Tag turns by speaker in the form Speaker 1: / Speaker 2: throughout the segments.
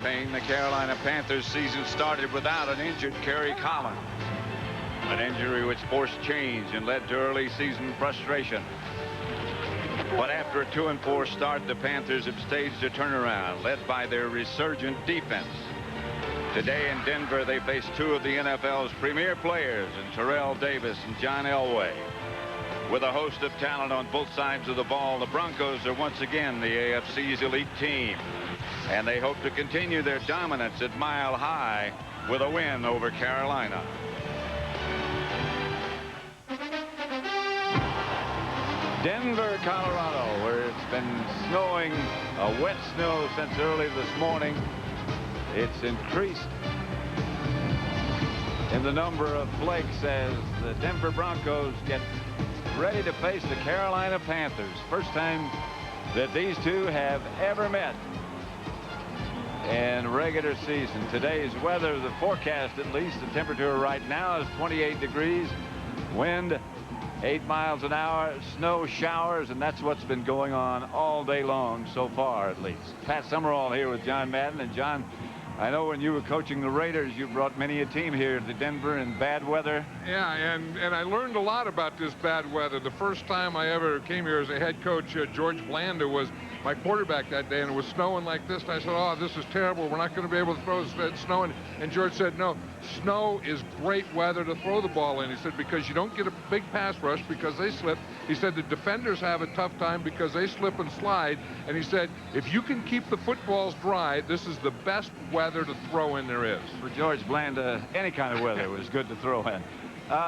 Speaker 1: The Carolina Panthers season started without an injured Kerry Collins. An injury which forced change and led to early season frustration. But after a 2-4 start, the Panthers have staged a turnaround led by their resurgent defense. Today in Denver, they face two of the NFL's premier players in Terrell Davis and John Elway. With a host of talent on both sides of the ball, the Broncos are once again the AFC's elite team. And they hope to continue their dominance at Mile High with a win over Carolina. Denver, Colorado, where it's been snowing, a wet snow since early this morning. It's increased in the number of flakes as the Denver Broncos get ready to face the Carolina Panthers. First time that these two have ever met in regular season. Today's weather, the forecast at least, the temperature right now is 28 degrees, wind 8 miles an hour, snow showers, and that's what's been going on all day long so far, at least. Pat Summerall here with John Madden. And John, I know when you were coaching the Raiders, you brought many a team here to Denver in bad weather.
Speaker 2: Yeah, and I learned a lot about this bad weather. The first time I ever came here as a head coach, George Blanda was my quarterback that day, and it was snowing like this. And I said, oh, this is terrible. We're not going to be able to throw it's snowing. And George said, no, snow is great weather to throw the ball in. He said, because you don't get a big pass rush because they slip. He said the defenders have a tough time because they slip and slide. And he said, if you can keep the footballs dry, this is the best weather to throw in there is.
Speaker 1: For George Blanda, any kind of weather was good to throw in.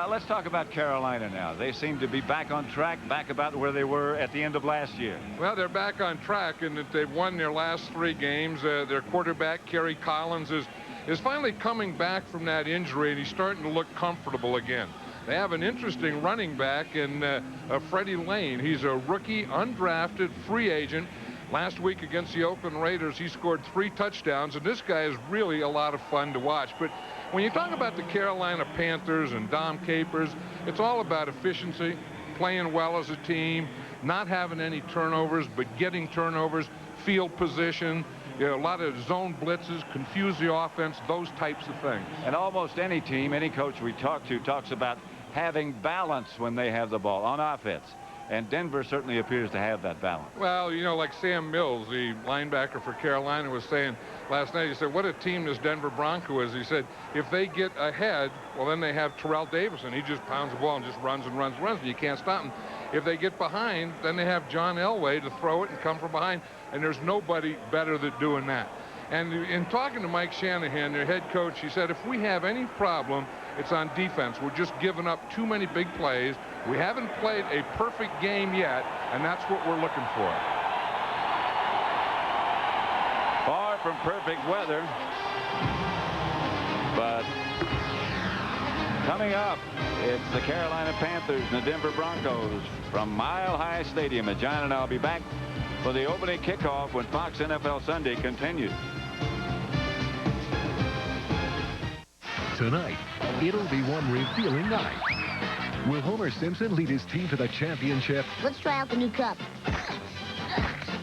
Speaker 1: Let's talk about Carolina now. They seem to be back on track, back about where they were at the end of last year.
Speaker 2: Well, they're back on track in that they've won their last 3 games. Their quarterback, Kerry Collins, is finally coming back from that injury, and he's starting to look comfortable again. They have an interesting running back in Freddie Lane. He's a rookie, undrafted, free agent. Last week against the Oakland Raiders, he scored 3 touchdowns, and this guy is really a lot of fun to watch. But when you talk about the Carolina Panthers and Dom Capers, it's all about efficiency, playing well as a team, not having any turnovers, but getting turnovers, field position, you know, a lot of zone blitzes, confuse the offense, those types of things.
Speaker 1: And almost any team, any coach we talk to talks about having balance when they have the ball on offense. And Denver certainly appears to have that balance.
Speaker 2: Well, you know, like Sam Mills, the linebacker for Carolina, was saying last night, he said, what a team this Denver Bronco is. He said, if they get ahead, well, then they have Terrell Davis, and he just pounds the ball and just runs and runs and runs, and you can't stop him. If they get behind, then they have John Elway to throw it and come from behind, and there's nobody better than doing that. And in talking to Mike Shanahan, their head coach, he said, if we have any problem, it's on defense. We're just giving up too many big plays. We haven't played a perfect game yet, and that's what we're looking for.
Speaker 1: Far from perfect weather, but coming up, it's the Carolina Panthers and the Denver Broncos from Mile High Stadium. And John and I'll be back for the opening kickoff when Fox NFL Sunday continues.
Speaker 3: Tonight, it'll be one revealing night. Will Homer Simpson lead his team to the championship?
Speaker 4: Let's try out the new cup.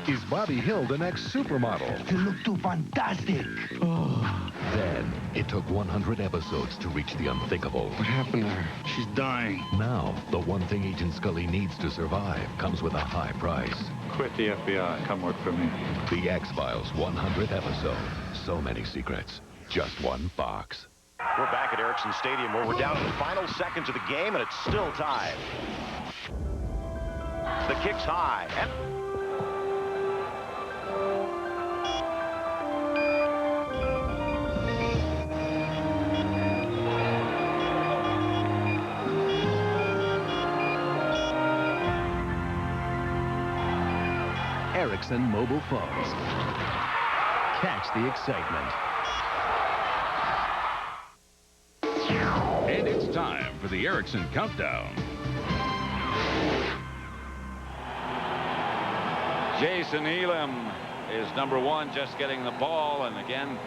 Speaker 3: Is Bobby Hill the next supermodel?
Speaker 5: You look too fantastic.
Speaker 3: Oh. Then, it took 100 episodes to reach the unthinkable.
Speaker 5: What happened to her? She's dying.
Speaker 3: Now, the one thing Agent Scully needs to survive comes with a high price.
Speaker 6: Quit the FBI. Come work for me.
Speaker 3: The X-Files 100th episode. So many secrets. Just one box.
Speaker 7: We're back at Ericsson Stadium where we're down to the final seconds of the game, and it's still tied. The kick's high.
Speaker 3: Ericsson mobile phones. Catch the excitement.
Speaker 8: And it's time for the Ericsson Countdown.
Speaker 1: Jason Elam is number 1, just getting the ball. And again,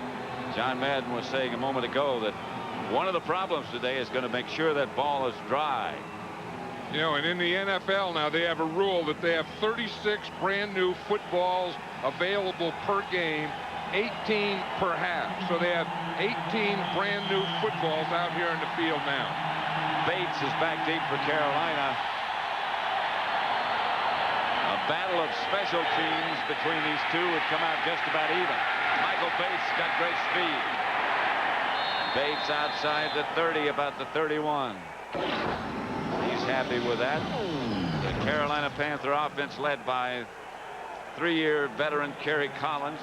Speaker 1: John Madden was saying a moment ago that one of the problems today is going to make sure that ball is dry.
Speaker 2: You know, and in the NFL now, they have a rule that they have 36 brand new footballs available per game. 18 per half. So they have 18 brand new footballs out here in the field now.
Speaker 1: Bates is back deep for Carolina. A battle of special teams between these two would come out just about even. Michael Bates got great speed. Bates outside the 30, about the 31. He's happy with that. The Carolina Panther offense led by 3-year veteran Kerry Collins.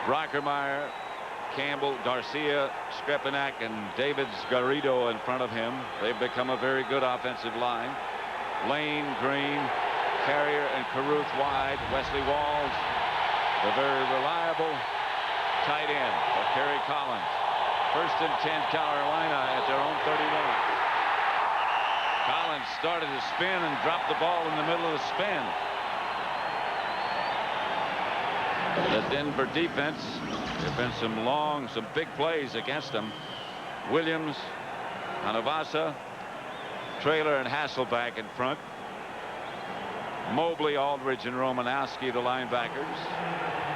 Speaker 1: Brockermeyer, Campbell, Garcia, Skrepenak, and Davids Garrido in front of him. They've become a very good offensive line. Lane, Green, Carrier, and Carruth wide. Wesley Walls, the very reliable tight end for Kerry Collins. 1st and 10 Carolina at their own 31. Collins started to spin and dropped the ball in the middle of the spin. The Denver defense, there have been some big plays against them. Williams, Hanavasa, Traylor, and Hasselback in front. Mobley, Aldridge, and Romanowski, the linebackers.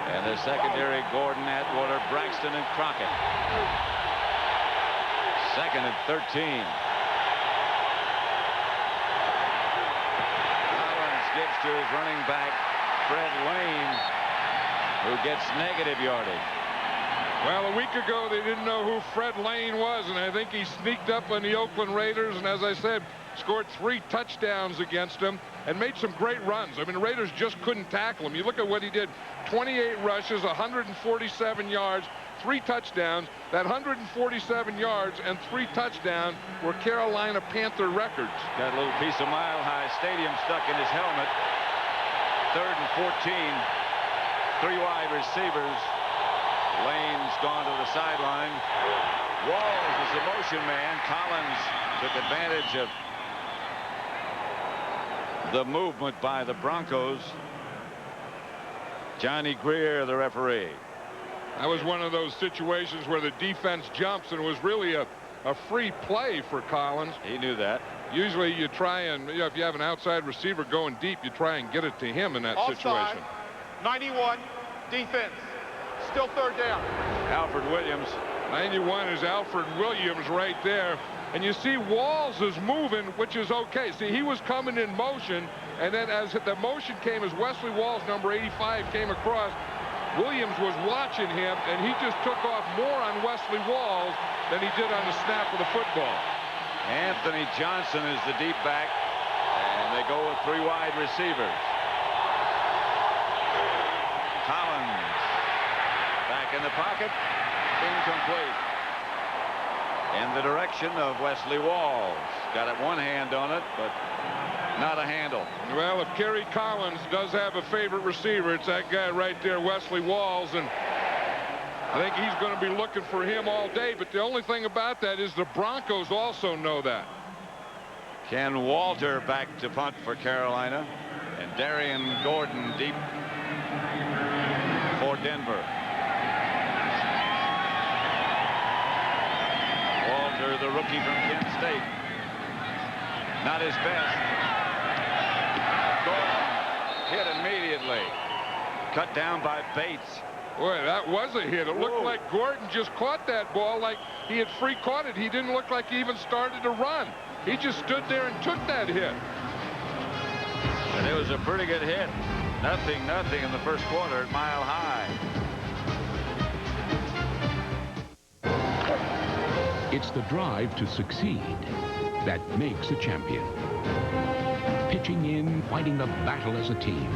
Speaker 1: And the secondary, Gordon, Atwater, Braxton, and Crockett. 2nd and 13. Collins gives to his running back, Fred Lane, who gets negative yardage.
Speaker 2: Well, a week ago, they didn't know who Fred Lane was, and I think he sneaked up on the Oakland Raiders, and as I said, scored 3 touchdowns against them and made some great runs. I mean, the Raiders just couldn't tackle him. You look at what he did: 28 rushes, 147 yards, 3 touchdowns. That 147 yards and 3 touchdowns were Carolina Panther records.
Speaker 1: Got a little piece of Mile High Stadium stuck in his helmet. 3rd and 14. 3 wide receivers. Lane's gone to the sideline. Walls is the motion man. Collins took advantage of the movement by the Broncos. Johnny Greer, the referee.
Speaker 2: That was one of those situations where the defense jumps, and it was really a free play for Collins.
Speaker 1: He knew that.
Speaker 2: Usually you try and, if you have an outside receiver going deep, you try and get it to him in that situation.
Speaker 4: 91, defense. Still 3rd down.
Speaker 1: Alfred Williams.
Speaker 2: 91 is Alfred Williams right there. And you see Walls is moving, which is okay. See, he was coming in motion, and then as the motion came, as Wesley Walls, number 85, came across, Williams was watching him, and he just took off more on Wesley Walls than he did on the snap of the football.
Speaker 1: Anthony Johnson is the deep back, and they go with 3 wide receivers. Collins back in the pocket, incomplete. In the direction of Wesley Walls. Got it one hand on it, but not a handle.
Speaker 2: Well, if Kerry Collins does have a favorite receiver, it's that guy right there, Wesley Walls, and I think he's going to be looking for him all day. But the only thing about that is the Broncos also know that.
Speaker 1: Ken Walter back to punt for Carolina, and Darian Gordon deep for Denver. Walter, the rookie from Kent State. Not his best. Gordon hit immediately. Cut down by Bates.
Speaker 2: Boy, that was a hit. It looked like Gordon just caught that ball like he had free caught it. He didn't look like he even started to run. He just stood there and took that hit.
Speaker 1: And it was a pretty good hit. Nothing in the first quarter at Mile High.
Speaker 8: It's the drive to succeed that makes a champion. Pitching in, fighting the battle as a team.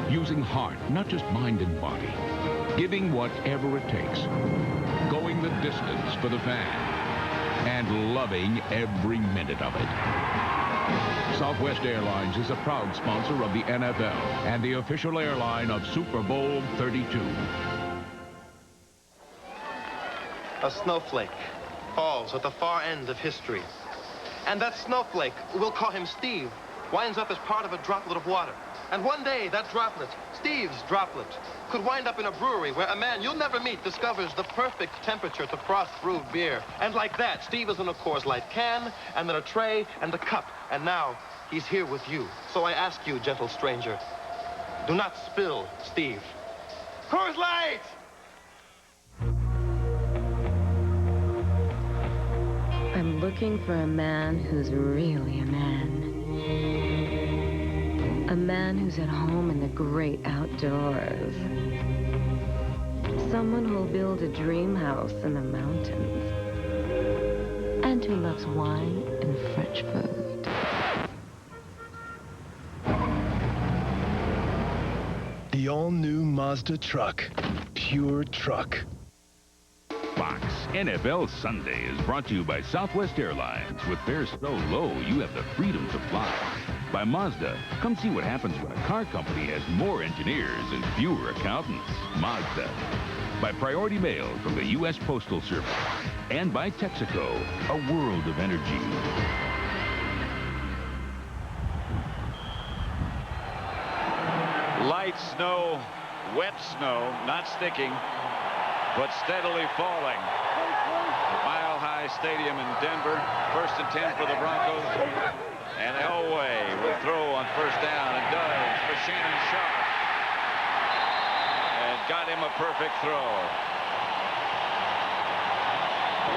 Speaker 8: Using heart, not just mind and body. Giving whatever it takes. Going the distance for the fan. And loving every minute of it. Southwest Airlines is a proud sponsor of the NFL and the official airline of Super Bowl 32.
Speaker 9: A snowflake falls at the far end of history. And that snowflake, we'll call him Steve, winds up as part of a droplet of water. And one day, that droplet, Steve's droplet, could wind up in a brewery where a man you'll never meet discovers the perfect temperature to frost brewed beer. And like that, Steve is in a Coors Light can, and then a tray, and a cup. And now, he's here with you. So I ask you, gentle stranger, Do not spill, Steve.
Speaker 4: Who's late?
Speaker 10: I'm looking for a man who's really a man. A man who's at home in the great outdoors. Someone who'll build a dream house in the mountains. And who loves wine and French food.
Speaker 11: The all-new Mazda truck. Pure truck.
Speaker 8: Fox NFL Sunday is brought to you by Southwest Airlines. With fares so low, you have the freedom to fly. By Mazda, come see what happens when a car company has more engineers and fewer accountants. Mazda. By Priority Mail from the U.S. Postal Service. And by Texaco, a world of energy.
Speaker 1: Light snow, wet snow, not sticking, but steadily falling. Mile High Stadium in Denver. 1st and 10 for the Broncos. And Elway will throw on 1st down and does for Shannon Sharpe. And got him a perfect throw.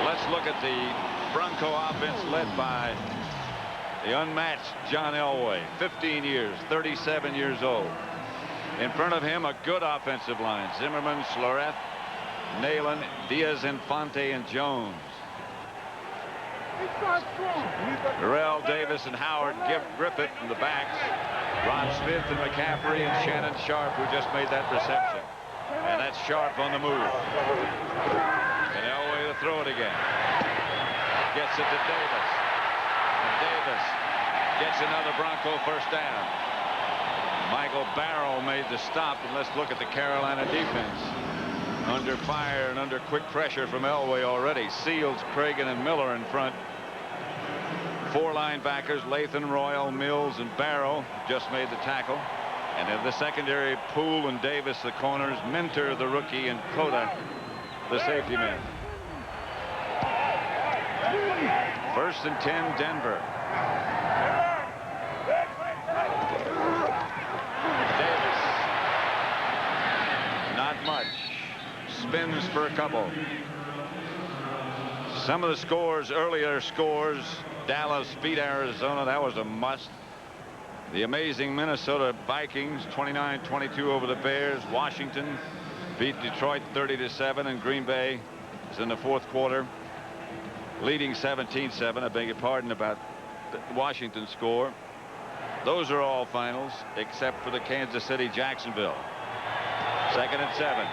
Speaker 1: Let's look at the Bronco offense led by the unmatched John Elway. 15 years, 37 years old. In front of him, a good offensive line. Zimmerman, Sloreth, Nalen, Diaz-Infante, and Jones. Terrell Davis and Howard Griffith in the backs. Ron Smith and McCaffrey and Shannon Sharpe, who just made that reception. And that's Sharpe on the move. And Elway to throw it again. Gets it to Davis. And Davis gets another Bronco 1st down. Michael Barrow made the stop, and let's look at the Carolina defense. Under fire and under quick pressure from Elway already. Seals, Cragen, and Miller in front. 4 linebackers, Lathan, Royal, Mills, and Barrow just made the tackle. And in the secondary, Poole and Davis, the corners, Minter, the rookie, and Cota, the safety man. 1st and 10, Denver. Davis. Not much. Spins for a couple. Some of the scores, earlier scores, Dallas beat Arizona. That was a must. The amazing Minnesota Vikings 29-22 over the Bears. Washington beat Detroit 30-7, and Green Bay is in the 4th quarter leading 17-7. I beg your pardon about the Washington score. Those are all finals except for the Kansas City Jacksonville. 2nd and 7.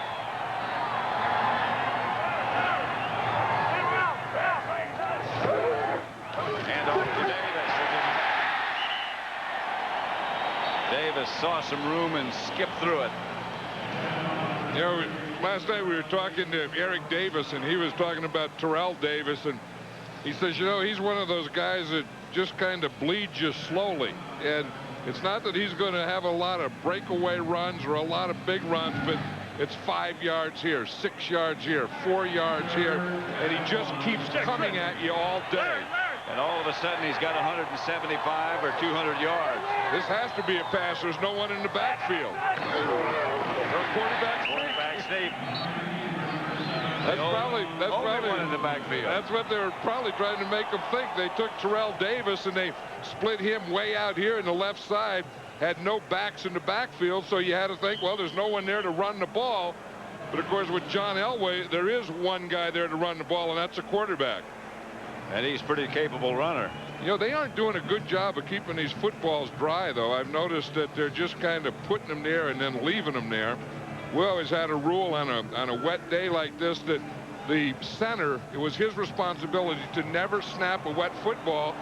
Speaker 1: And off to Davis. Davis saw some room and skipped through it.
Speaker 2: You know, last night we were talking to Eric Davis, and he was talking about Terrell Davis, and he says, you know, he's one of those guys that just kind of bleeds you slowly. And it's not that he's going to have a lot of breakaway runs or a lot of big runs, but it's 5 yards here, 6 yards here, 4 yards here, and he just keeps coming at you all day.
Speaker 1: And all of a sudden he's got 175 or 200 yards.
Speaker 2: This has to be a pass. There's no one in the backfield. Quarterback sneak. That's probably
Speaker 1: one in the backfield.
Speaker 2: That's what they were probably trying to make them think. They took Terrell Davis and they split him way out here in the left side. Had no backs in the backfield, so you had to think, well, there's no one there to run the ball. But of course, with John Elway, there is one guy there to run the ball, and that's a quarterback.
Speaker 1: And he's a pretty capable runner.
Speaker 2: You know, they aren't doing a good job of keeping these footballs dry, though. I've noticed that they're just kind of putting them there and then leaving them there. We always had a rule on a wet day like this that the center, it was his responsibility to never snap a wet football.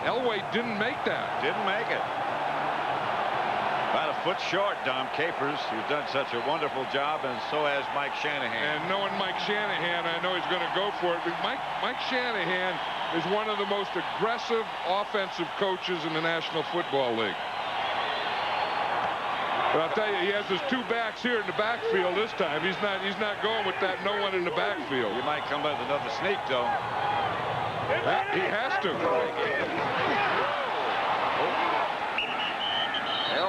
Speaker 2: Elway didn't make that.
Speaker 1: Didn't make it. About a foot short, Dom Capers, who's done such a wonderful job, and so has Mike Shanahan.
Speaker 2: And knowing Mike Shanahan, I know he's going to go for it. But Mike Shanahan is one of the most aggressive offensive coaches in the National Football League. But I'll tell you, he has his 2 backs here in the backfield this time. He's not going with that no one in the backfield.
Speaker 1: He might come with another sneak, though.
Speaker 2: He has to.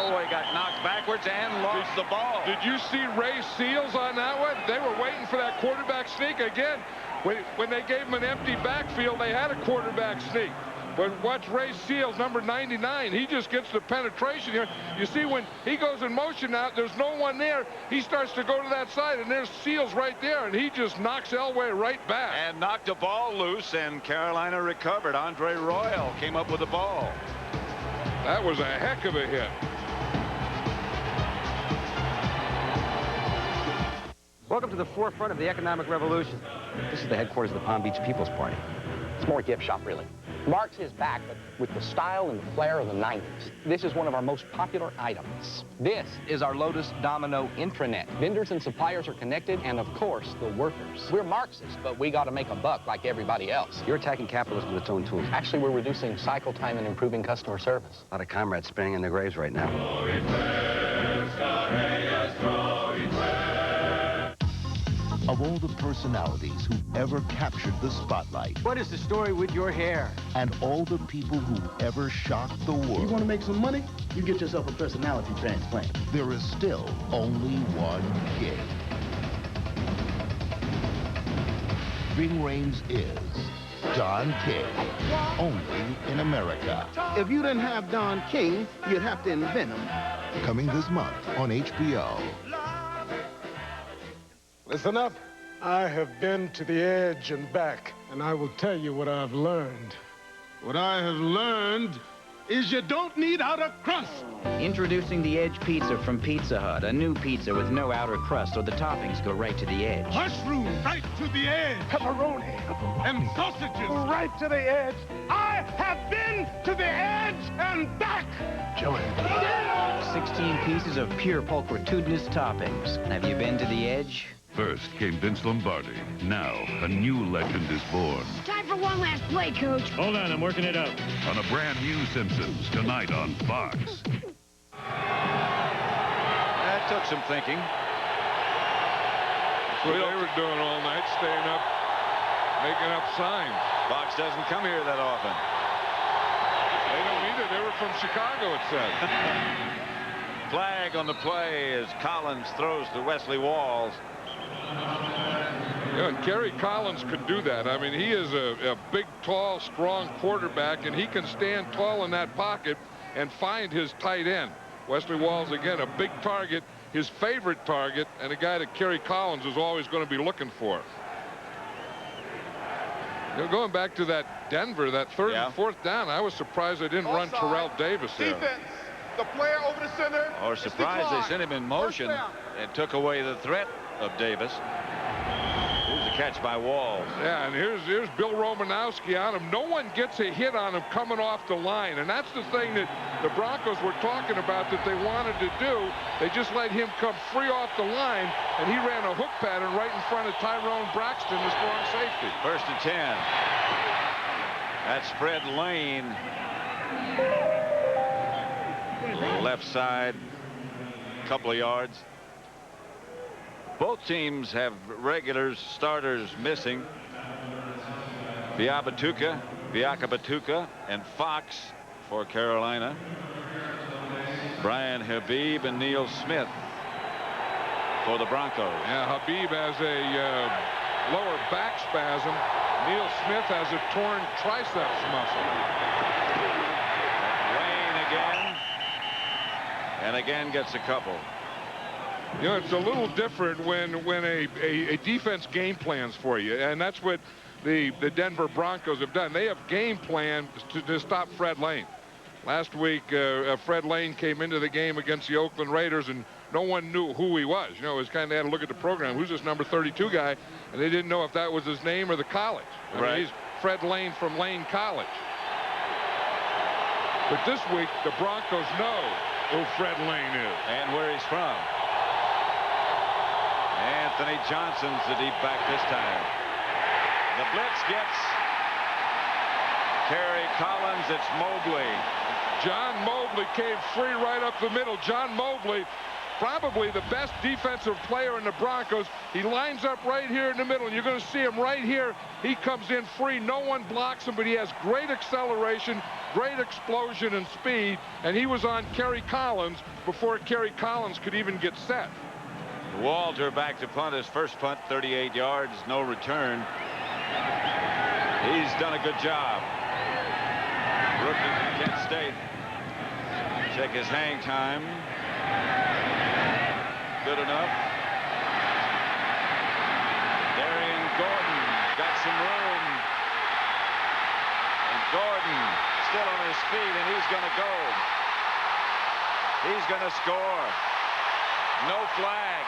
Speaker 1: Elway got knocked backwards and lost the ball.
Speaker 2: Did you see Ray Seals on that one? They were waiting for that quarterback sneak again. When they gave him an empty backfield, they had a quarterback sneak. But watch Ray Seals, number 99. He just gets the penetration here. You see, when he goes in motion now, there's no one there. He starts to go to that side, and there's Seals right there, and he just knocks Elway right back.
Speaker 1: And knocked the ball loose, and Carolina recovered. Andre Royal came up with the ball.
Speaker 2: That was a heck of a hit.
Speaker 12: Welcome to the forefront of the economic revolution. This is the headquarters of the Palm Beach People's Party.
Speaker 13: It's more a gift shop, really. Marx is back, but with the style and the flair of the 90s. This is one of our most popular items. This is our Lotus Domino intranet. Vendors and suppliers are connected, and of course, the workers. We're Marxists, but we got to make a buck like everybody else.
Speaker 12: You're attacking capitalism with its own tools.
Speaker 13: Actually, we're reducing cycle time and improving customer service.
Speaker 12: A lot of comrades spinning in their graves right now.
Speaker 14: Of all the personalities who ever captured the spotlight.
Speaker 15: What is the story with your hair?
Speaker 14: And all the people who ever shocked the world.
Speaker 16: You want to make some money? You get yourself a personality transplant.
Speaker 14: There is still only one king. Ving Rhames is Don King, only in America.
Speaker 16: If you didn't have Don King, you'd have to invent him.
Speaker 14: Coming this month on HBO.
Speaker 17: Listen up. I have been to the edge and back, and I will tell you what I've learned. What I have learned is you don't need outer crust.
Speaker 18: Introducing the Edge Pizza from Pizza Hut, a new pizza with no outer crust, so the toppings go right to the edge.
Speaker 17: Mushroom right to the edge. Pepperoni and sausages right to the edge. I have been to the edge and back.
Speaker 18: Joey. 16 pieces of pure pulchritudinous toppings. Have you been to the edge?
Speaker 19: First came Vince Lombardi. Now, a new legend is born.
Speaker 20: Time for one last play, Coach.
Speaker 19: Hold on, I'm working it out. On a brand new Simpsons, tonight on Fox.
Speaker 1: That took some thinking.
Speaker 2: That's what they were doing all night, staying up, making up signs.
Speaker 1: Fox doesn't come here that often.
Speaker 2: They don't either. They were from Chicago, it said.
Speaker 1: Flag on the play as Collins throws to Wesley Walls.
Speaker 2: Yeah, and Kerry Collins could do that. I mean, he is a big, tall, strong quarterback, and he can stand tall in that pocket and find his tight end. Wesley Walls, again, a big target, his favorite target, and a guy that Kerry Collins is always going to be looking for. You know, going back to that Denver, that third and fourth down, I was surprised they didn't run Terrell Davis there.
Speaker 4: Defense. The player over the center.
Speaker 1: Or surprised they sent him in motion and took away the threat of Davis. Here's a catch by Walls.
Speaker 2: Yeah, and here's Bill Romanowski on him. No one gets a hit on him coming off the line, and that's the thing that the Broncos were talking about that they wanted to do. They just let him come free off the line, and he ran a hook pattern right in front of Tyrone Braxton, the strong safety.
Speaker 1: 1st and 10. That's Fred Lane. Left side, couple of yards. Both teams have regulars, starters missing. Viakabatuka, and Fox for Carolina. Brian Habib and Neil Smith for the Broncos.
Speaker 2: Yeah, Habib has a lower back spasm. Neil Smith has a torn triceps muscle.
Speaker 1: Lane again. And again gets a couple.
Speaker 2: You know, it's a little different when a defense game plans for you, and that's what the Denver Broncos have done. They have game plans to stop Fred Lane. Last week, Fred Lane came into the game against the Oakland Raiders, and no one knew who he was. You know, it was kind of had to look at the program. Who's this number 32 guy? And they didn't know if that was his name or the college. I mean, he's Fred Lane from Lane College. But this week, the Broncos know who Fred Lane is.
Speaker 1: And where he's from. Anthony Johnson's the deep back this time. The blitz gets Kerry Collins. It's Mobley.
Speaker 2: John Mobley came free right up the middle. John Mobley probably the best defensive player in the Broncos. He lines up right here in the middle, and you're going to see him right here. He comes in free. No one blocks him, but he has great acceleration, great explosion and speed, and he was on Kerry Collins before Kerry Collins could even get set.
Speaker 1: Walter back to punt his first punt, 38 yards, no return. He's done a good job. Rookie from Kent State. Check his hang time. Good enough. Darian Gordon got some room. And Gordon still on his feet, and he's going to go. He's going to score. No flag.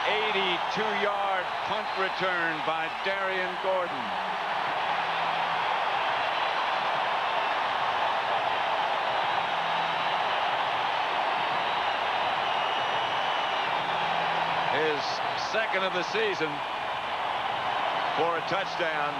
Speaker 1: 82-yard punt return by Darian Gordon. His second of the season for a touchdown.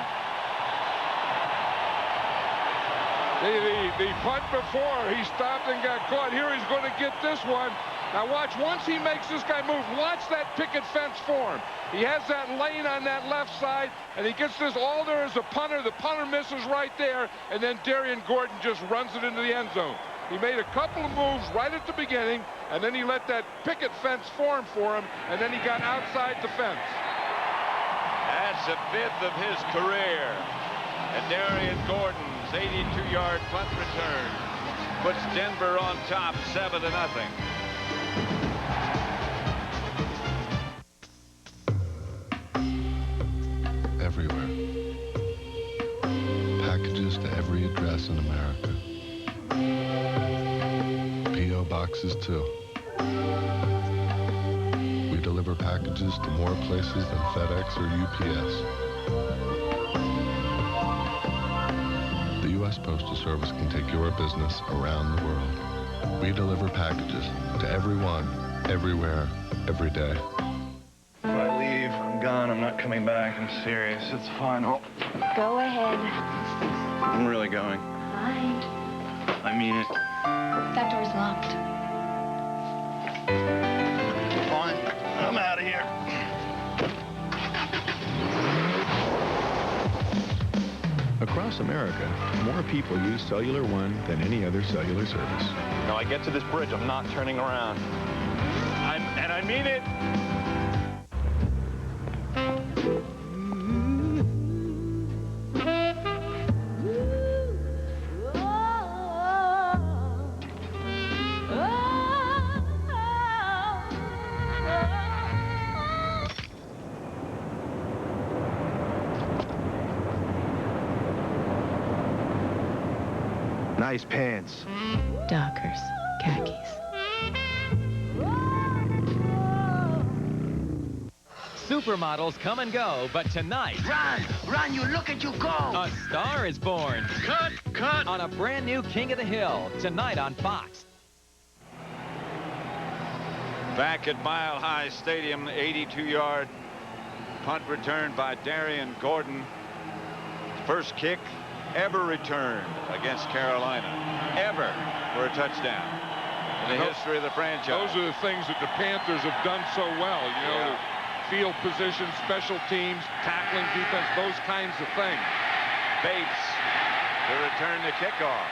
Speaker 2: The punt before, he stopped and got caught. Here he's going to get this one. Now watch, once he makes this guy move, watch that picket fence form. He has that lane on that left side, and he gets this, all there is a punter. The punter misses right there, and then Darian Gordon just runs it into the end zone. He made a couple of moves right at the beginning, and then he let that picket fence form for him, and then he got outside the fence.
Speaker 1: That's the 5th of his career. And Darian Gordon's 82-yard punt return puts Denver on top 7-0.
Speaker 21: Everywhere. Packages to every address in America. P.O. boxes too. We deliver packages to more places than FedEx or UPS. The U.S. Postal Service can take your business around the world. We deliver packages to everyone, everywhere, every day.
Speaker 22: If I leave, I'm gone. I'm not coming back. I'm serious. It's fine. Oh.
Speaker 10: Go ahead.
Speaker 22: I'm really going.
Speaker 10: Fine.
Speaker 22: I mean it.
Speaker 10: That door's locked.
Speaker 22: Fine. I'm out of here.
Speaker 23: Across America, more people use Cellular One than any other cellular service.
Speaker 22: Now I get to this bridge, I'm not turning around.
Speaker 1: And I mean it.
Speaker 11: Nice pants.
Speaker 10: Dockers, khakis.
Speaker 24: Supermodels come and go, but tonight...
Speaker 5: Run, you look at you go!
Speaker 24: A star is born. Cut! On a brand new King of the Hill, tonight on Fox.
Speaker 1: Back at Mile High Stadium, 82-yard punt return by Darian Gordon. First kick ever returned against Carolina, ever, for a touchdown in the history of the franchise.
Speaker 2: Those are the things that the Panthers have done so well, you know, field position, special teams, tackling defense, those kinds of things.
Speaker 1: Bates to return the kickoff.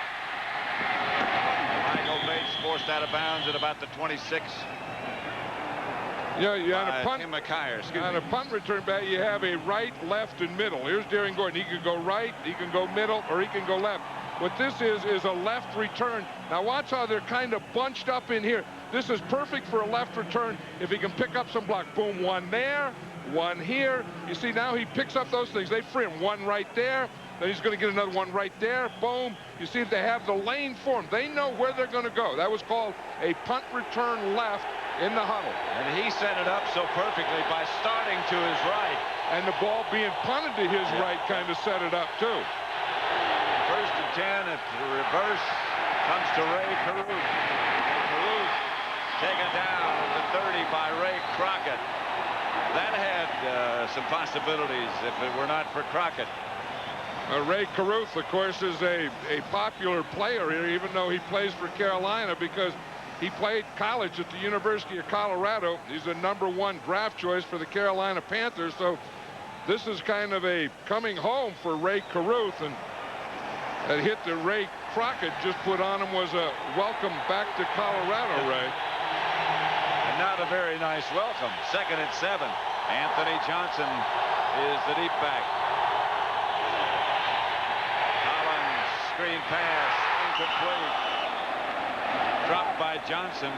Speaker 1: Michael Bates forced out of bounds at about the 26.
Speaker 2: Yeah, on a punt return back, you have a right, left, and middle. Here's Darian Gordon. He can go right, he can go middle, or he can go left. What this is a left return. Now watch how they're kind of bunched up in here. This is perfect for a left return if he can pick up some block. Boom, one there, one here. You see, now he picks up those things. They free him. One right there. Then he's going to get another one right there. Boom. You see, they have the lane formed. They know where they're going to go. That was called a punt return left in the huddle.
Speaker 1: And he set it up so perfectly by starting to his right.
Speaker 2: And the ball being punted to his right kind of set it up, too.
Speaker 1: First and 10 at the reverse comes to Ray Caruth. And Caruth taken down at the 30 by Ray Crockett. That had some possibilities if it were not for Crockett.
Speaker 2: Ray Caruth, of course, is a popular player here, even though he plays for Carolina, because he played college at the University of Colorado. He's a #1 draft choice for the Carolina Panthers. So this is kind of a coming home for Ray Caruth, and that hit that Ray Crockett just put on him was a welcome back to Colorado, Ray.
Speaker 1: And not a very nice welcome. 2nd and 7. Anthony Johnson is the deep back. Collins, screen pass, incomplete. Dropped by Johnson.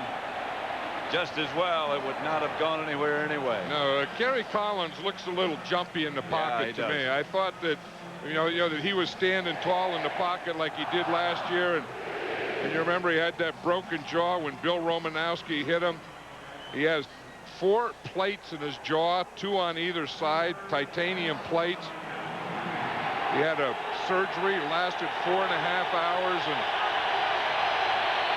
Speaker 1: Just as well, it would not have gone anywhere anyway.
Speaker 2: No, Kerry Collins looks a little jumpy in the pocket to me. I thought that, you know, that he was standing tall in the pocket like he did last year, and you remember he had that broken jaw when Bill Romanowski hit him. He has 4 plates in his jaw, 2 on either side, titanium plates. He had a surgery, lasted 4.5 hours, and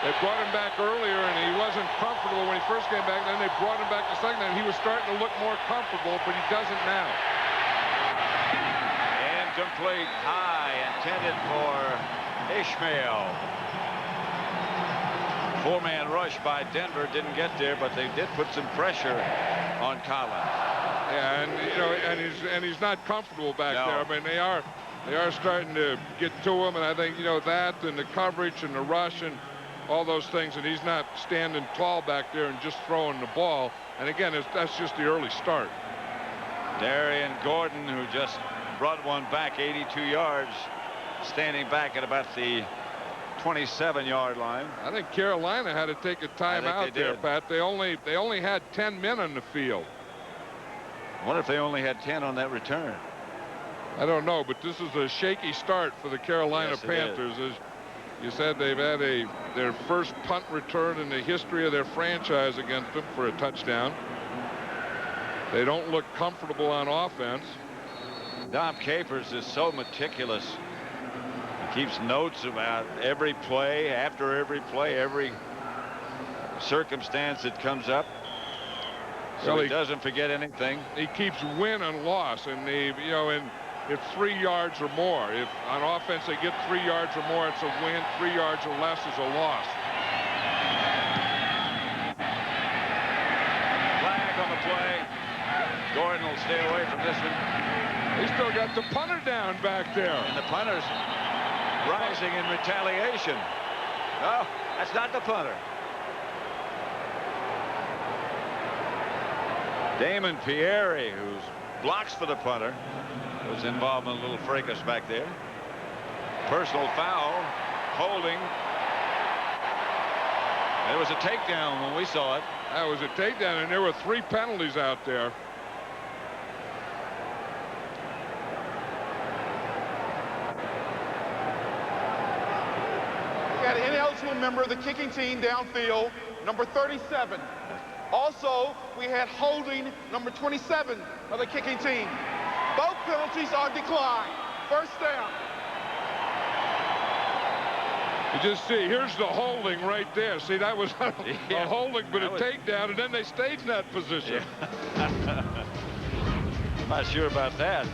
Speaker 2: they brought him back earlier, and he wasn't comfortable when he first came back. Then they brought him back the second time. He was starting to look more comfortable, but he doesn't now.
Speaker 1: Incomplete, high, intended for Ishmael. 4-man rush by Denver, didn't get there, but they did put some pressure on Collins.
Speaker 2: Yeah, and you know, and he's not comfortable back there. I mean, they are starting to get to him, and I think, you know, that and the coverage and the rush and all those things, and he's not standing tall back there and just throwing the ball. And again, that's just the early start.
Speaker 1: Darian Gordon, who just brought one back 82 yards, standing back at about the 27-yard line.
Speaker 2: I think Carolina had to take a timeout there, Pat. They only had 10 men on the field.
Speaker 1: I wonder if they only had 10 on that return.
Speaker 2: I don't know, but this is a shaky start for the Carolina Panthers. As you said, they've had their first punt return in the history of their franchise against them for a touchdown. They don't look comfortable on offense.
Speaker 1: Dom Capers is so meticulous. He keeps notes about every play, after every play, every circumstance that comes up. So he doesn't forget anything.
Speaker 2: He keeps win and loss, and if 3 yards or more. If on offense they get 3 yards or more, it's a win. 3 yards or less is a loss.
Speaker 1: Flag on the play. Gordon will stay away from this one.
Speaker 2: He's still got the punter down back there.
Speaker 1: And the punter's rising in retaliation. No, that's not the punter. Damon Pierre, who's blocks for the punter, was involved in a little fracas back there. Personal foul, holding. It was a takedown when we saw it.
Speaker 2: That was a takedown, and there were 3 penalties out there.
Speaker 4: We had an ineligible member of the kicking team downfield, number 37. Also, we had holding number 27 of the kicking team. Both penalties are declined. First down.
Speaker 2: You just see, here's the holding right there. See, that was a holding, but a takedown, and then they stayed in that position.
Speaker 1: Yeah. I'm not sure about that.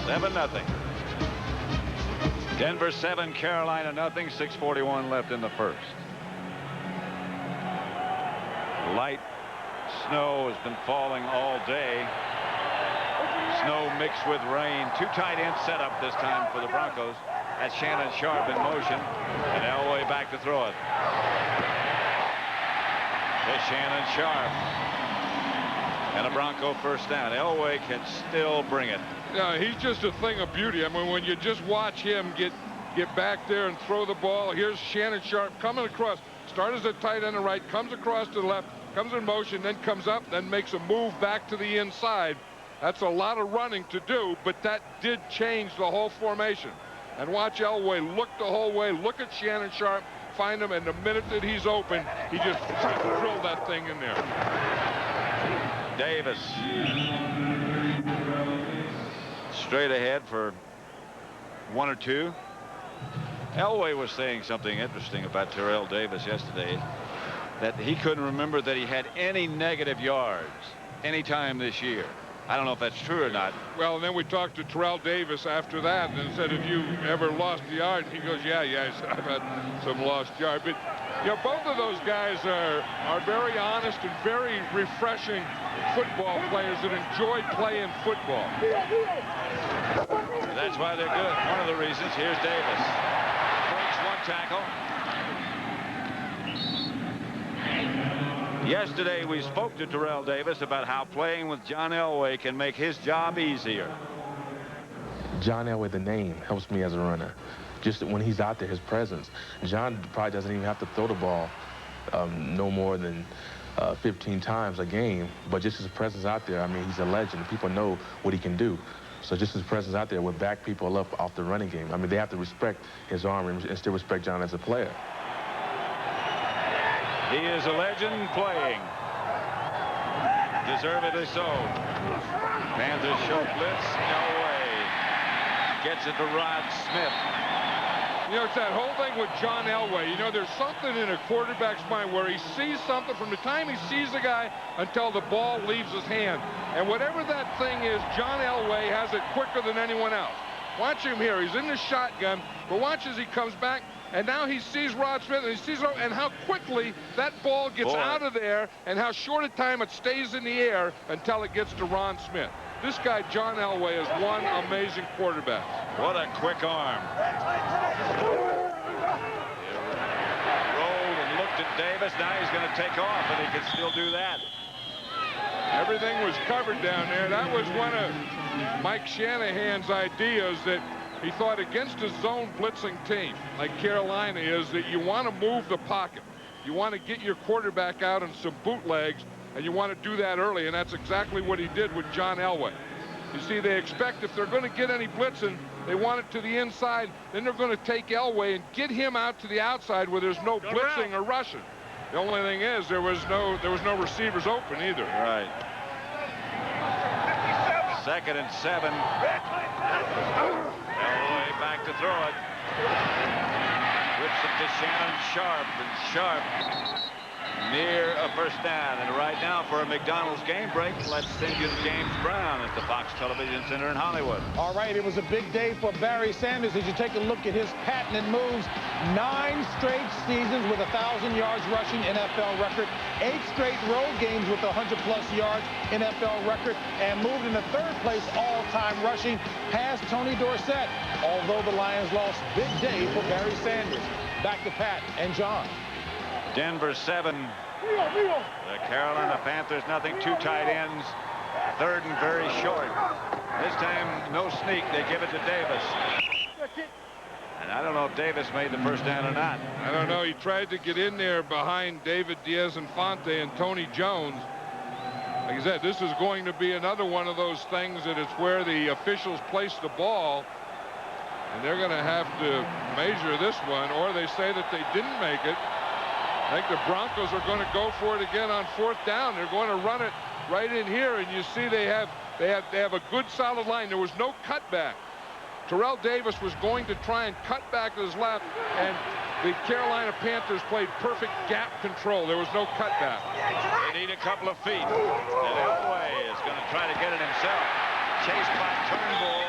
Speaker 1: 7-0. Denver 7, Carolina nothing. 6:41 left in the first. Light snow has been falling all day. Snow mixed with rain. 2 tight end setup this time for the Broncos. That's Shannon Sharpe in motion, and Elway back to throw it. To Shannon Sharpe. And a Bronco first down. Elway can still bring it.
Speaker 2: Yeah, he's just a thing of beauty. I mean, when you just watch him get back there and throw the ball, here's Shannon Sharpe coming across. Start as a tight end to right, comes across to the left, comes in motion, then comes up, then makes a move back to the inside. That's a lot of running to do, but that did change the whole formation. And watch Elway look the whole way, look at Shannon Sharpe, find him, and the minute that he's open, he just drilled that thing in there.
Speaker 1: Davis. Straight ahead for 1 or 2. Elway was saying something interesting about Terrell Davis yesterday, that he couldn't remember that he had any negative yards any time this year. I don't know if that's true or not.
Speaker 2: Well, and then we talked to Terrell Davis after that and said, have you ever lost a yard? He goes, yeah, I said, I've had some lost yard. But, you know, both of those guys are very honest and very refreshing football players that enjoy playing football.
Speaker 1: That's why they're good. One of the reasons. Here's Davis. Breaks one tackle. Yesterday, we spoke to Terrell Davis about how playing with John Elway can make his job easier.
Speaker 3: John Elway, the name, helps me as a runner. Just when he's out there, his presence. John probably doesn't even have to throw the ball no more than 15 times a game, but just his presence out there, I mean, he's a legend. People know what he can do. So just his presence out there would back people up off the running game. I mean, they have to respect his arm and still respect John as a player.
Speaker 1: He is a legend playing. Deservedly so. Panthers show blitz. Elway gets it to Rod Smith.
Speaker 2: You know, it's that whole thing with John Elway. You know, there's something in a quarterback's mind where he sees something from the time he sees the guy until the ball leaves his hand. And whatever that thing is, John Elway has it quicker than anyone else. Watch him here. He's in the shotgun, but watch as he comes back. And now he sees Rod Smith, and he sees and how quickly that ball gets out of there, and how short a time it stays in the air until it gets to Ron Smith. This guy, John Elway, is one amazing quarterback.
Speaker 1: What a quick arm. Rolled and looked at Davis. Now he's going to take off, and he can still do that.
Speaker 2: Everything was covered down there. That was one of Mike Shanahan's ideas, that he thought against a zone blitzing team like Carolina is, that you want to move the pocket. You want to get your quarterback out in some bootlegs, and you want to do that early, and that's exactly what he did with John Elway. You see, they expect if they're going to get any blitzing, they want it to the inside, then they're going to take Elway and get him out to the outside where there's no blitzing or rushing. The only thing is there was no receivers open either.
Speaker 1: Right. 2nd and 7. Elway back to throw it. Whips it to Shannon Sharpe, and Sharpe near a first down. And right now, for a McDonald's game break, let's send you to James Brown at the Fox Television Center in Hollywood.
Speaker 6: All right, it was a big day for Barry Sanders as you take a look at his patented moves. 9 straight seasons with 1,000 yards rushing, NFL record. 8 straight road games with 100-plus yards, NFL record, and moved into 3rd place all-time rushing past Tony Dorsett. Although the Lions lost, big day for Barry Sanders. Back to Pat and John.
Speaker 1: Denver 7. The Carolina Panthers nothing. 2 tight ends. 3rd and very short. This time, no sneak. They give it to Davis. And I don't know if Davis made the first down or not.
Speaker 2: I don't know. He tried to get in there behind David Diaz-Infante and Tony Jones. Like I said, this is going to be another one of those things that it's where the officials place the ball, and they're going to have to measure this one, or they say that they didn't make it. I think the Broncos are going to go for it again on 4th down. They're going to run it right in here, and you see they have a good solid line. There was no cutback. Terrell Davis was going to try and cut back to his left, and the Carolina Panthers played perfect gap control. There was no cutback.
Speaker 1: They need a couple of feet, and Elway is going to try to get it himself. Chased by Turnbull.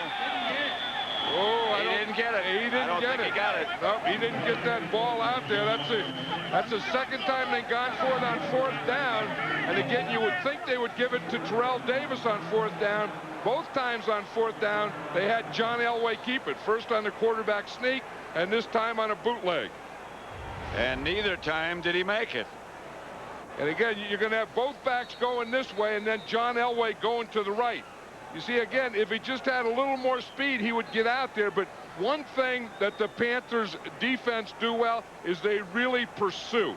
Speaker 2: Oh,
Speaker 1: he didn't get it.
Speaker 2: He didn't get it.
Speaker 1: He got it.
Speaker 2: Nope, he didn't get that ball out there. That's the 2nd time they've gone for it on 4th down. And again, you would think they would give it to Terrell Davis on 4th down. Both times on 4th down, they had John Elway keep it. First on the quarterback sneak, and this time on a bootleg.
Speaker 1: And neither time did he make it.
Speaker 2: And again, you're going to have both backs going this way, and then John Elway going to the right. You see, again, if he just had a little more speed, he would get out there. But one thing that the Panthers defense do well is they really pursue.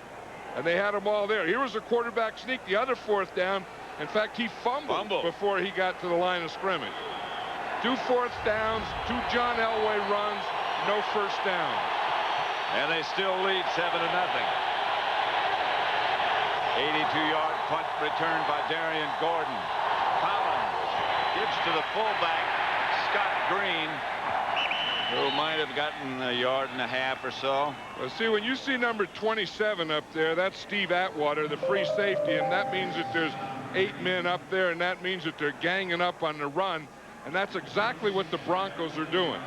Speaker 2: And they had them all there. Here was a quarterback sneak, the other 4th down. In fact, he fumbled before he got to the line of scrimmage. 2 4th downs, 2 John Elway runs, no first down.
Speaker 1: And they still lead 7-0. 82-yard punt returned by Darian Gordon. Collins gives to the fullback, Scott Green, who might have gotten a yard and a half or so.
Speaker 2: Well, see, when you see number 27 up there, that's Steve Atwater, the free safety, and that means that there's 8 men up there, and that means that they're ganging up on the run, and that's exactly what the Broncos are doing.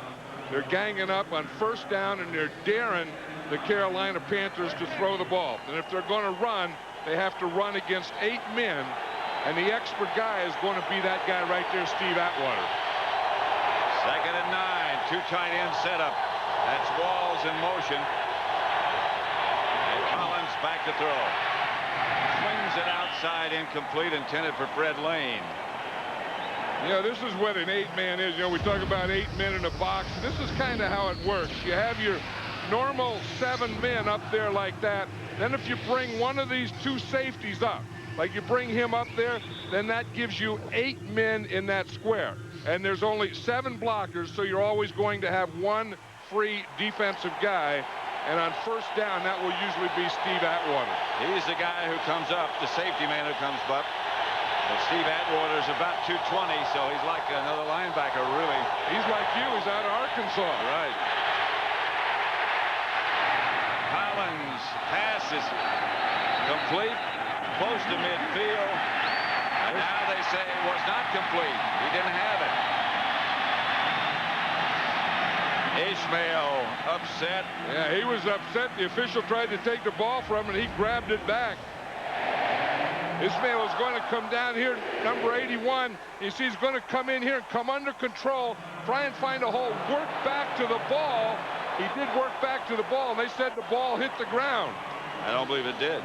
Speaker 2: They're ganging up on first down, and they're daring the Carolina Panthers to throw the ball. And if they're going to run, they have to run against 8 men, and the expert guy is going to be that guy right there, Steve Atwater.
Speaker 1: 2nd and 9, 2 tight end setup. That's Walls in motion. And Collins back to throw. Swings it outside, incomplete, intended for Fred Lane.
Speaker 2: Yeah, this is what an 8-man is. You know, we talk about 8 men in a box. This is kind of how it works. You have your normal 7 men up there like that. Then if you bring one of these 2 safeties up, like you bring him up there, then that gives you 8 men in that square. And there's only 7 blockers, so you're always going to have 1 free defensive guy. And on first down, that will usually be Steve Atwater.
Speaker 1: He's the guy who comes up, the safety man who comes up. But Steve Atwater's about 220, so he's like another linebacker, really.
Speaker 2: He's like you. He's out of Arkansas.
Speaker 1: Right. Collins passes complete, close to midfield. And now they say it was not complete. He didn't have it. Ishmael upset.
Speaker 2: Yeah, he was upset. The official tried to take the ball from him, and he grabbed it back. Ishmael is going to come down here, number 81. You see, he's going to come in here and come under control, try and find a hole, work back to the ball. He did work back to the ball, and they said the ball hit the ground.
Speaker 1: I don't believe it did.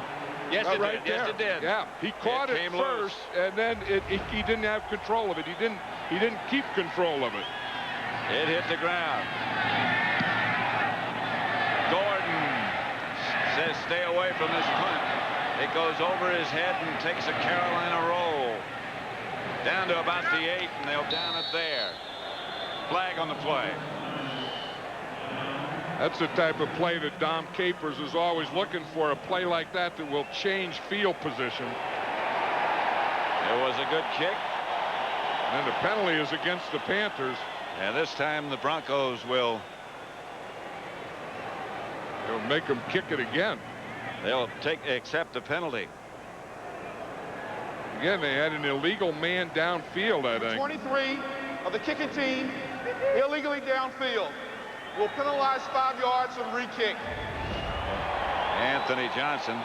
Speaker 1: Yes, it did. Yes, it did.
Speaker 2: Yeah, he caught it first, and then he didn't have control of it. He didn't keep control of it.
Speaker 1: It hit the ground. Gordon says stay away from this punt. It goes over his head and takes a Carolina roll. Down to about the 8, and they'll down it there. Flag on the play.
Speaker 2: That's the type of play that Dom Capers is always looking for, a play like that that will change field position.
Speaker 1: It was a good kick.
Speaker 2: And the penalty is against the Panthers.
Speaker 1: And this time the Broncos will
Speaker 2: make them kick it again.
Speaker 1: They'll accept the penalty.
Speaker 2: Again, they had an illegal man downfield, I think.
Speaker 4: 23 of the kicking team illegally downfield. Will penalize 5 yards and re-kick.
Speaker 1: Anthony Johnson.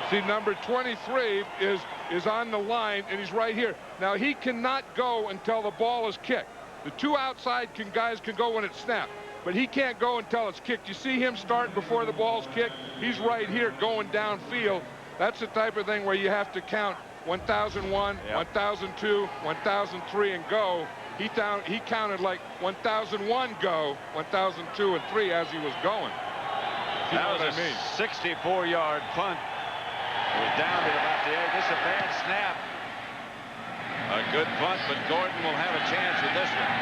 Speaker 2: See, number 23 is on the line, and he's right here. Now, he cannot go until the ball is kicked. The 2 outside guys can go when it's snapped, but he can't go until it's kicked. You see him start before the ball's kicked? He's right here going downfield. That's the type of thing where you have to count 1001, 1002, 1003, and go. He counted like 1001 go, 1002 and 3 as he was going.
Speaker 1: That was a 64-yard punt. It was down to about the 8. This is a bad snap. A good punt, but Gordon will have a chance with this one.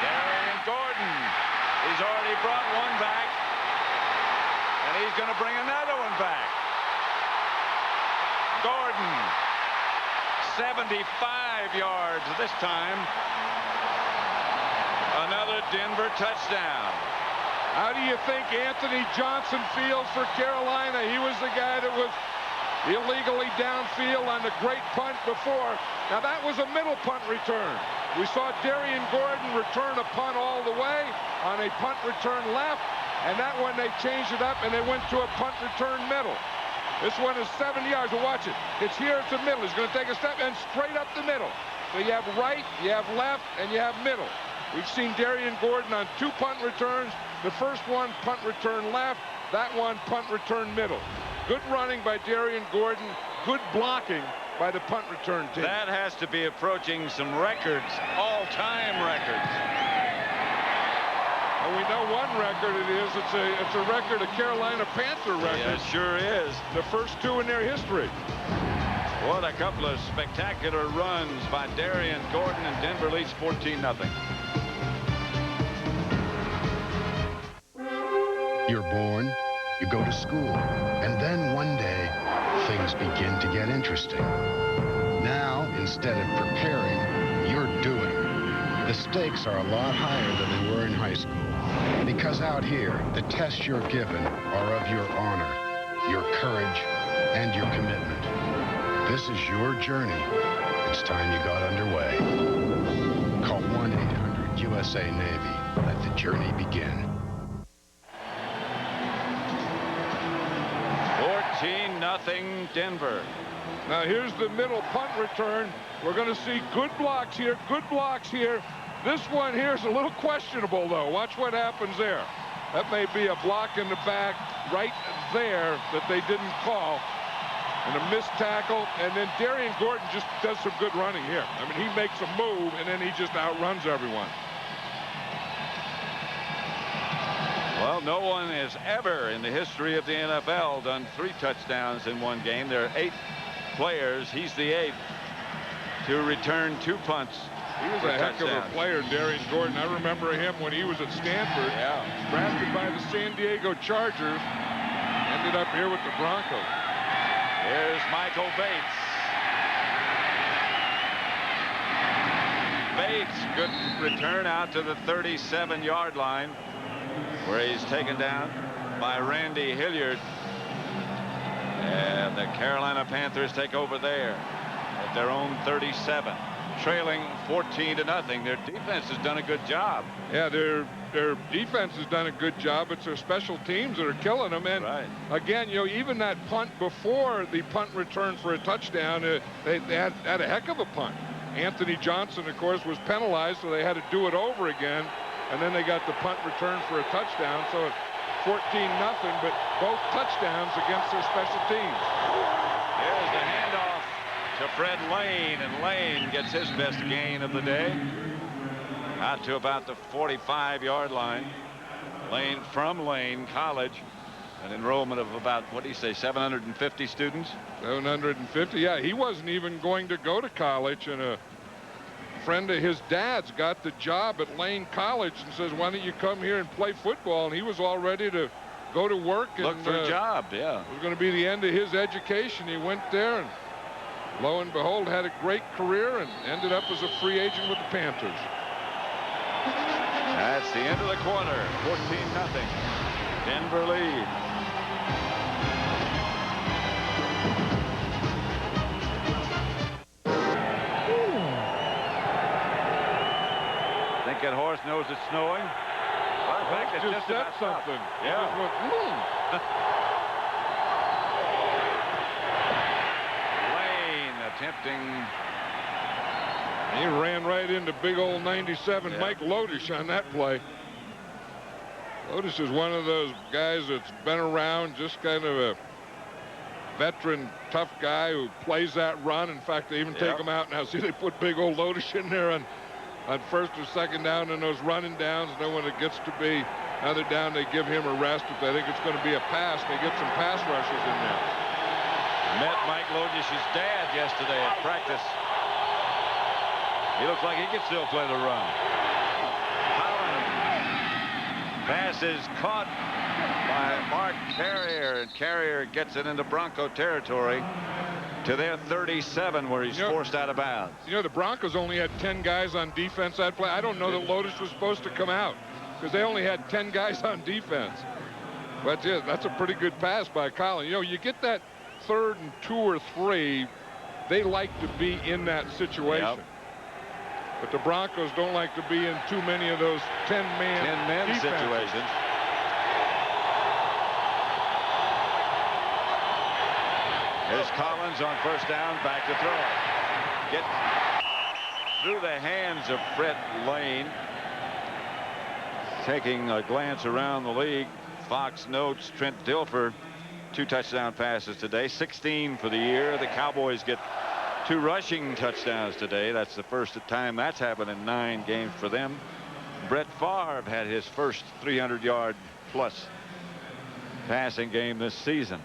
Speaker 1: Darian Gordon. He's already brought one back. And he's going to bring another one back. Gordon. 75 yards this time. Another Denver touchdown.
Speaker 2: How do you think Anthony Johnson feels for Carolina? He was the guy that was illegally downfield on the great punt before. Now that was a middle punt return. We saw Darian Gordon return a punt all the way on a punt return left, and that one they changed it up and they went to a punt return middle. This one is 7 yards. Well, watch it. It's here at the middle. He's going to take a step and straight up the middle. So you have right, you have left, and you have middle. We've seen Darian Gordon on 2 punt returns. The first one, punt return left. That one, punt return middle. Good running by Darian Gordon. Good blocking by the punt return team.
Speaker 1: That has to be approaching some records, all-time records.
Speaker 2: Well, we know one record it is. It's a record, a Carolina Panther record.
Speaker 1: Yeah, it sure is.
Speaker 2: The first 2 in their history.
Speaker 1: What a couple of spectacular runs by Darian Gordon, and Denver leads 14-0.
Speaker 11: You're born, you go to school, and then one day, things begin to get interesting. Now, instead of preparing, you're doing. The stakes are a lot higher than they were in high school. Because out here, the tests you're given are of your honor, your courage, and your this is your journey, it's time you got underway. Call 1-800-USA-NAVY. Let the journey begin.
Speaker 1: 14-0 Denver.
Speaker 2: Now here's the middle punt return. We're going to see good blocks here, good blocks here. This one here is a little questionable, though. Watch what happens there. That may be a block in the back right there that they didn't call. And a missed tackle. And then Darian Gordon just does some good running here. I mean, he makes a move, and then he just outruns everyone.
Speaker 1: Well, no one has ever in the history of the NFL done 3 touchdowns in one game. There are 8 players. He's the 8th to return 2 punts.
Speaker 2: He was a heck of a player, Darian Gordon. I remember him when he was at Stanford.
Speaker 1: Yeah.
Speaker 2: Drafted by the San Diego Chargers. Ended up here with the Broncos.
Speaker 1: Here's Michael Bates. Bates, good return out to the 37-yard line, where he's taken down by Randy Hilliard. And the Carolina Panthers take over there at their own 37. Trailing 14-0. Their defense has done a good job.
Speaker 2: Yeah, their defense has done a good job. It's their special teams that are killing them. And again, you know, even that punt before the punt return for a touchdown, they had a heck of a punt. Anthony Johnson, of course, was penalized, so they had to do it over again. And then they got the punt return for a touchdown. So it's 14-0, but both touchdowns against their special teams.
Speaker 1: Here's the handoff to Fred Lane, and Lane gets his best gain of the day. Out to about the 45-yard line. Lane from Lane College. An enrollment of about, what do you say, 750 students?
Speaker 2: 750, yeah. He wasn't even going to go to college, and a friend of his dad's got the job at Lane College and says, why don't you come here and play football? And he was all ready to go to work.
Speaker 1: Look
Speaker 2: and,
Speaker 1: for a job, yeah.
Speaker 2: It was going to be the end of his education. He went there, and lo and behold, had a great career and ended up as a free agent with the Panthers.
Speaker 1: That's the end of the quarter. 14-0. Denver lead. Think that horse knows it's snowing? Well, I think it's just about
Speaker 2: something.
Speaker 1: Yeah. Lane attempting.
Speaker 2: He ran right into big old 97 Mike Lodish on that play. Lodish is one of those guys that's been around, just kind of a veteran, tough guy who plays that run. In fact, they even take him out now. See, they put big old Lodish in there on first or second down in those running downs. Then when it gets to be another down, they give him a rest. If they think it's going to be a pass, they get some pass rushers in there.
Speaker 1: Met Mike Lodish's dad yesterday at practice. He looks like he can still play the run. Pass is caught by Mark Carrier, and Carrier gets it into Bronco territory to their 37, where he's forced out of bounds.
Speaker 2: You know, the Broncos only had 10 guys on defense that play. I don't know that Lodish was supposed to come out because they only had 10 guys on defense. But yeah, that's a pretty good pass by Collin. You know, you get that 3rd and 2 or 3, they like to be in that situation. But the Broncos don't like to be in too many of those 10-man
Speaker 1: situations. Here's Collins on first down, back to throw. Get through the hands of Fred Lane. Taking a glance around the league, Fox notes Trent Dilfer, 2 touchdown passes today, 16 for the year. The Cowboys get 2 rushing touchdowns today. That's the first time that's happened in 9 games for them. Brett Favre had his first 300-yard plus passing game this season.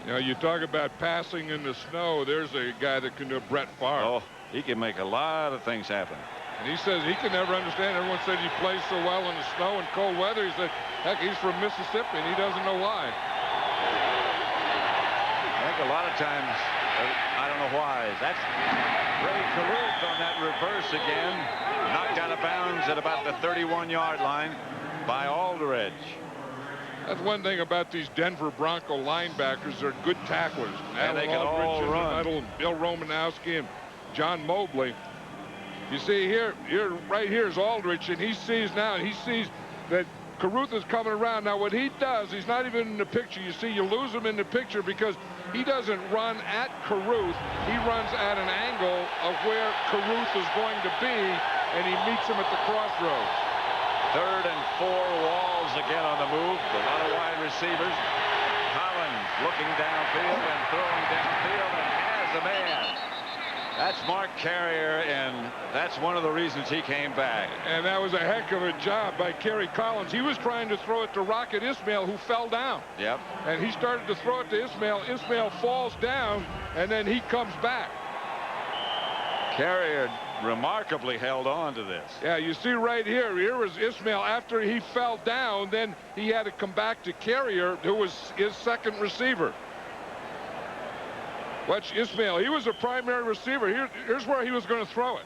Speaker 2: You know, you talk about passing in the snow. There's a guy that can do it, Brett Favre.
Speaker 1: Oh, he can make a lot of things happen.
Speaker 2: And he says he can never understand. Everyone said he plays so well in the snow and cold weather. He said, heck, he's from Mississippi, and he doesn't know why.
Speaker 1: I think a lot of times, I don't know why. That's Ray Caruth on that reverse again. Knocked out of bounds at about the 31-yard line by Aldridge.
Speaker 2: That's one thing about these Denver Bronco linebackers. They're good tacklers.
Speaker 1: And they can all run.
Speaker 2: And Bill Romanowski and John Mobley. You see here, right here is Aldrich, and he sees that Carruth is coming around. Now, what he does, he's not even in the picture. You see, you lose him in the picture because he doesn't run at Carruth. He runs at an angle of where Carruth is going to be, and he meets him at the crossroads.
Speaker 1: 3rd and 4, Walls again on the move. A lot of wide receivers. Collins looking downfield and throwing downfield and has a man. That's Mark Carrier, and that's one of the reasons he came back.
Speaker 2: And that was a heck of a job by Kerry Collins. He was trying to throw it to Rocket Ismail, who fell down.
Speaker 1: Yep.
Speaker 2: And he started to throw it to Ismail. Ismail falls down, and then he comes back.
Speaker 1: Carrier remarkably held on to this.
Speaker 2: Yeah, you see right here. Here was Ismail. After he fell down, then he had to come back to Carrier, who was his second receiver. Watch Ismail. He was a primary receiver. Here's where he was going to throw it.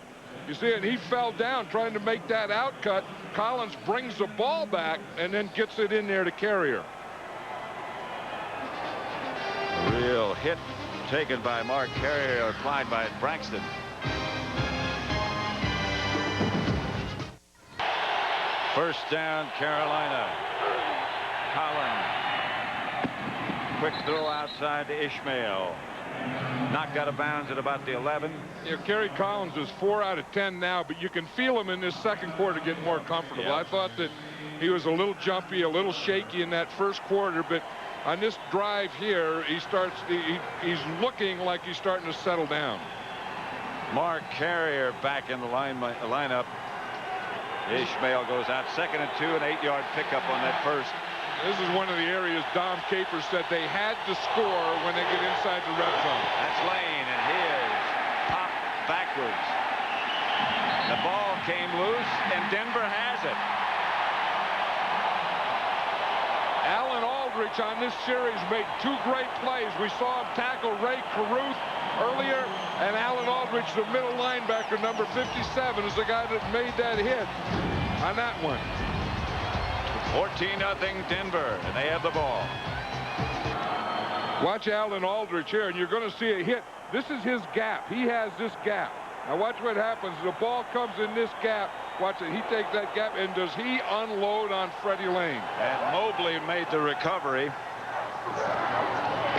Speaker 2: You see, and he fell down trying to make that out cut. Collins brings the ball back and then gets it in there to Carrier.
Speaker 1: A real hit taken by Mark Carrier, applied by Braxton. First down, Carolina. Collins. Quick throw outside to Ishmael. Knocked out of bounds at about the 11.
Speaker 2: Yeah, Kerry Collins is 4 out of 10 now, but you can feel him in this second quarter getting more comfortable. Yep. I thought that he was a little jumpy, a little shaky in that first quarter, but on this drive here, he's looking like he's starting to settle down.
Speaker 1: Mark Carrier back in the lineup. Ishmael goes out. 2nd and 2, an 8-yard pickup on that first.
Speaker 2: This is one of the areas Dom Capers said they had to score when they get inside the red zone.
Speaker 1: That's Lane, and his pop backwards. The ball came loose, and Denver has it.
Speaker 2: Alan Aldrich on this series made 2 great plays. We saw him tackle Ray Carruth earlier, and Alan Aldrich, the middle linebacker, number 57, is the guy that made that hit on that one.
Speaker 1: 14-0 Denver, and they have the ball.
Speaker 2: Watch Alan Aldrich here, and you're going to see a hit. This is his gap. He has this gap. Now watch what happens. The ball comes in this gap. Watch it. He takes that gap, and does he unload on Freddie Lane?
Speaker 1: And Mobley made the recovery.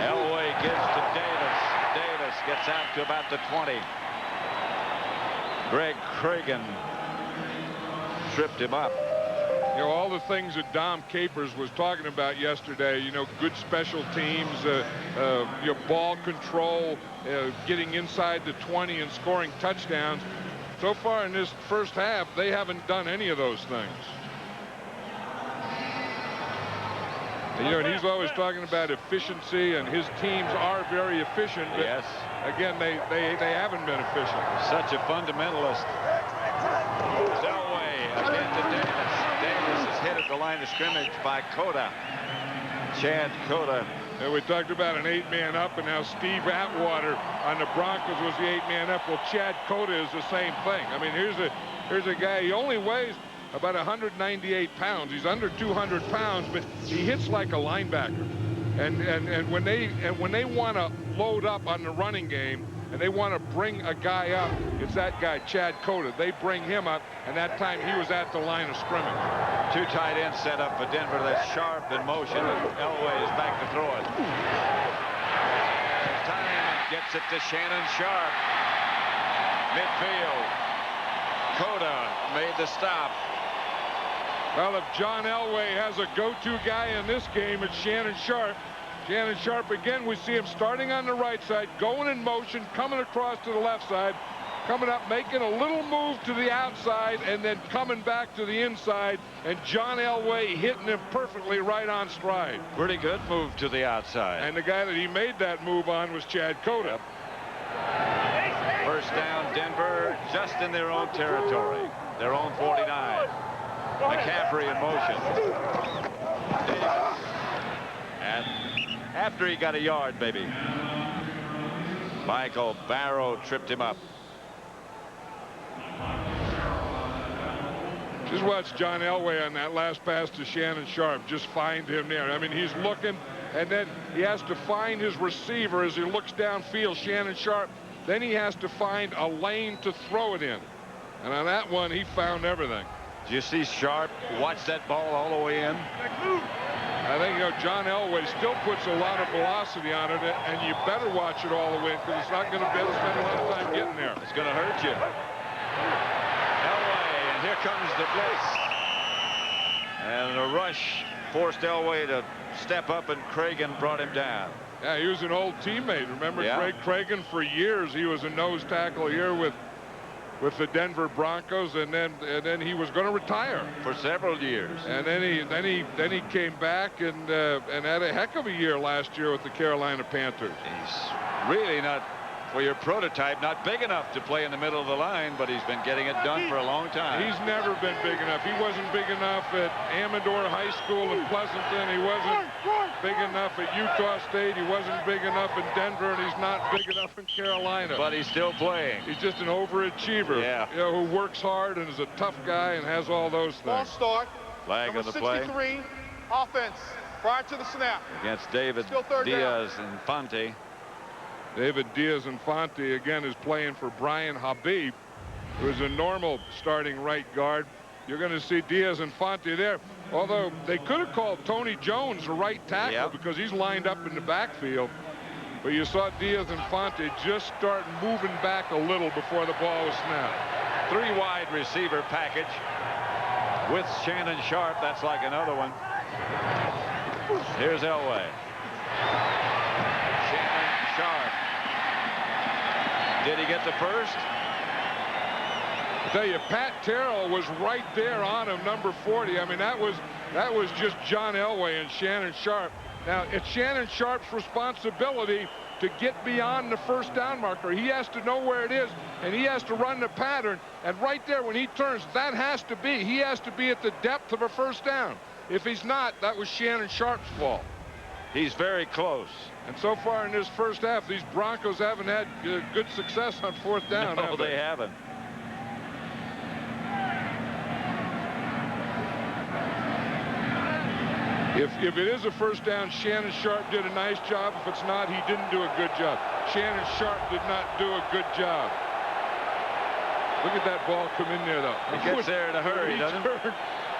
Speaker 1: Elway gives to Davis. Davis gets out to about the 20. Greg Cragen tripped him up.
Speaker 2: You know, all the things that Dom Capers was talking about yesterday, you know, good special teams, your ball control, getting inside the 20 and scoring touchdowns. So far in this first half, they haven't done any of those things. And, you know, and he's always talking about efficiency, and his teams are very efficient. But
Speaker 1: yes.
Speaker 2: Again, they haven't been efficient.
Speaker 1: Such a fundamentalist. Elway again to Davis. Hit at the line of scrimmage by Cota. Chad Cota.
Speaker 2: And we talked about an 8-man up, and now Steve Atwater on the Broncos was the 8-man up. Well, Chad Cota is the same thing. I mean, here's a guy. He only weighs about 198 pounds. He's under 200 pounds, but he hits like a linebacker. And when they want to load up on the running game, and they want to bring a guy up, it's that guy, Chad Cota. They bring him up, and that time he was at the line of scrimmage.
Speaker 1: 2 tight ends set up for Denver. That's Sharpe in motion, and Elway is back to throw it. Time gets it to Shannon Sharpe. Midfield. Cota made the stop.
Speaker 2: Well, if John Elway has a go-to guy in this game, it's Shannon Sharpe. Shannon Sharpe again, we see him starting on the right side, going in motion, coming across to the left side, coming up, making a little move to the outside, and then coming back to the inside, and John Elway hitting him perfectly right on stride.
Speaker 1: Pretty good move to the outside.
Speaker 2: And the guy that he made that move on was Chad Cota.
Speaker 1: First down, Denver, just in their own territory, their own 49. McCaffrey in motion. Davis. And after he got a yard, baby. Michael Barrow tripped him up.
Speaker 2: Just watch John Elway on that last pass to Shannon Sharpe. Just find him there. I mean, he's looking, and then he has to find his receiver as he looks downfield, Shannon Sharpe. Then he has to find a lane to throw it in. And on that one, he found everything.
Speaker 1: Did you see Sharpe watch that ball all the way in?
Speaker 2: I think, you know, John Elway still puts a lot of velocity on it, and you better watch it all the way because it's not going to be able to spend a lot of time getting there.
Speaker 1: It's going to hurt you. Elway, and here comes the blitz. And the rush forced Elway to step up, and Cragen brought him down.
Speaker 2: Yeah, he was an old teammate. Remember Craig Cragen? For years, he was a nose tackle here with the Denver Broncos, and then he was going to retire
Speaker 1: for several years.
Speaker 2: And then he came back and had a heck of a year last year with the Carolina Panthers.
Speaker 1: He's really not, for your prototype, not big enough to play in the middle of the line, but he's been getting it done for a long time.
Speaker 2: He's never been big enough. He wasn't big enough at Amador High School in Pleasanton. He wasn't big enough at Utah State. He wasn't big enough in Denver, and he's not big enough in Carolina.
Speaker 1: But he's still playing.
Speaker 2: He's just an overachiever, you know, who works hard and is a tough guy and has all those things.
Speaker 4: Ball start.
Speaker 1: Flag on the play.
Speaker 4: 63, offense, prior to the snap.
Speaker 1: Against David Diaz-Infante.
Speaker 2: David Diaz-Infante, again, is playing for Brian Habib, who is a normal starting right guard. You're going to see Diaz-Infante there. Although they could have called Tony Jones a right tackle because he's lined up in the backfield. But you saw Diaz-Infante just start moving back a little before the ball was snapped.
Speaker 1: 3-wide receiver package with Shannon Sharpe. That's like another one. Here's Elway. Shannon Sharpe. Did he get the first?
Speaker 2: I tell you, Pat Terrell was right there on him, number 40. I mean, that was just John Elway and Shannon Sharpe. Now, it's Shannon Sharpe's responsibility to get beyond the first down marker. He has to know where it is, and he has to run the pattern. And right there, when he turns, that has to be. He has to be at the depth of a first down. If he's not, that was Shannon Sharpe's fault.
Speaker 1: He's very close.
Speaker 2: And so far in this first half, these Broncos haven't had good success on fourth down.
Speaker 1: No, they haven't.
Speaker 2: If it is a first down, Shannon Sharpe did a nice job. If it's not, he didn't do a good job. Shannon Sharpe did not do a good job. Look at that ball come in there, though.
Speaker 1: He gets there in a hurry, doesn't he?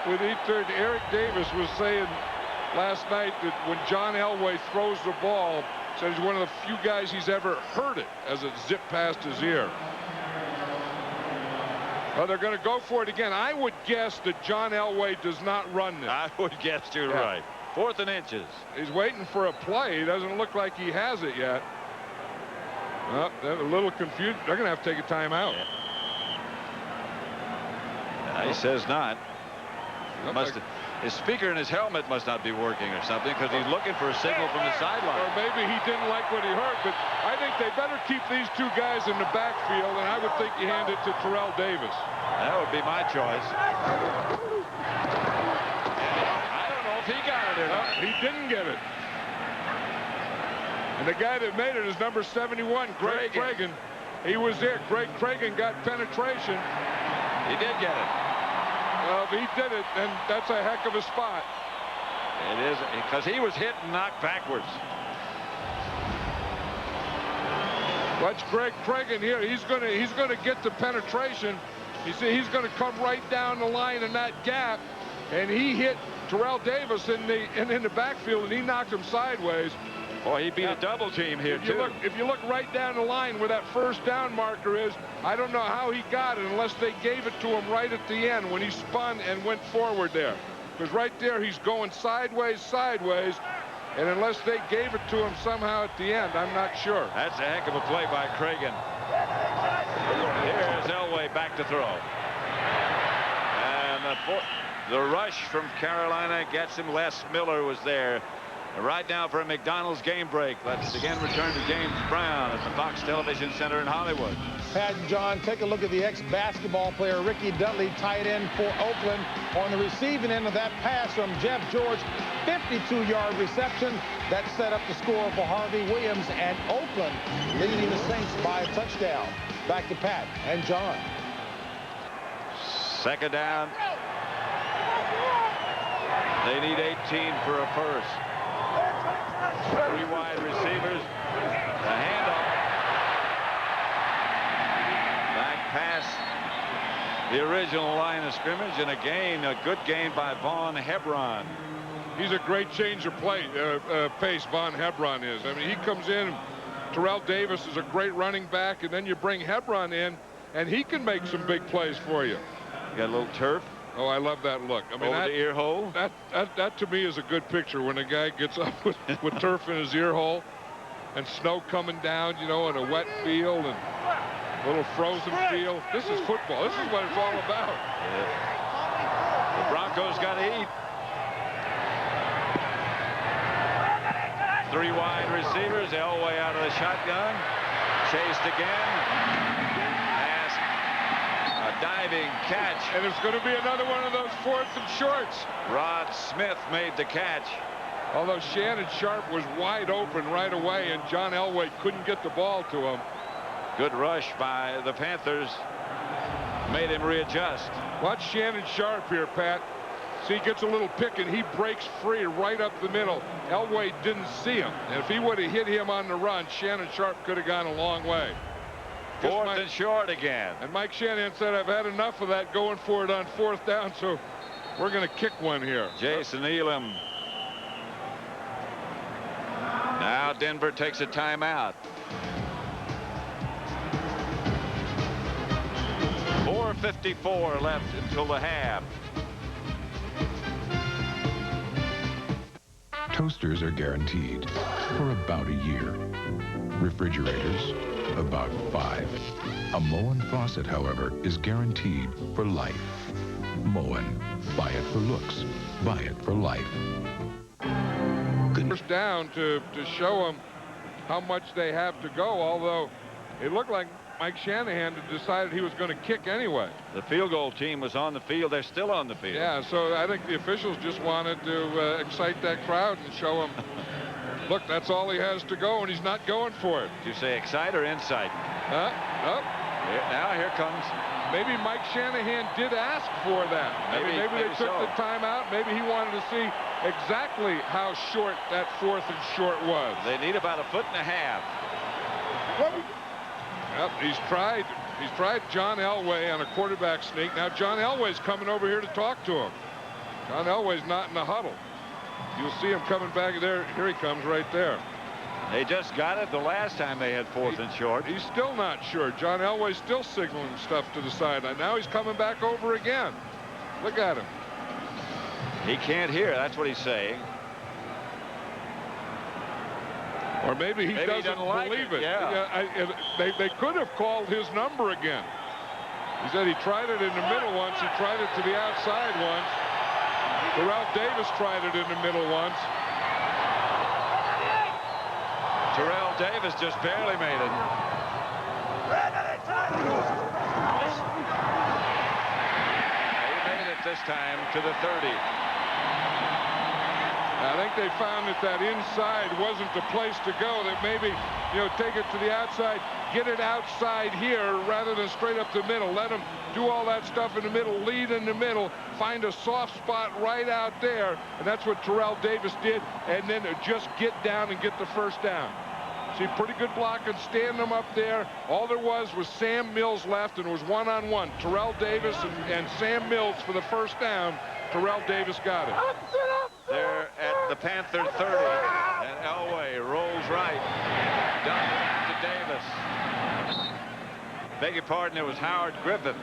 Speaker 2: When he turned, Eric Davis was saying last night that when John Elway throws the ball, said he's one of the few guys he's ever heard it as it zipped past his ear. Well, they're going to go for it again. I would guess that John Elway does not run this.
Speaker 1: I would guess you're right. 4th and inches.
Speaker 2: He's waiting for a play. He doesn't look like he has it yet. Well, they're a little confused. They're going to have to take a timeout.
Speaker 1: He says not. His speaker in his helmet must not be working or something, because he's looking for a signal from the sideline.
Speaker 2: Or maybe he didn't like what he heard, but I think they better keep these two guys in the backfield, and I would think you hand it to Terrell Davis.
Speaker 1: That would be my choice. I don't know if he got it or not.
Speaker 2: He didn't get it. And the guy that made it is number 71, Greg Cragen. He was there. Greg Cragen got penetration.
Speaker 1: He did get it.
Speaker 2: Well, if he did it, then that's a heck of a spot.
Speaker 1: It is, because he was hit and knocked backwards.
Speaker 2: Watch Greg Cragen here. He's gonna get the penetration. You see, he's gonna come right down the line in that gap, and he hit Terrell Davis in the backfield, and he knocked him sideways.
Speaker 1: Boy, he beat a double team here, too.
Speaker 2: If you look right down the line where that first down marker is, I don't know how he got it unless they gave it to him right at the end when he spun and went forward there. Because right there, he's going sideways, and unless they gave it to him somehow at the end, I'm not sure.
Speaker 1: That's a heck of a play by Cragen. Here's Elway back to throw. And the rush from Carolina gets him. Les Miller was there. Right now for a McDonald's game break. Let's again return to James Brown at the Fox Television Center in Hollywood.
Speaker 6: Pat and John, take a look at the ex-basketball player Ricky Dudley, tight end for Oakland, on the receiving end of that pass from Jeff George. 52-yard reception that set up the score for Harvey Williams, and Oakland leading the Saints by a touchdown. Back to Pat and John.
Speaker 1: 2nd down They need 18 for a first. 3 wide receivers. The handoff. Back past the original line of scrimmage, and a good gain by Vaughn Hebron.
Speaker 2: He's a great change of pace, Vaughn Hebron is. I mean, he comes in. Terrell Davis is a great running back, and then you bring Hebron in, and he can make some big plays for you.
Speaker 1: You got a little turf.
Speaker 2: Oh, I love that look. I mean,
Speaker 1: over the ear hole.
Speaker 2: That to me is a good picture when a guy gets up with turf in his ear hole and snow coming down, you know, in a wet field and a little frozen field. This is football. This is what it's all about.
Speaker 1: Yeah. The Broncos got to eat. 3 wide receivers. Elway out of the shotgun. Chased again. Diving catch,
Speaker 2: and it's going to be another one of those 4th and shorts.
Speaker 1: Rod Smith made the catch.
Speaker 2: Although Shannon Sharpe was wide open right away, and John Elway couldn't get the ball to him.
Speaker 1: Good rush by the Panthers. Made him readjust.
Speaker 2: Watch Shannon Sharpe here, Pat. See, he gets a little pick, and he breaks free right up the middle. Elway didn't see him. And if he would have hit him on the run, Shannon Sharpe could have gone a long way.
Speaker 1: 4th and short again.
Speaker 2: And Mike Shanahan said, I've had enough of that going for it on 4th down, so we're going to kick one here.
Speaker 1: Jason Elam. Now Denver takes a timeout. 4:54 left until the half.
Speaker 23: Toasters are guaranteed for about a year. Refrigerators, about 5. A Moen faucet, however, is guaranteed for life. Moen. Buy it for looks. Buy it for life.
Speaker 2: First down to show them how much they have to go, although it looked like Mike Shanahan decided he was going to kick anyway.
Speaker 1: The field goal team was on the field. They're still on the field.
Speaker 2: Yeah, so I think the officials just wanted to excite that crowd and show him, look, that's all he has to go, and he's not going for it.
Speaker 1: Did you say excite or insight?
Speaker 2: Oh.
Speaker 1: Now here comes.
Speaker 2: Maybe Mike Shanahan did ask for that. Maybe they took the timeout. Maybe he wanted to see exactly how short that 4th and short was.
Speaker 1: They need about 1.5 feet.
Speaker 2: Yep, he's tried John Elway on a quarterback sneak. Now John Elway's coming over here to talk to him. John Elway's not in the huddle. You'll see him coming back there. Here he comes right there.
Speaker 1: They just got it the last time they had 4th and short.
Speaker 2: He's still not sure. John Elway's still signaling stuff to the sideline. Now he's coming back over again. Look at him.
Speaker 1: He can't hear. That's what he's saying.
Speaker 2: Or maybe he doesn't believe it.
Speaker 1: Yeah.
Speaker 2: They could have called his number again. He said he tried it in the middle once. He tried it to the outside once. Terrell Davis tried it in the middle once.
Speaker 1: Terrell Davis just barely made it. He made it this time to the 30.
Speaker 2: I think they found that inside wasn't the place to go, that maybe, take it to the outside, get it outside here rather than straight up the middle. Let them do all that stuff in the middle, lead in the middle, find a soft spot right out there, and that's what Terrell Davis did, and then just get down and get the first down. See, pretty good blocking, stand them up there. All there was Sam Mills left, and it was one-on-one. Terrell Davis and Sam Mills for the first down. Terrell Davis got it.
Speaker 1: They're at the Panther 30, and Elway rolls right. Dump to Davis. Beg your pardon, it was Howard Griffith.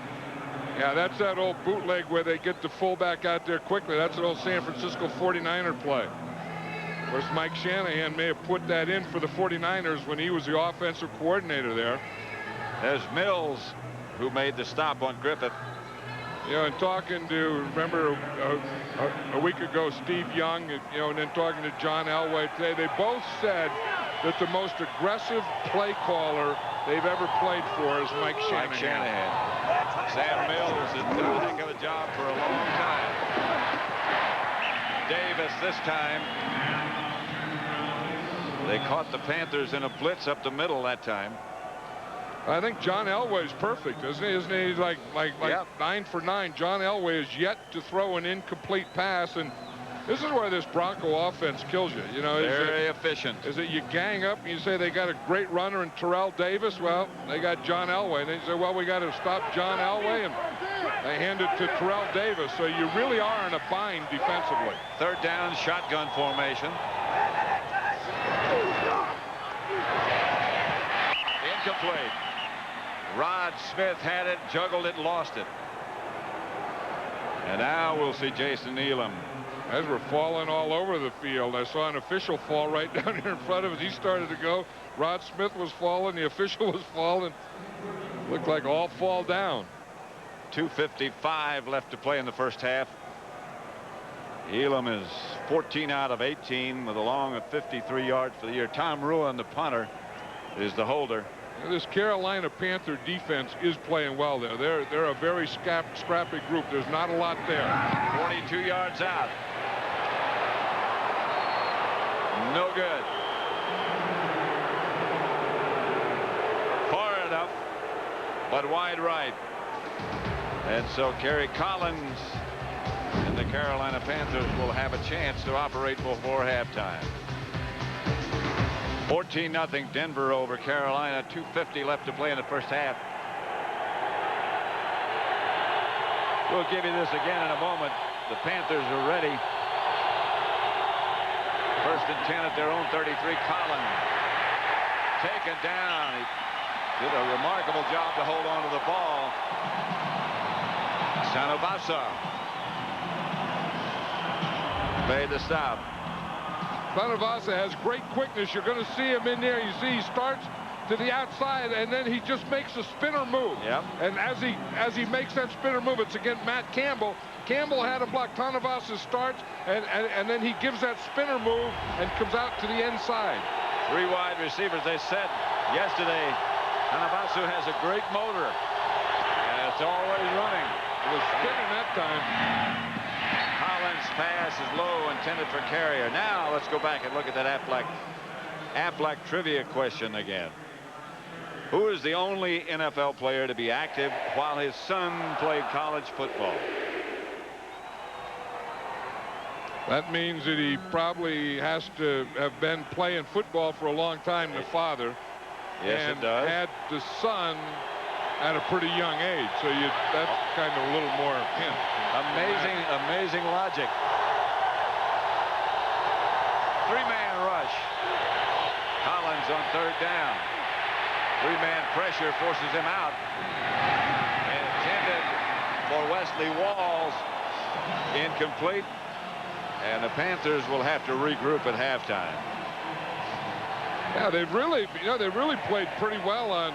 Speaker 2: Yeah, that's that old bootleg where they get the fullback out there quickly. That's an old San Francisco 49er play. Of course, Mike Shanahan may have put that in for the 49ers when he was the offensive coordinator there.
Speaker 1: There's Mills, who made the stop on Griffith.
Speaker 2: And talking to, remember a week ago, Steve Young, and then talking to John Elway today, they both said that the most aggressive play caller they've ever played for is Mike Shanahan.
Speaker 1: Sam Mills has done a heck of a job for a long time. Davis this time. They caught the Panthers in a blitz up the middle that time.
Speaker 2: I think John Elway's perfect, isn't he? Isn't he like 9 for 9? John Elway is yet to throw an incomplete pass, and This is where this Bronco offense kills you. You know,
Speaker 1: very efficient.
Speaker 2: Is it you gang up and you say they got a great runner in Terrell Davis? Well, they got John Elway. And they say, well, we got to stop John Elway, and they hand it to Terrell Davis. So you really are in a bind defensively.
Speaker 1: Third down, shotgun formation. Incomplete. Rod Smith had it, juggled it, lost it. And now we'll see Jason Elam.
Speaker 2: As we're falling all over the field, I saw an official fall right down here in front of us. He started to go. Rod Smith was falling. The official was falling. Looked like all fall down.
Speaker 1: 2:55 left to play in the first half. Elam is 14 out of 18 with a long of 53 yards for the year. Tom Ruan, the punter, is the holder.
Speaker 2: This Carolina Panther defense is playing well there. They're a very scrappy group. There's not a lot there.
Speaker 1: 22 yards out. No good. Far enough, but wide right. And so Kerry Collins and the Carolina Panthers will have a chance to operate before halftime. 14-0 Denver over Carolina. 2:50 left to play in the first half. We'll give you this again in a moment. The Panthers are ready. First and 10 at their own 33. Collins taken down. He did a remarkable job to hold on to the ball. Sanobasa made the stop.
Speaker 2: Sanobasa has great quickness. You're going to see him in there. You see he starts to the outside, and then he just makes a spinner move.
Speaker 1: Yep.
Speaker 2: And as he makes that spinner move, it's against Matt Campbell. Campbell had a block. Tanavasa starts, and then he gives that spinner move and comes out to the inside.
Speaker 1: 3 wide receivers. They said yesterday, Tanavasu has a great motor. And it's always running.
Speaker 2: It was spinning that time.
Speaker 1: Collins' pass is low, intended for Carrier. Now let's go back and look at that Aflac trivia question again. Who is the only NFL player to be active while his son played college football?
Speaker 2: That means that he probably has to have been playing football for a long time, the father.
Speaker 1: Yes,
Speaker 2: and
Speaker 1: it does.
Speaker 2: Had the son at a pretty young age, so that's kind of a little more hint.
Speaker 1: Amazing logic. 3-man rush. Collins on third down. 3-man pressure forces him out. Intended for Wesley Walls. Incomplete. And the Panthers will have to regroup at halftime.
Speaker 2: Yeah, they've really played pretty well on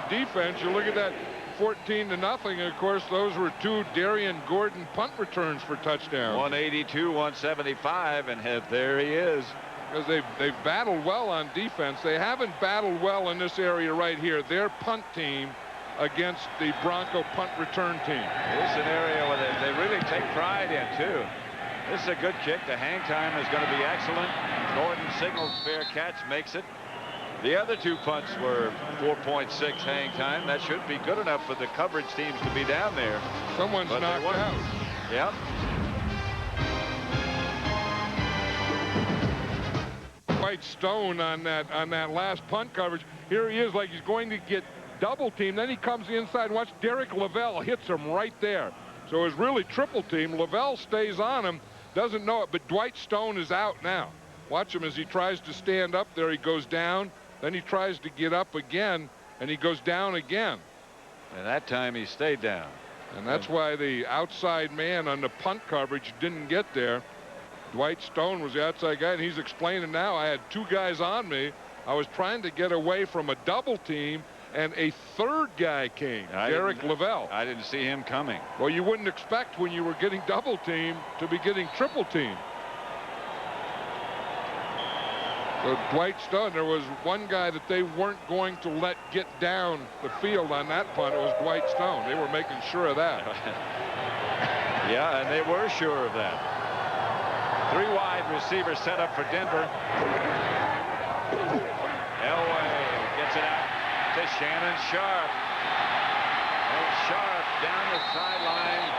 Speaker 2: defense. You look at that 14-0, and of course those were 2 Darian Gordon punt returns for touchdowns.
Speaker 1: 182, 175, and there he is.
Speaker 2: Because they've battled well on defense. They haven't battled well in this area right here. Their punt team against the Bronco punt return team.
Speaker 1: This is an area where they really take pride in too. This is a good kick. The hang time is going to be excellent. Gordon signals fair catch, makes it. The other 2 punts were 4.6 hang time. That should be good enough for the coverage teams to be down there.
Speaker 2: Someone's knocked out.
Speaker 1: Yep.
Speaker 2: Dwight Stone on that last punt coverage. Here he is, like he's going to get double teamed. Then he comes inside and watch Derek Lavelle hits him right there. So it's really triple team. Lavelle stays on him, doesn't know it, but Dwight Stone is out now. Watch him as he tries to stand up there. He goes down, then he tries to get up again, and he goes down again.
Speaker 1: And that time he stayed down.
Speaker 2: And that's why the outside man on the punt coverage didn't get there. Dwight Stone was the outside guy, and he's explaining now, I had 2 guys on me. I was trying to get away from a double team, and a third guy came, Derek Lavelle.
Speaker 1: I didn't see him coming.
Speaker 2: Well, you wouldn't expect when you were getting double team to be getting triple team. So Dwight Stone, there was one guy that they weren't going to let get down the field on that punt. It was Dwight Stone. They were making sure of that.
Speaker 1: Yeah, and they were sure of that. 3 wide receivers set up for Denver. Elway gets it out to Shannon Sharpe. And Sharpe down the sideline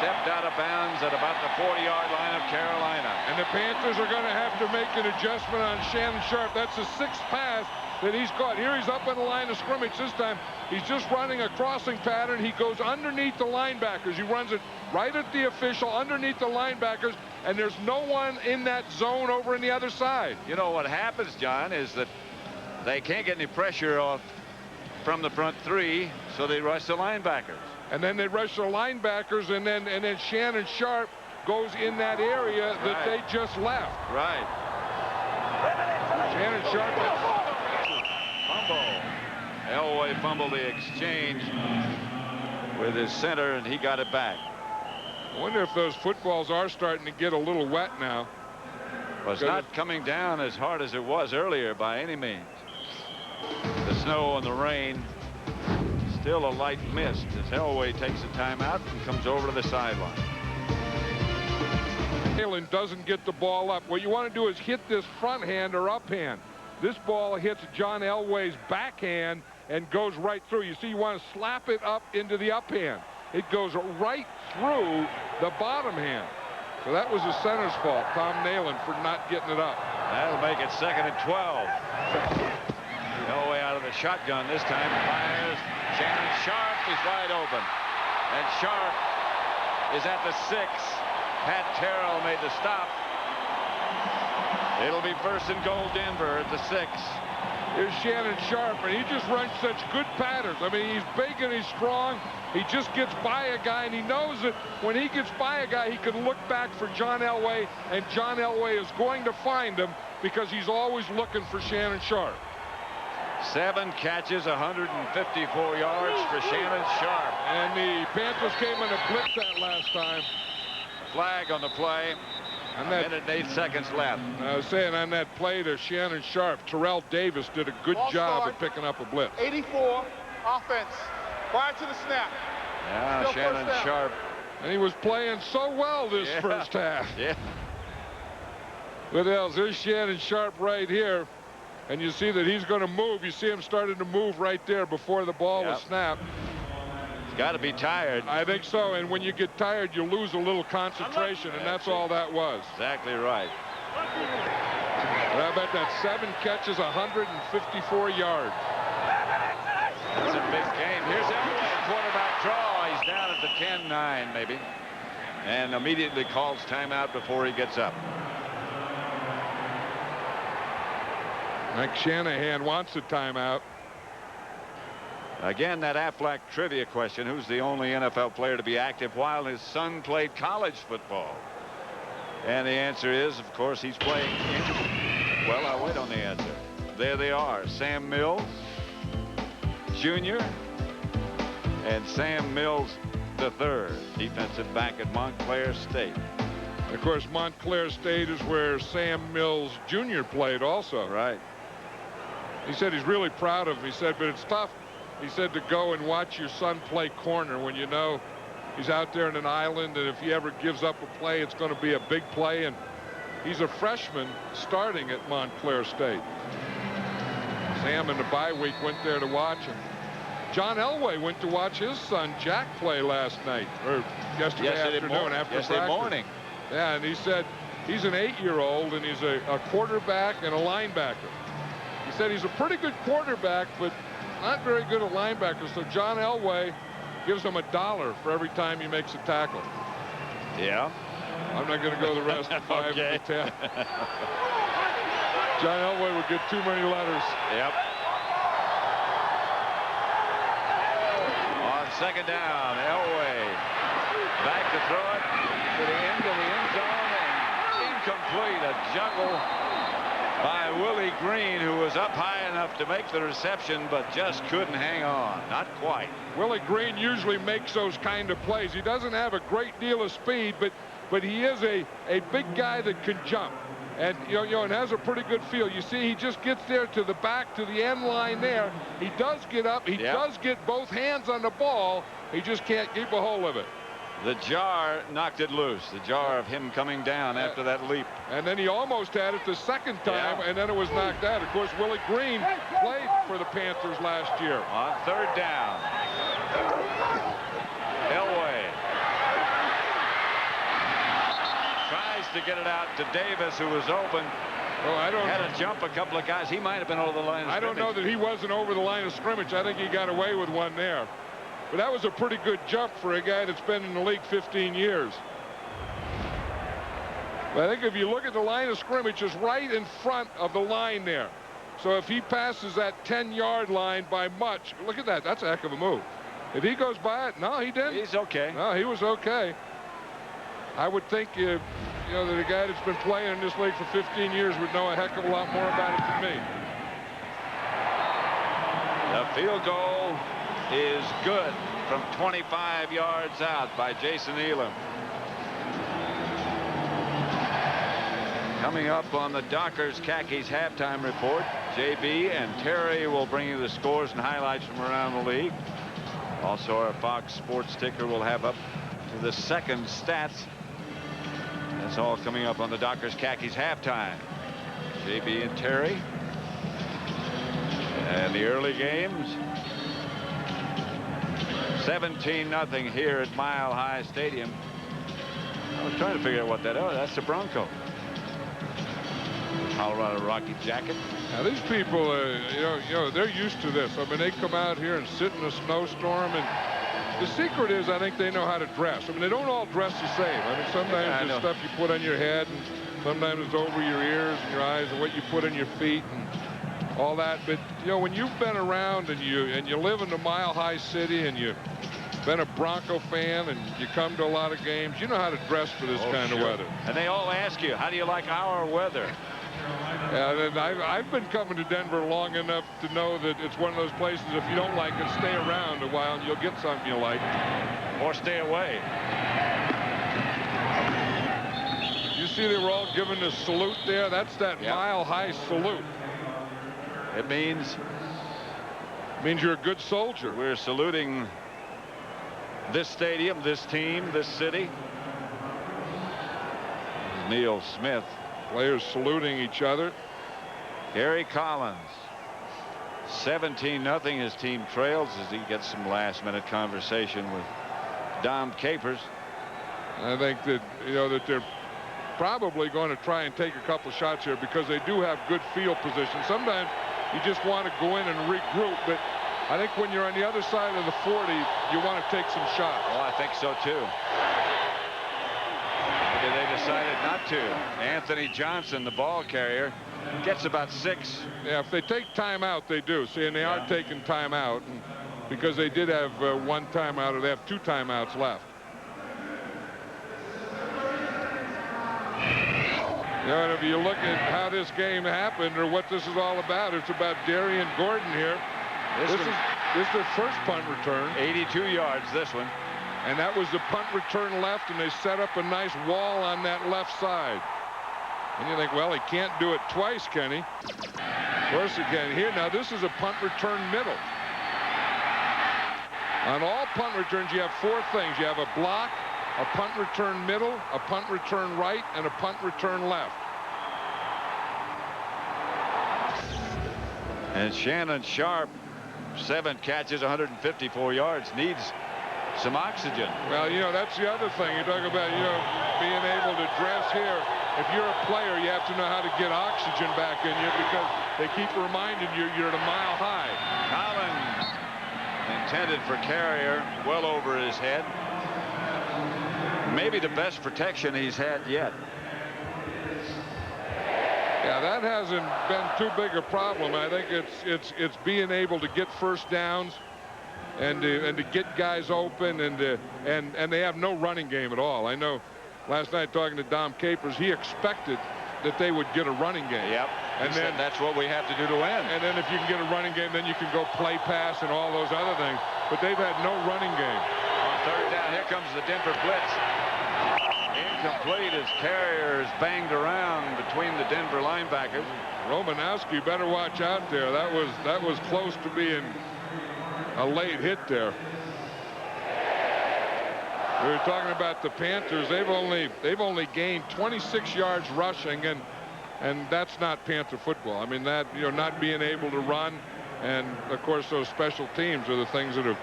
Speaker 1: stepped out of bounds at about the 40-yard line of Carolina.
Speaker 2: And the Panthers are going to have to make an adjustment on Shannon Sharpe. That's the 6th pass that he's caught. Here he's up on the line of scrimmage. This time he's just running a crossing pattern. He goes underneath the linebackers. He runs it right at the official, underneath the linebackers, and there's no one in that zone over on the other side.
Speaker 1: You know what happens, John, is that they can't get any pressure off from the front three, so they rush the linebackers.
Speaker 2: And then they rush the linebackers, and then Shannon Sharpe goes in that area that they just left.
Speaker 1: Right.
Speaker 2: Shannon Sharpe.
Speaker 1: Fumble. Elway fumbled the exchange with his center, and he got it back.
Speaker 2: I wonder if those footballs are starting to get a little wet now.
Speaker 1: Well, it's not coming down as hard as it was earlier by any means. The snow and the rain, still a light mist as Elway takes a timeout and comes over to the sideline.
Speaker 2: Halen doesn't get the ball up. What you want to do is hit this front hand or up hand. This ball hits John Elway's backhand and goes right through. You see, you want to slap it up into the up hand. It goes right through the bottom hand. So that was the center's fault, Tom Nalen, for not getting it up.
Speaker 1: That'll make it 2nd and 12. Elway out of the shotgun this time. Fires. Shannon Sharpe is wide open. And Sharpe is at the 6. Pat Terrell made the stop. It'll be 1st and goal Denver at the 6.
Speaker 2: Here's Shannon Sharpe, and he just runs such good patterns. I mean, he's big and he's strong. He just gets by a guy, and he knows that when he gets by a guy, he can look back for John Elway, and John Elway is going to find him because he's always looking for Shannon Sharpe.
Speaker 1: 7 catches, 154 yards for Shannon Sharpe.
Speaker 2: And the Panthers came in a blitz that last time.
Speaker 1: Flag on the play. A minute and 8 seconds left.
Speaker 2: I was saying on that play to Shannon Sharpe, Terrell Davis did a good job of picking up a blitz.
Speaker 4: 84 offense prior to the snap.
Speaker 1: Yeah,
Speaker 4: Still
Speaker 1: Shannon Sharpe.
Speaker 2: And he was playing so well this first half.
Speaker 1: Yeah.
Speaker 2: What else? There's Shannon Sharpe right here. And you see that he's going to move. You see him starting to move right there before the ball was snapped.
Speaker 1: He's got to be tired.
Speaker 2: I think so. And when you get tired, you lose a little concentration, and that's all that was.
Speaker 1: Exactly right.
Speaker 2: How about that? 7 catches, 154 yards.
Speaker 1: That's a big game. Here's Elway, quarterback draw. He's down at the 10-9 maybe. And immediately calls timeout before he gets up.
Speaker 2: Mike Shanahan wants a timeout.
Speaker 1: Again, that Aflac trivia question. Who's the only NFL player to be active while his son played college football? And the answer is, of course, he's playing in. Well, I'll wait on the answer. There they are. Sam Mills Jr. and Sam Mills III, defensive back at Montclair State.
Speaker 2: Of course, Montclair State is where Sam Mills Jr. played also.
Speaker 1: Right.
Speaker 2: He said he's really proud of him. He said, but it's tough, he said, to go and watch your son play corner when you know he's out there in an island, and if he ever gives up a play, it's going to be a big play. And he's a freshman starting at Montclair State. Sam in the bye week went there to watch him. John Elway went to watch his son Jack play last night, or yesterday afternoon after practice.
Speaker 1: Morning.
Speaker 2: Yeah, and he said he's an 8-year-old, and he's a quarterback and a linebacker. He said he's a pretty good quarterback, but not very good at linebacker. So John Elway gives him $1 for every time he makes a tackle.
Speaker 1: Yeah.
Speaker 2: I'm not going to go the rest of 5 of the 10. John Elway would get too many letters.
Speaker 1: Yep. On 2nd down, Elway back to throw it to the end of the end zone, and incomplete. A juggle by Willie Green, who was up high enough to make the reception, but just couldn't hang on. Not quite.
Speaker 2: Willie Green usually makes those kind of plays. He doesn't have a great deal of speed, but he is a big guy that can jump. And and has a pretty good feel. You see, he just gets there to the back, to the end line there. He does get up. He does get both hands on the ball. He just can't keep a hold of it.
Speaker 1: The jar knocked it loose. The jar of him coming down after that leap.
Speaker 2: And then he almost had it the second time, and then it was knocked out. Of course, Willie Green played for the Panthers last year.
Speaker 1: On 3rd down. Elway. to get it out to Davis, who was open.
Speaker 2: Oh, I don't
Speaker 1: had to jump a couple of guys. He might have been over the line of scrimmage.
Speaker 2: I don't know that he wasn't over the line of scrimmage. I think he got away with one there. But that was a pretty good jump for a guy that's been in the league 15 years. But I think if you look at the line of scrimmage, it's right in front of the line there. So if he passes that 10-yard line by much, look at that. That's a heck of a move. If he goes by it, no, he didn't.
Speaker 1: He's okay.
Speaker 2: No, he was okay. I would think you know that a guy that's been playing in this league for 15 years would know a heck of a lot more about it than me.
Speaker 1: The field goal is good from 25 yards out by Jason Elam. Coming up on the Dockers Khakis halftime report, JB and Terry will bring you the scores and highlights from around the league. Also, our Fox Sports ticker will have up to the second stats. That's all coming up on the Dockers Khakis halftime. JB and Terry. And the early games. 17-0 here at Mile High Stadium. I was trying to figure out what that is. Oh, that's the Bronco. Colorado Rocky jacket.
Speaker 2: Now these people, you know, they're used to this. I mean, they come out here and sit in a snowstorm, and the secret is, I think they know how to dress. I mean, they don't all dress the same. I mean, sometimes it's stuff you put on your head, and sometimes it's over your ears and your eyes, and what you put on your feet, and all that. But you know, when you've been around and you live in the Mile High City, and you've been a Bronco fan, and you come to a lot of games, you know how to dress for this kind of weather.
Speaker 1: And they all ask you, how do you like our weather?
Speaker 2: Yeah, and I've been coming to Denver long enough to know that it's one of those places, if you don't like it, stay around a while and you'll get something you like.
Speaker 1: Or stay away.
Speaker 2: You see they were all giving the salute there? That's that Mile High salute.
Speaker 1: It means
Speaker 2: you're a good soldier.
Speaker 1: We're saluting this stadium, this team, this city. Neil Smith.
Speaker 2: Players saluting each other.
Speaker 1: Gary Collins. 17-0. His team trails as he gets some last-minute conversation with Dom Capers.
Speaker 2: I think that, you know, that they're probably going to try and take a couple shots here because they do have good field position. Sometimes you just want to go in and regroup, but I think when you're on the other side of the 40, you want to take some shots.
Speaker 1: Oh, I think so too. They decided not to. Anthony Johnson, the ball carrier, gets about 6.
Speaker 2: Yeah, if they take timeout, they do. See, and they are taking timeout, and because they did have one timeout, or they have 2 timeouts left. You know, and if you look at how this game happened or what this is all about, it's about Darian Gordon here. This is their first punt return.
Speaker 1: 82 yards, this one.
Speaker 2: And that was the punt return left, and they set up a nice wall on that left side. And you think, well, he can't do it twice, can he? Of course he can. Here, now this is a punt return middle. On all punt returns, you have 4 things. You have a block, a punt return middle, a punt return right, and a punt return left.
Speaker 1: And Shannon Sharpe, 7 catches, 154 yards, needs some oxygen.
Speaker 2: Well, you know, that's the other thing. You talk about, you know, being able to dress here. If you're a player, you have to know how to get oxygen back in you because they keep reminding you you're at a mile high.
Speaker 1: Collins intended for Carrier, well over his head. Maybe the best protection he's had yet.
Speaker 2: Yeah, that hasn't been too big a problem. I think it's being able to get first downs and to get guys open, and they have no running game at all. I know last night talking to Dom Capers, he expected that they would get a running game.
Speaker 1: Yep. And then that's what we have to do to win.
Speaker 2: And then if you can get a running game, then you can go play pass and all those other things. But they've had no running game.
Speaker 1: On 3rd down, here comes the Denver blitz. Incomplete as Carrier is banged around between the Denver linebackers.
Speaker 2: Romanowski better watch out there. That was close to being a late hit there. We were talking about the Panthers. They've only gained 26 yards rushing, and that's not Panther football. I mean, that, you know, not being able to run, and of course those special teams are the things that have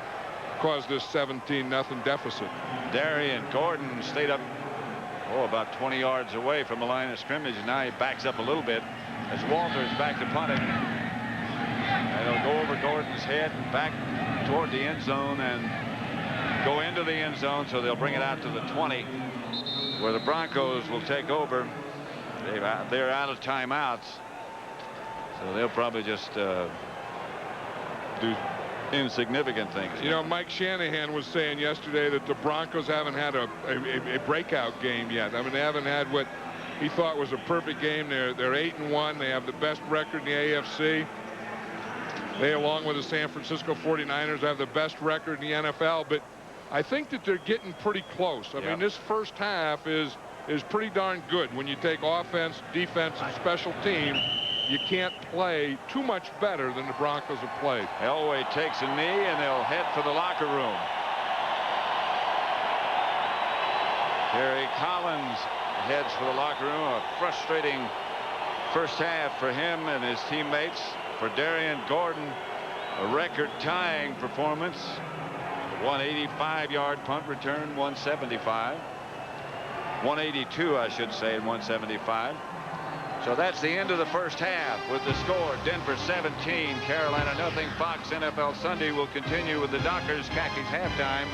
Speaker 2: caused this 17-0 deficit.
Speaker 1: Darian Gordon stayed up about 20 yards away from the line of scrimmage. And now he backs up a little bit as Walters back to punt it. And it'll go over Gordon's head and back toward the end zone and go into the end zone. So they'll bring it out to the 20, where the Broncos will take over. They're out of timeouts, so they'll probably just do insignificant things.
Speaker 2: You know, Mike Shanahan was saying yesterday that the Broncos haven't had a breakout game yet. I mean, they haven't had what he thought was a perfect game. They're 8-1. They have the best record in the AFC. They, along with the San Francisco 49ers, have the best record in the NFL. But I think that they're getting pretty close. I mean, this first half is pretty darn good. When you take offense, defense, and special teams, you can't play too much better than the Broncos have played.
Speaker 1: Elway takes a knee, and they'll head for the locker room. Kerry Collins heads for the locker room. A frustrating first half for him and his teammates. For Darian Gordon, a record-tying performance. 185-yard punt return, 175. 182, I should say, and 175. So that's the end of the first half with the score: Denver 17, Carolina nothing. Fox NFL Sunday will continue with the Dockers Khakis halftime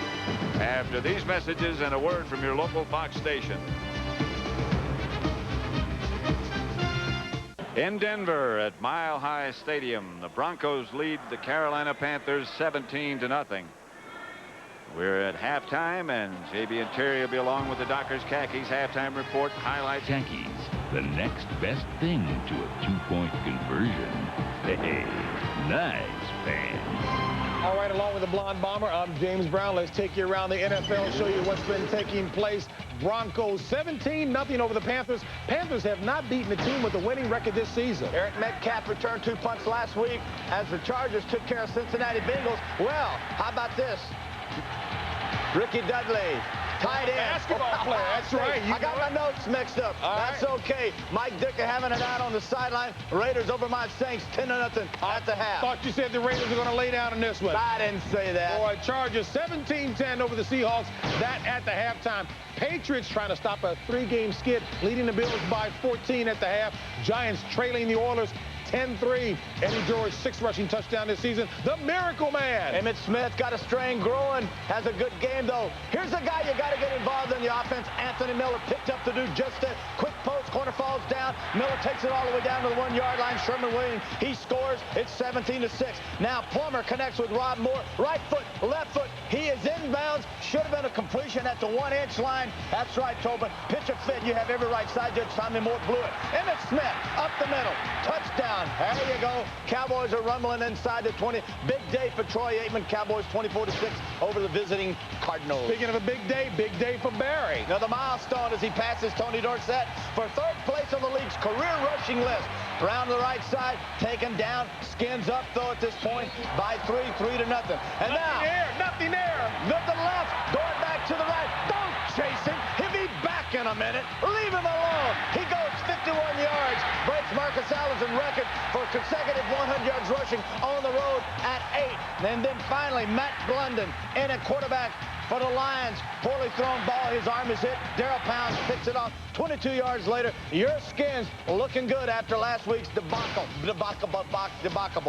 Speaker 1: after these messages and a word from your local Fox station. In Denver at Mile High Stadium, the Broncos lead the Carolina Panthers 17-0. We're at halftime, and JB and Terry will be along with the Dockers Khakis halftime report highlights.
Speaker 19: Khakis, the next best thing to a 2-point conversion. Hey, nice, fans.
Speaker 6: All right, along with the Blonde Bomber, I'm James Brown. Let's take you around the NFL, show you what's been taking place. Broncos 17-0 over the Panthers. Panthers have not beaten a team with a winning record this season.
Speaker 7: Eric Metcalf returned 2 punts last week as the Chargers took care of Cincinnati Bengals. Well, how about this? Ricky Dudley, tight end.
Speaker 6: Basketball player, that's right.
Speaker 7: I got my notes mixed up. That's okay. Mike Dicker having it out on the sideline. Raiders over my Saints 10-0 at the half.
Speaker 6: Thought you said the Raiders were going to lay down in this one.
Speaker 7: I didn't say that.
Speaker 6: Boy, Chargers 17-10 over the Seahawks. That at the halftime. Patriots trying to stop a 3-game skid, leading the Bills by 14 at the half. Giants trailing the Oilers 10-3. Eddie George, 6 rushing touchdown this season. The Miracle Man.
Speaker 7: Emmitt Smith got a strain growing. Has a good game, though. Here's a guy you got to get involved in the offense. Anthony Miller picked up to do just a quick post. Corner falls down. Miller takes it all the way down to the 1-yard line. Sherman Williams, he scores. It's 17-6. Now Plummer connects with Rob Moore. Right foot, left foot. He is inbounds. Should have been a completion at the 1-inch line. That's right, Tobin. Pitch a fit. You have every right side. Judge Tommy Moore blew it. Emmitt Smith up the middle. Touchdown. There you go. Cowboys are rumbling inside the 20. Big day for Troy Aikman. Cowboys 24-6 over the visiting Cardinals.
Speaker 6: Speaking of a big day for Barry.
Speaker 7: Another milestone as he passes Tony Dorsett for 3rd place on the league's career rushing list. Round to the right side, taken down, skins up though at this point by 3-0. And
Speaker 6: nothing there.
Speaker 7: Nothing left, going back to the right. Don't chase him. He'll be back in a minute. Leave him alone. He goes 51 yards. Breaks Marcus Allen's record for consecutive 100 yards rushing on the road at 8. And then finally, Matt Blunden in at quarterback for the Lions. Poorly thrown ball. His arm is hit. Darrell Pounds picks it off 22 yards later. Your Skins looking good after last week's debacle.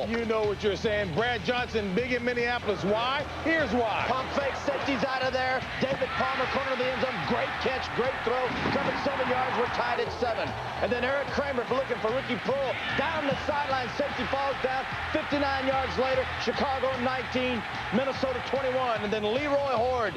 Speaker 6: You know what you're saying. Brad Johnson, big in Minneapolis. Why? Here's why.
Speaker 7: Pump fake, safety's out of there. David Palmer, corner of the end zone. Great catch, great throw. Covered 7 yards. We're tied at 7. And then Eric Kramer looking for Ricky Prohl. Down the sideline. Safety falls down. 59 yards later. Chicago 19. Minnesota 21. And then Leroy Horde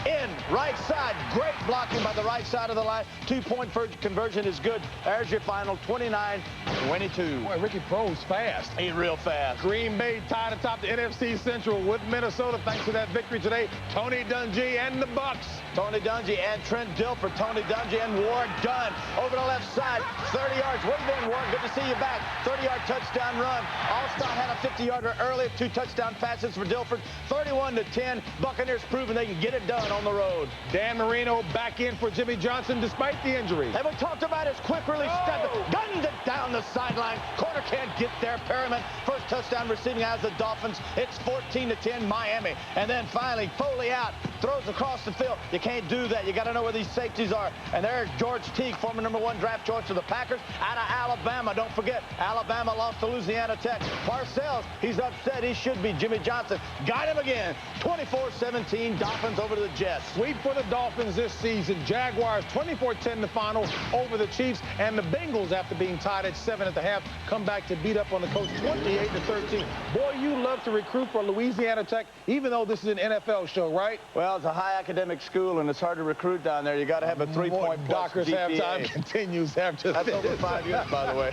Speaker 7: in right side. Great blocking by the right side of the line. 2-point conversion is good. There's your final 29-22.
Speaker 6: Boy, Ricky Prohl's fast.
Speaker 7: He's real fast.
Speaker 6: Green Bay tied atop the NFC Central with Minnesota thanks to that victory today. Tony Dungy and the Bucks.
Speaker 7: Tony Dungy and Trent Dilfer. Tony Dungy and Ward Dunn over the left side. 30 yards. Where you been, Ward? Good to see you back. 30-yard touchdown run. Allstott had a 50-yarder early. 2 touchdown passes for Dilfer. 31-10. Buccaneers proving they can get it done on the road.
Speaker 6: Dan Marino back in for Jimmy Johnson despite the injury.
Speaker 7: And we talked about his quick release step. Guns it down the sideline. Corner can't get there. Perriman, first touchdown receiving as the Dolphins. It's 14-10 Miami. And then finally Foley out. throws across the field. You can't do that. You got to know where these safeties are. And there's George Teague, former #1 draft choice for the Packers, out of Alabama. Don't forget, Alabama lost to Louisiana Tech. Parcells, he's upset. He should be. Jimmy Johnson got him again. 24-17, Dolphins over to the Jets.
Speaker 6: Sweep for the Dolphins this season. Jaguars 24-10 the final over the Chiefs. And the Bengals, after being tied at 7 at the half, come back to beat up on the Colts 28-13. Boy, you love to recruit for Louisiana Tech, even though this is an NFL show, right?
Speaker 7: Well, it's a high academic school, and it's hard to recruit down there. You got to have a 3-point plus
Speaker 6: Dockers
Speaker 7: GPA.
Speaker 6: halftime continues after
Speaker 7: That's over 5 years, by the way.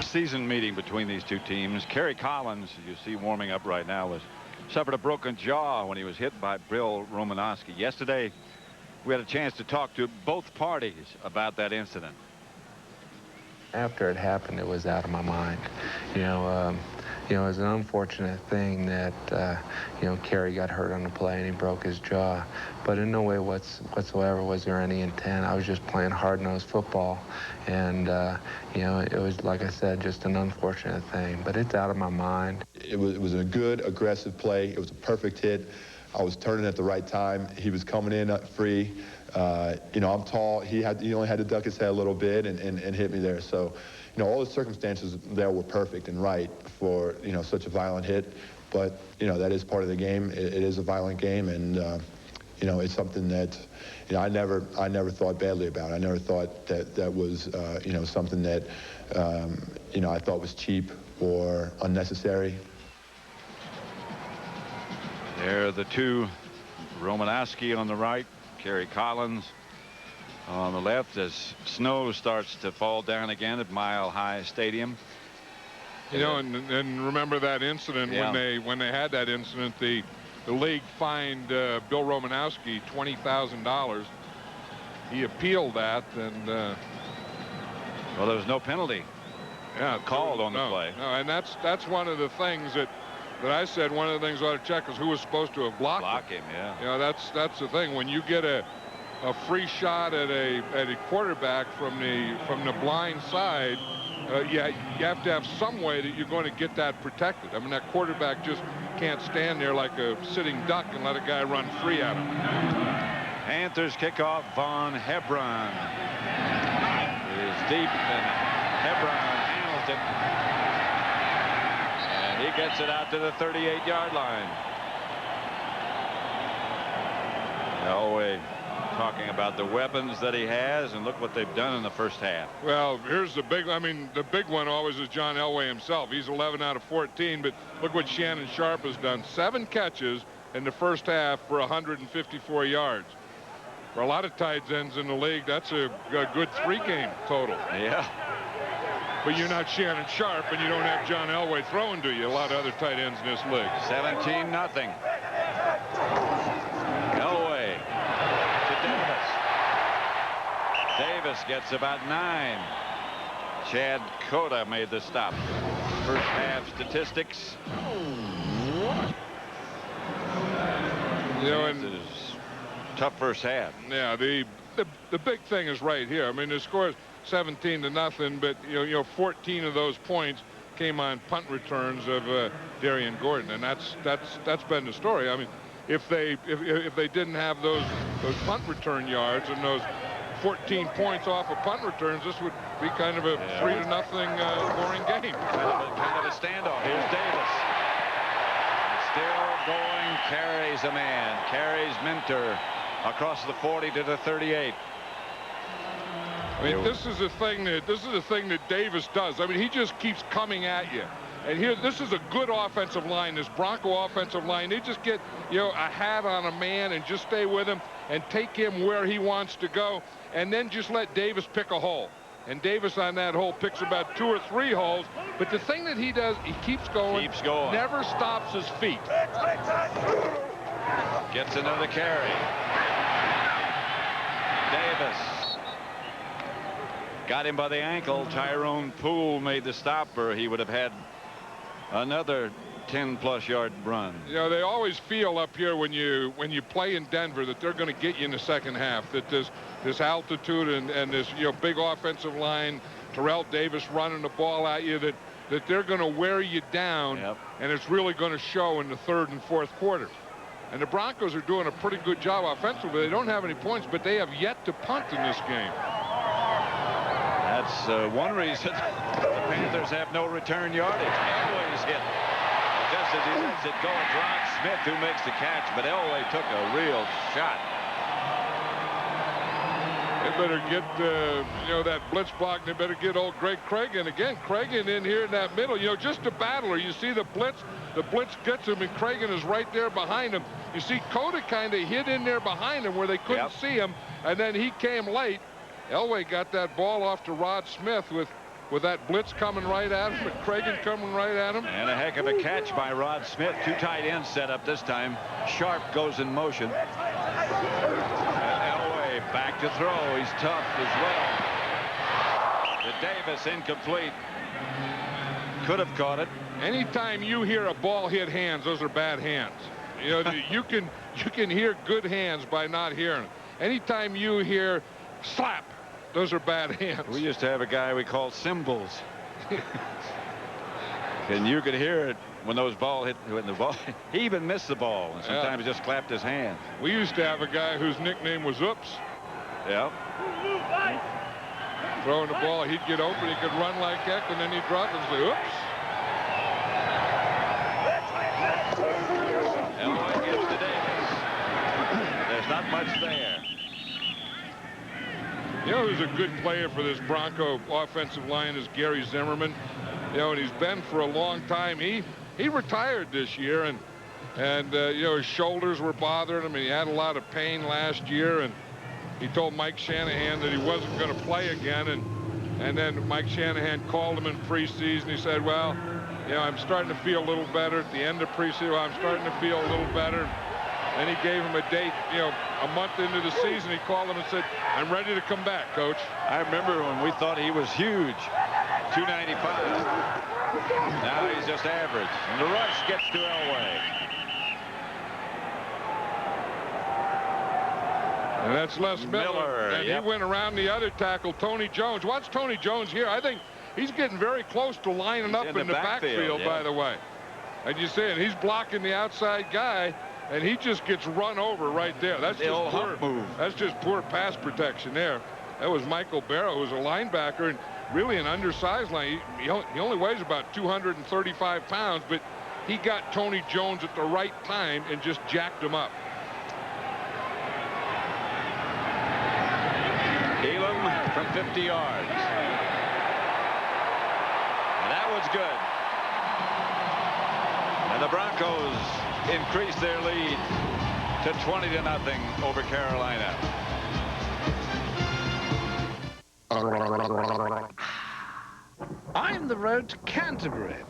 Speaker 1: Season meeting between these two teams. Kerry Collins, you see warming up right now, suffered a broken jaw when he was hit by Bill Romanowski. Yesterday, we had a chance to talk to both parties about that incident.
Speaker 3: After it happened, it was out of my mind. You know, it was an unfortunate thing that, Kerry got hurt on the play and he broke his jaw. But in no way whatsoever was there any intent. I was just playing hard-nosed football. And, it was, like I said, just an unfortunate thing. But it's out of my mind.
Speaker 8: It was a good, aggressive play. It was a perfect hit. I was turning at the right time. He was coming in free. I'm tall. He only had to duck his head a little bit and hit me there. So, all the circumstances there were perfect and right for, such a violent hit. But, that is part of the game. It is a violent game, and, it's something that, I never thought badly about. I never thought that was, something that, I thought was cheap or unnecessary.
Speaker 1: There are the two, Romanowski on the right, Kerry Collins on the left, as snow starts to fall down again at Mile High Stadium.
Speaker 2: And remember that incident.
Speaker 1: Yeah.
Speaker 2: when they had that incident, the league fined Bill Romanowski $20,000. He appealed that, and
Speaker 1: well, there was no penalty.
Speaker 2: Yeah,
Speaker 1: called on the play.
Speaker 2: No, and that's one of the things that I said. One of the things I ought to check is who was supposed to have blocked him.
Speaker 1: Yeah.
Speaker 2: That's the thing. When you get a free shot at a quarterback from the blind side, you have to have some way that you're going to get that protected. I mean, that quarterback just can't stand there like a sitting duck and let a guy run free at him.
Speaker 1: Panthers kickoff. Von Hebron is deep, and Hebron handles it. And he gets it out to the 38-yard line. Elway talking about the weapons that he has, and look what they've done in the first half.
Speaker 2: Well, here's the big one always is John Elway himself. He's 11 out of 14, but look what Shannon Sharpe has done. 7 catches in the first half for 154 yards. For a lot of tight ends in the league, that's a good 3-game total.
Speaker 1: Yeah.
Speaker 2: But you're not Shannon Sharpe, and you don't have John Elway throwing to you. A lot of other tight ends in this league.
Speaker 1: 17-0. Elway to Davis. Davis gets about 9. Chad Cota made the stop. First half statistics. And tough first half.
Speaker 2: Yeah, the big thing is right here. I mean, the score is 17-0, but 14 of those points came on punt returns of Darian Gordon, and that's been the story. I mean, if they didn't have those punt return yards and those 14 points off of punt returns, this would be kind of a 3-0 boring game.
Speaker 1: Kind of a standoff. Here's Davis. Still going, carries a man, carries Minter across the 40 to the 38.
Speaker 2: I mean, this is the thing that Davis does. I mean, he just keeps coming at you. And here, this is a good offensive line, this Bronco offensive line. They just get, a hat on a man and just stay with him and take him where he wants to go, and then just let Davis pick a hole. And Davis on that hole picks about 2 or 3 holes. But the thing that he does, he keeps going. Never stops his feet.
Speaker 1: Gets another carry. Davis. Got him by the ankle. Tyrone Poole made the stop, or he would have had another 10-plus yard run.
Speaker 2: They always feel up here when you play in Denver that they're going to get you in the second half, that this altitude and this big offensive line, Terrell Davis running the ball at you, that they're going to wear you down. And it's really going to show in the 3rd and 4th quarters. And the Broncos are doing a pretty good job offensively. They don't have any points, but they have yet to punt in this game.
Speaker 1: That's one reason the Panthers have no return yardage. Elway's hit. Just as he lets it go, it's Rod Smith who makes the catch, but Elway took a real shot.
Speaker 2: They better get, that blitz block. They better get old Greg Cragen. Again, Cragen in here in that middle. Just a battler. You see the blitz gets him, and Cragen is right there behind him. You see Cota kind of hid in there behind him where they couldn't see him, and then he came late. Elway got that ball off to Rod Smith with that blitz coming right at him, and Cragen coming right at him.
Speaker 1: And a heck of a catch by Rod Smith. 2 tight ends set up this time. Sharpe goes in motion. Back to throw. He's tough as well. To Davis, incomplete. Could have caught it.
Speaker 2: Anytime you hear a ball hit hands, those are bad hands. You can hear good hands by not hearing it. Anytime you hear slap, those are bad hands.
Speaker 1: We used to have a guy we called Cymbals. And you could hear it when those ball hit. When the ball, he even missed the ball, and sometimes he just clapped his hands.
Speaker 2: We used to have a guy whose nickname was Oops.
Speaker 1: Yeah.
Speaker 2: Throwing the ball, he'd get open, he could run like heck, and then he'd drop and say, oops.
Speaker 1: Elway gives to Davis. There's not much there.
Speaker 2: Who's a good player for this Bronco offensive line is Gary Zimmerman. And he's been for a long time. He retired this year, and his shoulders were bothering him, and he had a lot of pain last year, and he told Mike Shanahan that he wasn't going to play again, and then Mike Shanahan called him in preseason. He said, well, I'm starting to feel a little better at the end of preseason. Well, I'm starting to feel a little better. And he gave him a date, a month into the season. He called him and said, I'm ready to come back, Coach.
Speaker 1: I remember when we thought he was huge, 295. Now he's just average. And the rush gets to Elway.
Speaker 2: And that's Les Miller. And he went around the other tackle, Tony Jones. Watch Tony Jones here. I think he's getting very close to lining up in the backfield, by the way. And you see it, he's blocking the outside guy, and he just gets run over right there. That's just poor move. That's just poor pass protection there. That was Michael Barrow, who's a linebacker and really an undersized line. He only weighs about 235 pounds, but he got Tony Jones at the right time and just jacked him up.
Speaker 1: Elam from 50 yards. And that was good. And the Broncos increase their lead to 20-0 over Carolina.
Speaker 16: I'm the road to Canterbury.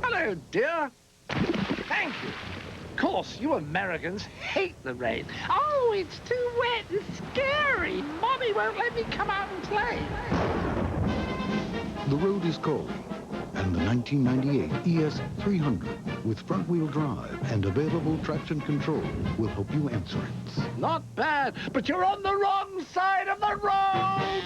Speaker 16: Hello, dear. Thank you. Of course, you Americans hate the rain. Oh, it's too wet and scary. Mommy won't let me come out and play.
Speaker 14: The road is cold, and the 1998 ES300 with front-wheel drive and available traction control will help you answer it.
Speaker 16: Not bad, but you're on the wrong side of the road.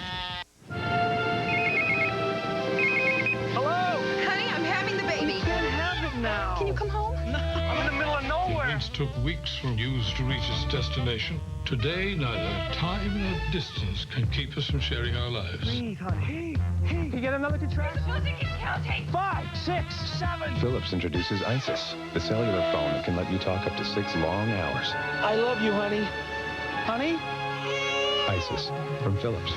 Speaker 9: Hello? Honey, I'm having the baby.
Speaker 16: You can't have it now.
Speaker 9: Can you come home?
Speaker 16: I'm in the middle of nowhere.
Speaker 12: It took weeks for news to reach its destination. Today, neither time nor distance can keep us from sharing our lives.
Speaker 16: Breathe, honey. Hey, can you get another contraction?
Speaker 9: Music is counting.
Speaker 16: 5, 6, 7.
Speaker 13: Philips introduces ISIS, the cellular phone that can let you talk up to 6 long hours.
Speaker 16: I love you, honey. Honey?
Speaker 13: ISIS from Philips.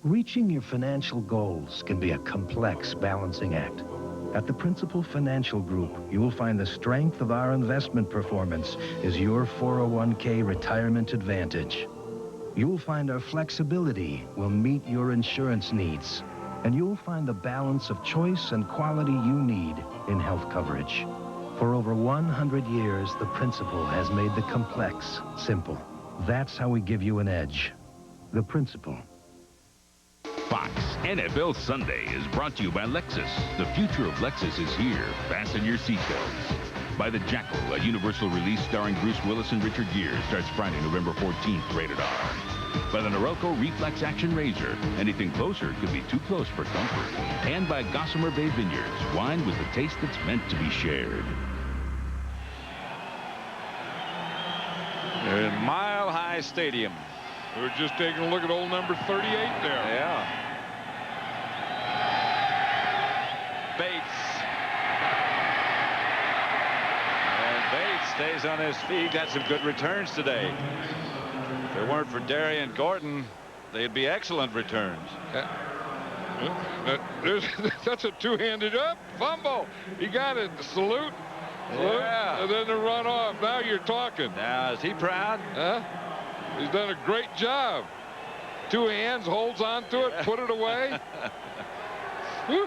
Speaker 14: Reaching your financial goals can be a complex balancing act. At the Principal Financial Group, you will find the strength of our investment performance is your 401k retirement advantage. You'll find our flexibility will meet your insurance needs. And you'll find the balance of choice and quality you need in health coverage. For over 100 years, the Principal has made the complex simple. That's how we give you an edge. The Principal.
Speaker 19: Fox NFL Sunday is brought to you by Lexus. The future of Lexus is here. Fasten your seatbelts. By The Jackal, a universal release starring Bruce Willis and Richard Gere, starts Friday, November 14th, rated R. By the Norelco Reflex Action Razor. Anything closer could be too close for comfort. And by Gossamer Bay Vineyards, wine with the taste that's meant to be shared.
Speaker 1: in Mile High Stadium.
Speaker 2: We're just taking a look at old number 38 there.
Speaker 1: Yeah. Bates. And Bates stays on his feet. Got some good returns today. If it weren't for Darian Gordon, they'd be excellent returns.
Speaker 2: That's a two-handed up fumble. He got it. Salute.
Speaker 1: Yeah.
Speaker 2: And then the run off. Now you're talking.
Speaker 1: Now, is he proud?
Speaker 2: Huh? He's done a great job. Two hands, holds on to it, put it away. Whew.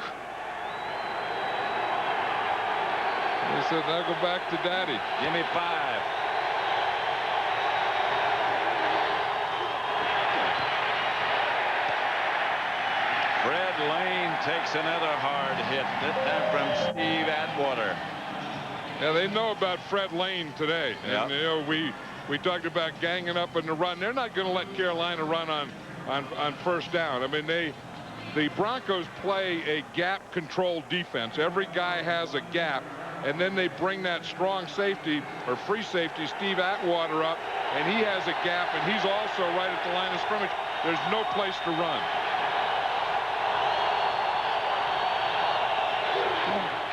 Speaker 2: He said, now go back to daddy.
Speaker 1: Give me 5. Fred Lane takes another hard hit. This time from Steve Atwater.
Speaker 2: Yeah, they know about Fred Lane today.
Speaker 1: Yep.
Speaker 2: And, you know, we talked about ganging up in the run. They're not going to let Carolina run on first down. I mean, the Broncos play a gap control defense. Every guy has a gap, and then they bring that strong safety or free safety, Steve Atwater, up, and he has a gap, and he's also right at the line of scrimmage. There's no place to run.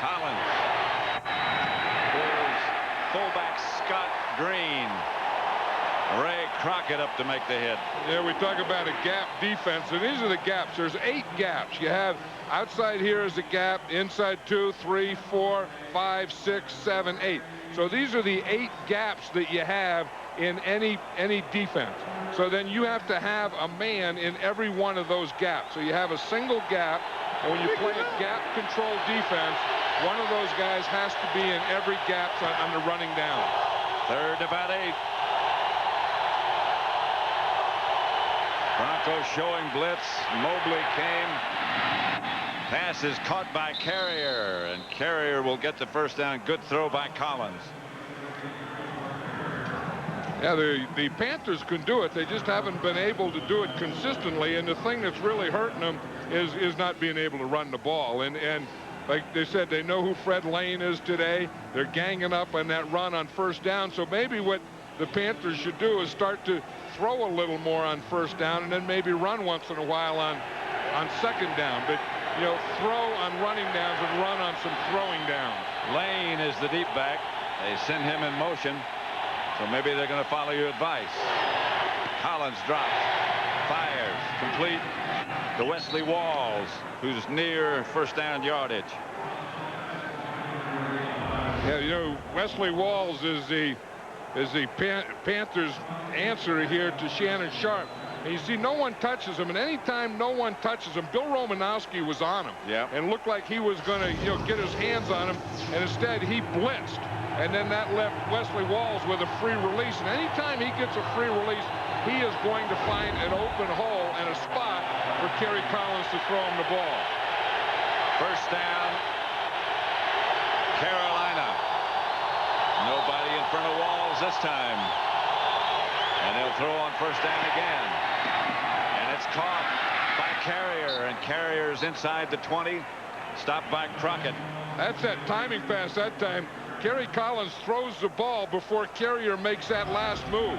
Speaker 1: Collins. Here's fullback Scott Green. Ray Crockett up to make the hit.
Speaker 2: Yeah, we talk about a gap defense, and these are the gaps. There's 8 gaps. You have outside here is a gap, inside 2, 3, 4, 5, 6, 7, 8. So these are the 8 gaps that you have in any defense. So then you have to have a man in every one of those gaps. So you have a single gap, and when you play a gap control defense, one of those guys has to be in every gap on the running down.
Speaker 1: Third about 8. Broncos showing blitz. Mobley came. Pass is caught by Carrier, and Carrier will get the first down. Good throw by Collins.
Speaker 2: Yeah, the Panthers can do it. They just haven't been able to do it consistently, and the thing that's really hurting them is not being able to run the ball. And like they said, they know who Fred Lane is today. They're ganging up on that run on first down. So maybe what the Panthers should do is start to throw a little more on first down, and then maybe run once in a while on second down. But, you know, throw on running downs and run on some throwing downs.
Speaker 1: Lane is the deep back. They send him in motion. So maybe they're going to follow your advice. Collins drops, fires, complete to Wesley Walls, who's near first down yardage.
Speaker 2: Yeah, you know, Wesley Walls is the Panthers' answer here to Shannon Sharpe. And you see, no one touches him, and anytime no one touches him, Bill Romanowski was on him.
Speaker 1: Yeah.
Speaker 2: And looked like he was going to, you know, get his hands on him, and instead he blitzed. And then that left Wesley Walls with a free release. And anytime he gets a free release, he is going to find an open hole and a spot for Kerry Collins to throw him the ball.
Speaker 1: First down, Carolina. Nobody in front of Walls this time. And they'll throw on first down again. And it's caught by Carrier, and Carrier's inside the 20, stopped by Crockett.
Speaker 2: That's that timing pass that time. Kerry Collins throws the ball before Carrier makes that last move.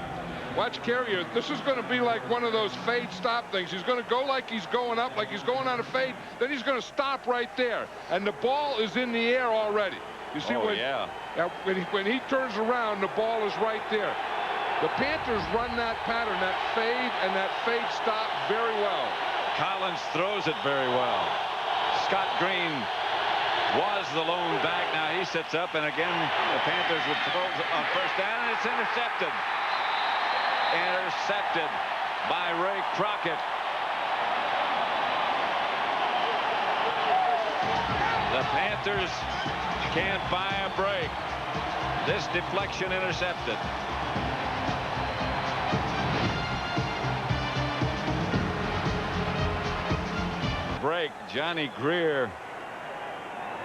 Speaker 2: Watch Carrier. This is going to be like one of those fade stop things. He's going to go like he's going up, like he's going on a fade. Then he's going to stop right there. And the ball is in the air already. You see, when he turns around, the ball is right there. The Panthers run that pattern, that fade and that fade stop very well.
Speaker 1: Collins throws it very well. Scott Green was the lone back. Now he sits up, and again the Panthers would throw on first down, and it's intercepted. Intercepted by Ray Crockett. The Panthers can't buy a break. This deflection intercepted. Break. Johnny Greer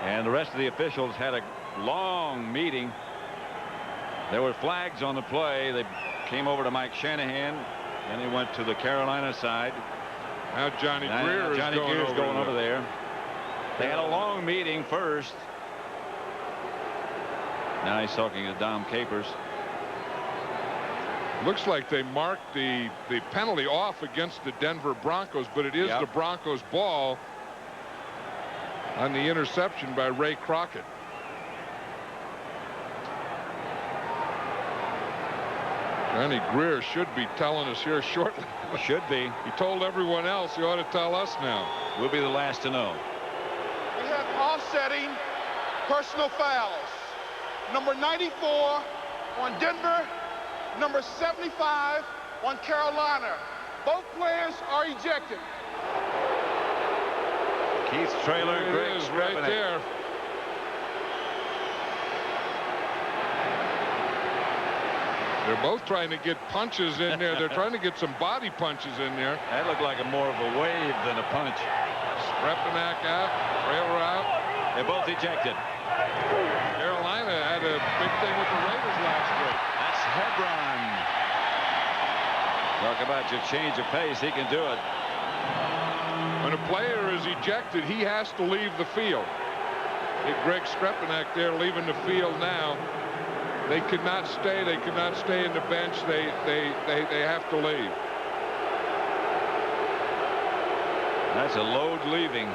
Speaker 1: and the rest of the officials had a long meeting. There were flags on the play. They came over to Mike Shanahan, and he went to the Carolina side.
Speaker 2: Now Johnny Greer is
Speaker 1: going over there. They had a long meeting first. Now he's talking to Dom Capers.
Speaker 2: Looks like they marked the penalty off against the Denver Broncos, but it is the Broncos' ball on the interception by Ray Crockett. Johnny Greer should be telling us here shortly.
Speaker 1: Should be.
Speaker 2: He told everyone else. He ought to tell us now.
Speaker 1: We'll be the last to know.
Speaker 4: We have offsetting personal fouls. Number 94 on Denver, number 75 on Carolina. Both players are ejected.
Speaker 1: Keith Traylor,
Speaker 2: It is right there. They're both trying to get punches in there. They're trying to get some body punches in there.
Speaker 1: That looked like more of a wave than a punch.
Speaker 2: Repanak out, Traylor out.
Speaker 1: They're both ejected.
Speaker 2: Carolina had a big thing with the Raiders last week.
Speaker 1: That's Hebron. Talk about your change of pace. He can do it.
Speaker 2: When a player is ejected, he has to leave the field. Get Greg Strepanek there leaving the field now. They could not stay. They could not stay in the bench. They have to leave.
Speaker 1: That's a load leaving.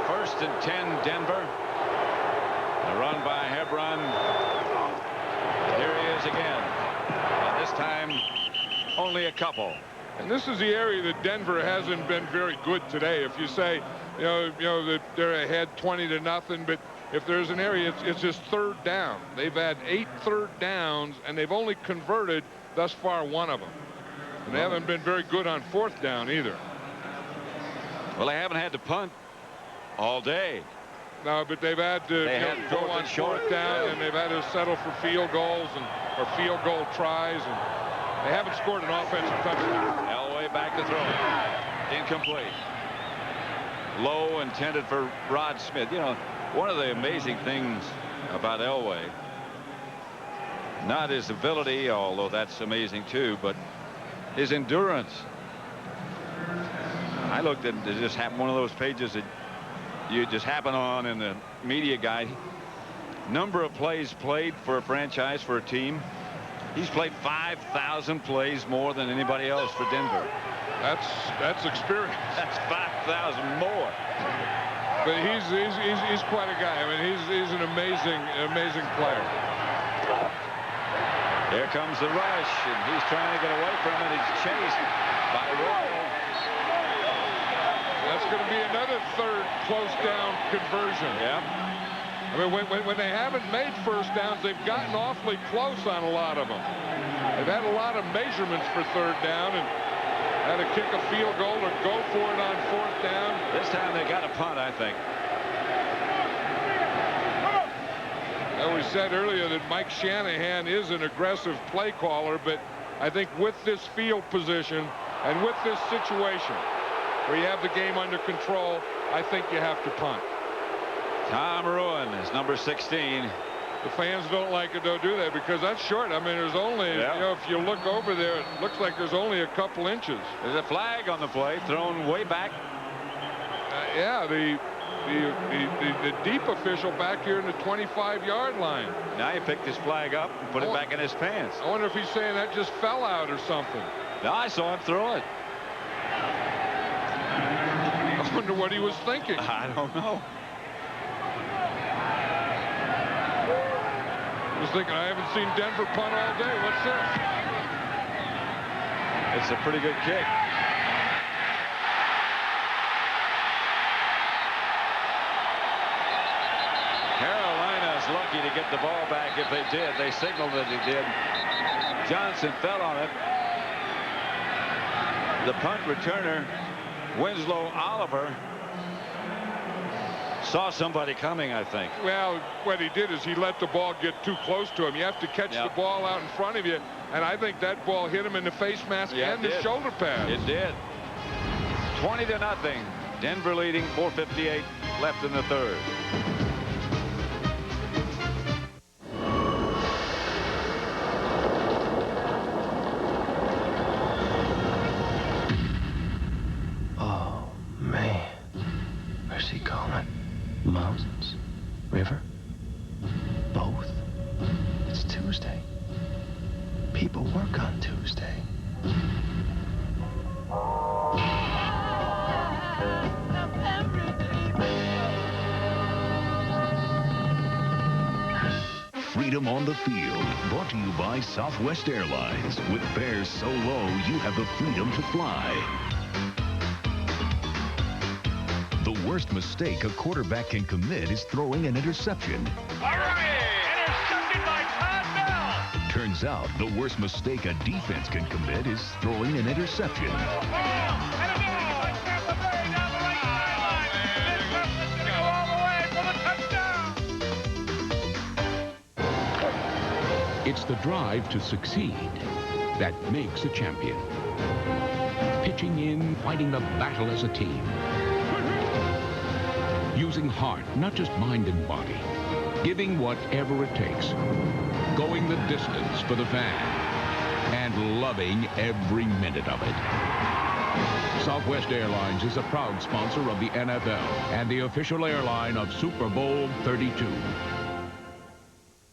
Speaker 1: First and 10, Denver. A run by Hebron. Here he is again. And this time, only a couple.
Speaker 2: And this is the area that Denver hasn't been very good today. If you say, you know that they're ahead 20-0, but if there's an area, it's just third down. They've had 8 third downs, and they've only converted thus far 1 of them. And they haven't been very good on 4th down either.
Speaker 1: Well, they haven't had to punt all day.
Speaker 2: No, but they've had to go on 4th down, and they've had to settle for field goals or field goal tries, and they haven't scored an offensive touchdown.
Speaker 1: Elway back to throw. Incomplete. Low, intended for Rod Smith. You know, one of the amazing things about Elway, not his ability, although that's amazing too, but his endurance. I looked at it, just happened one of those pages that you just happen on in the media guide. Number of plays played for a franchise, for a team. He's played 5,000 plays more than anybody else for Denver.
Speaker 2: That's experience.
Speaker 1: That's 5,000 more.
Speaker 2: But he's quite a guy. I mean, he's an amazing player.
Speaker 1: Here comes the rush, and he's trying to get away from it. He's chased by Roll.
Speaker 2: That's going to be another third close down conversion.
Speaker 1: Yep.
Speaker 2: I mean, when they haven't made first downs, they've gotten awfully close on a lot of them. They've had a lot of measurements for third down and had to kick a field goal or go for it on 4th down.
Speaker 1: This time they got a punt, I think.
Speaker 2: Well, we said earlier that Mike Shanahan is an aggressive play caller, but I think with this field position and with this situation where you have the game under control, I think you have to punt.
Speaker 1: Tom Ruin is number 16.
Speaker 2: The fans don't like it, though, do they? Because that's short. I mean, there's only, you know, if you look over there, it looks like there's only a couple inches.
Speaker 1: There's a flag on the play, thrown way back.
Speaker 2: Yeah, the deep official back here in the 25-yard line.
Speaker 1: Now he picked his flag up and put it back in his pants.
Speaker 2: I wonder if he's saying that just fell out or something.
Speaker 1: No, I saw him throw it.
Speaker 2: I wonder what he was thinking.
Speaker 1: I don't know.
Speaker 2: I was thinking, I haven't seen Denver punt all day. What's this?
Speaker 1: It's a pretty good kick. Carolina's lucky to get the ball back if they did. They signaled that they did. Johnson fell on it. The punt returner, Winslow Oliver, saw somebody coming, I think.
Speaker 2: Well, what he did is he let the ball get too close to him. You have to catch the ball out in front of you, and I think that ball hit him in the face mask and the shoulder pads.
Speaker 1: It did. 20-0. Denver leading, 4:58 left in the third.
Speaker 15: Oh, man. Where's he going? Mountains? River? Tuesday. People work on Tuesday.
Speaker 19: Freedom on the Field, brought to you by Southwest Airlines. With fares so low, you have the freedom to fly. The worst mistake a quarterback can commit is throwing an interception.
Speaker 17: All right, intercepted by Todd Bell.
Speaker 19: Turns out the worst mistake a defense can commit is throwing an interception.
Speaker 18: It's the drive to succeed that makes a champion. Pitching in, fighting the battle as a team. Using heart, not just mind and body. Giving whatever it takes. Going the distance for the fan. And loving every minute of it. Southwest Airlines is a proud sponsor of the NFL and the official airline of Super Bowl 32.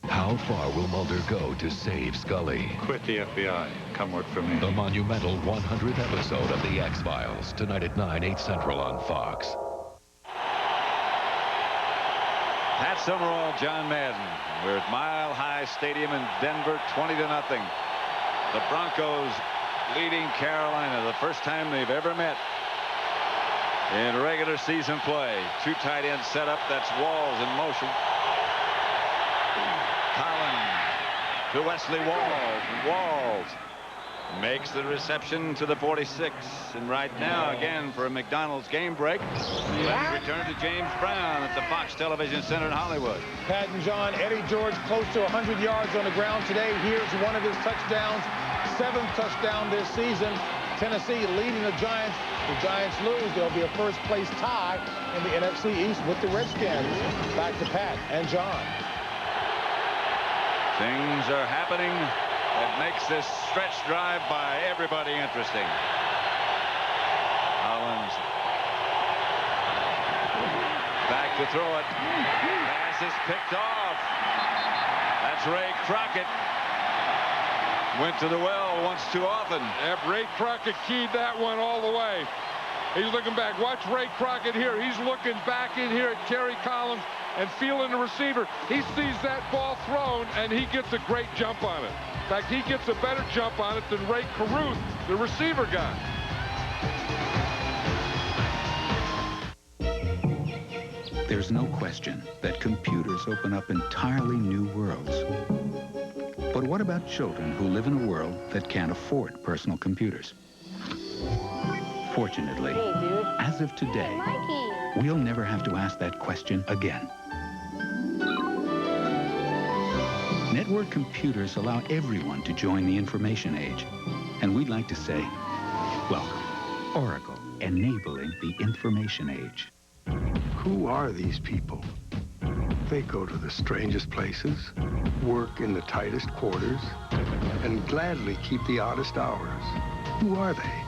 Speaker 23: How far will Mulder go to save Scully?
Speaker 20: Quit the FBI. Come work for me.
Speaker 23: The monumental 100th episode of The X-Files, tonight at 9, 8 Central on Fox.
Speaker 1: Pat Summerall, John Madden. We're at Mile High Stadium in Denver, 20-0. The Broncos leading Carolina, the first time they've ever met in regular season play. Two tight ends set up. That's Walls in motion. Collins to Wesley Walls. Walls makes the reception to the 46. And right now, again, for a McDonald's game break, let's return to James Brown at the Fox Television Center in Hollywood.
Speaker 6: Pat and John, Eddie George close to 100 yards on the ground today. Here's one of his touchdowns. 7th touchdown this season. Tennessee leading the Giants. The Giants lose. There'll be a first-place tie in the NFC East with the Redskins. Back to Pat and John.
Speaker 1: Things are happening that makes this stretch drive by everybody interesting. Collins back to throw it. Pass is picked off. That's Ray Crockett. Went to the well once too often.
Speaker 2: Yep, Ray Crockett keyed that one all the way. He's looking back. Watch Ray Crockett here. He's looking back in here at Kerry Collins and feeling the receiver. He sees that ball thrown, and he gets a great jump on it. In fact, he gets a better jump on it than Ray Caruth, the receiver guy.
Speaker 21: There's no question that computers open up entirely new worlds. But what about children who live in a world that can't afford personal computers? Fortunately, as of today, we'll never have to ask that question again. Network computers allow everyone to join the information age. And we'd like to say, welcome, Oracle, enabling the information age.
Speaker 25: Who are these people? They go to the strangest places, work in the tightest quarters, and gladly keep the oddest hours. Who are they?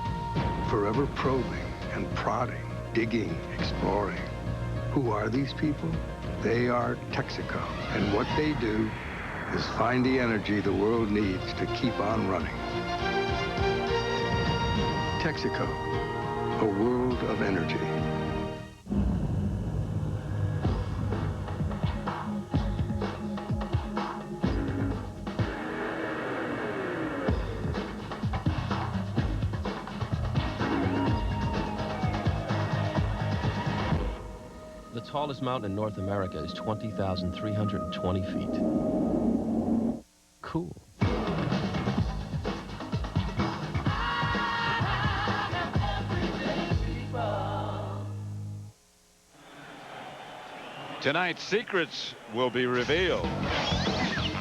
Speaker 25: Forever probing and prodding, digging, exploring. Who are these people? They are Texaco, and what they do is find the energy the world needs to keep on running. Texaco, a world of energy.
Speaker 15: The tallest mountain in North America is 20,320 feet. Cool.
Speaker 1: Tonight's secrets will be revealed.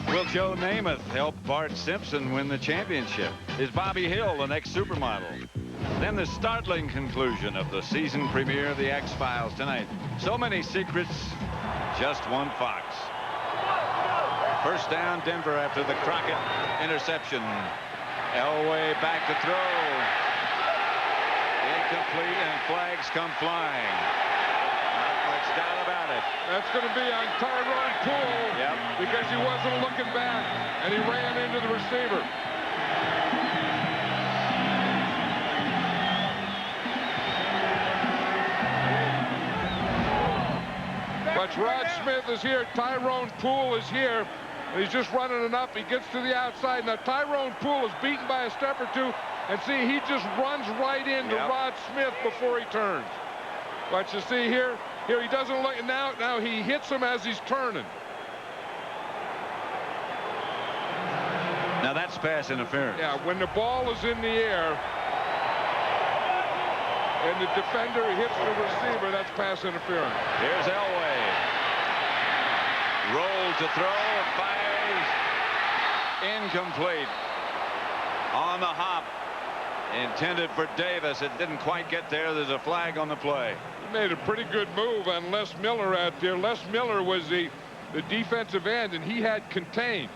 Speaker 1: Will Joe Namath help Bart Simpson win the championship? Is Bobby Hill the next supermodel? Then the startling conclusion of the season premiere of The X-Files tonight. So many secrets, just one Fox. First down, Denver after the Crockett interception. Elway back to throw. Incomplete, and flags come flying. Not much doubt about it.
Speaker 2: That's going to be on Tyrone Poole.
Speaker 1: Yep.
Speaker 2: Because he wasn't looking back, and he ran into the receiver. But Rod Smith is here. Tyrone Poole is here. He's just running it up. He gets to the outside. Now, Tyrone Poole is beaten by a step or two. And see, he just runs right into Rod Smith before he turns. But you see here, he doesn't look. Now he hits him as he's turning.
Speaker 1: Now that's pass interference.
Speaker 2: Yeah, when the ball is in the air and the defender hits the receiver, that's pass interference.
Speaker 1: Here's Elway. Roll to throw, fires. Incomplete. On the hop. Intended for Davis. It didn't quite get there. There's a flag on the play.
Speaker 2: He made a pretty good move on Les Miller out there. Les Miller was the defensive end, and he had contained.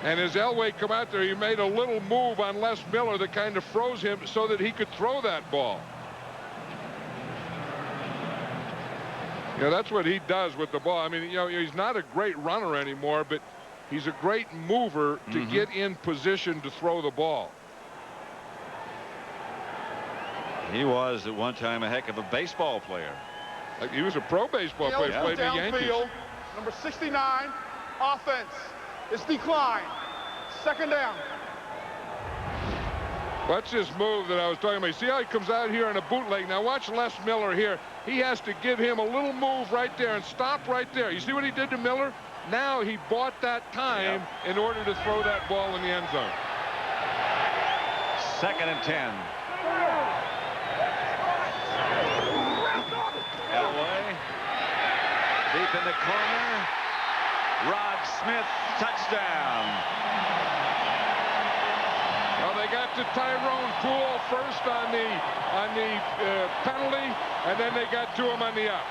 Speaker 2: And as Elway come out there, he made a little move on Les Miller that kind of froze him so that he could throw that ball. Yeah, that's what he does with the ball. I mean, he's not a great runner anymore, but he's a great mover to get in position to throw the ball.
Speaker 1: He was at one time a heck of a baseball player.
Speaker 2: He was a pro baseball player.
Speaker 4: Yeah.
Speaker 2: Played in the Yankees.
Speaker 4: Downfield, number 69, offense. It's declined. Second down.
Speaker 2: Watch this move that I was talking about. See how he comes out here on a bootleg. Now watch Les Miller here. He has to give him a little move right there and stop right there. You see what he did to Miller? Now he bought that time in order to throw that ball in the end zone.
Speaker 1: 2nd and 10. Elway deep in the corner. Rod Smith, touchdown.
Speaker 2: Well, they got to Tyrone Poole first on the penalty, and then they got to him on the up.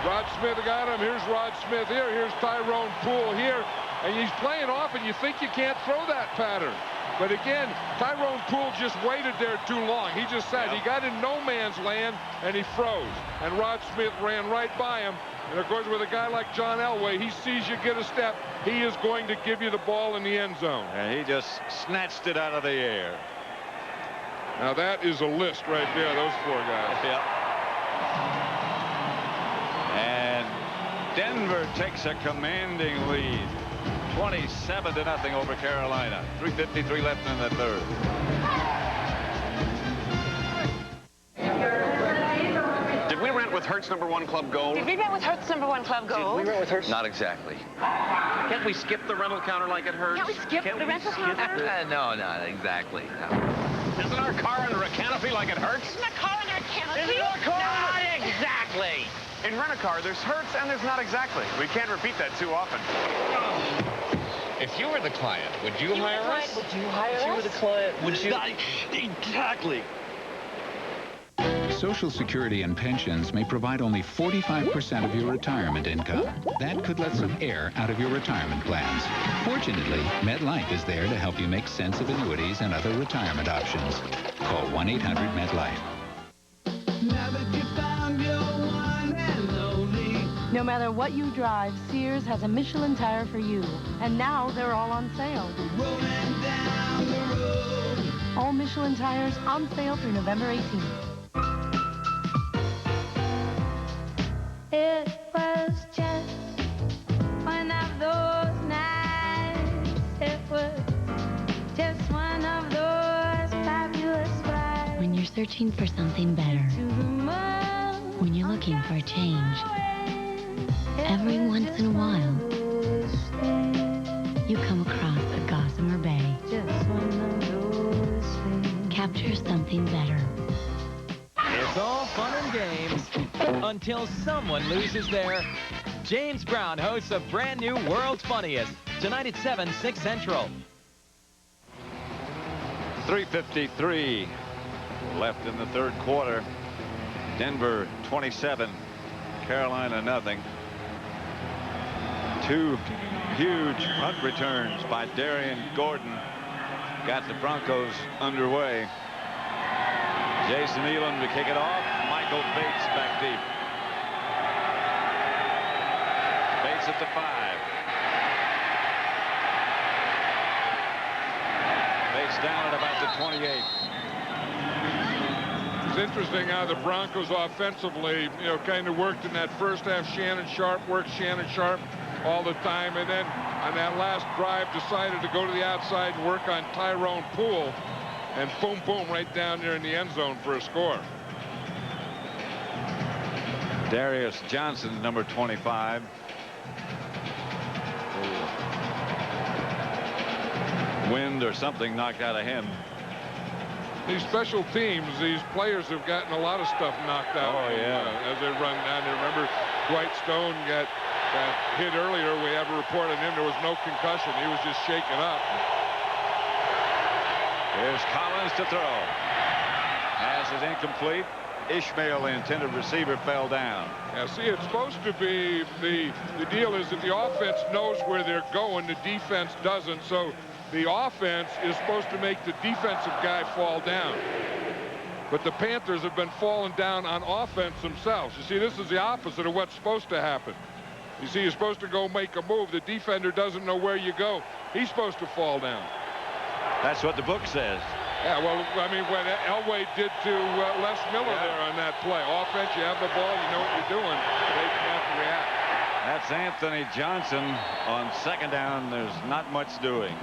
Speaker 2: Rod Smith got him. Here's Rod Smith here. Here's Tyrone Poole here. And he's playing off, and you think you can't throw that pattern. But again, Tyrone Poole just waited there too long. He just sat. He got in no man's land, and he froze. And Rod Smith ran right by him. And, of course, with a guy like John Elway, he sees you get a step. He is going to give you the ball in the end zone.
Speaker 1: And he just snatched it out of the air.
Speaker 2: Now, that is a list right there, those 4 guys.
Speaker 1: Yep. And Denver takes a commanding lead. 27-0 over Carolina. 3:53 left in the third.
Speaker 5: Did we rent with Hertz #1 Club Gold?
Speaker 9: Did we rent with Hertz #1 Club Gold?
Speaker 5: Did we rent with Hertz? Not exactly. Can't we skip the rental counter like it Hertz?
Speaker 9: Can't we skip the rental counter?
Speaker 5: No, not exactly. No. Isn't our car under a canopy like it Hertz?
Speaker 9: Isn't our car under a canopy?
Speaker 5: Isn't our car not exactly. In Rent-A-Car, there's Hertz and there's not exactly. We can't repeat that too often. If you were the client, would you hire us?
Speaker 9: Would you hire us?
Speaker 5: If you were the client, would you? Exactly.
Speaker 21: Social Security and pensions may provide only 45% of your retirement income. That could let some air out of your retirement plans. Fortunately, MetLife is there to help you make sense of annuities and other retirement options. Call 1-800-MET-LIFE.
Speaker 10: No matter what you drive, Sears has a Michelin tire for you. And now they're all on sale. All Michelin tires on sale through November 18th.
Speaker 11: It was just one of those nights. It was just one of those fabulous flights.
Speaker 22: When you're searching for something better, when you're looking for a change, every once in a while, you come across a Gossamer Bay. Capture something better.
Speaker 24: It's all fun and games until someone loses their... James Brown hosts a brand new World's Funniest tonight at 7, 6 Central.
Speaker 1: 3:53 left in the third quarter. Denver 27, Carolina nothing. 2 huge punt returns by Darian Gordon got the Broncos underway. Jason Elam to kick it off. Michael Bates back deep. Davis at the 5. Bates down at about the 28.
Speaker 2: It's interesting how the Broncos offensively, kind of worked in that first half. Shannon Sharpe worked Shannon Sharpe all the time, and then on that last drive decided to go to the outside and work on Tyrone Poole, and boom, boom, right down there in the end zone for a score.
Speaker 1: Darius Johnson, number 25. Wind or something knocked out of him.
Speaker 2: These special teams, these players have gotten a lot of stuff knocked out as they run down there. Remember, Dwight Stone got hit earlier. We have a report on him. There was no concussion. He was just shaken up.
Speaker 1: Here's Collins to throw. Pass is incomplete. Ishmael, the intended receiver, fell down.
Speaker 2: Yeah, see, it's supposed to be the deal is that the offense knows where they're going. The defense doesn't. So the offense is supposed to make the defensive guy fall down. But the Panthers have been falling down on offense themselves. You see, this is the opposite of what's supposed to happen. You see, you're supposed to go make a move. The defender doesn't know where you go. He's supposed to fall down.
Speaker 1: That's what the book says.
Speaker 2: Yeah, well, I mean, what Elway did to Les Miller there on that play. Offense, you have the ball, you know what you're doing. They have to react.
Speaker 1: That's Anthony Johnson on second down. There's not much doing.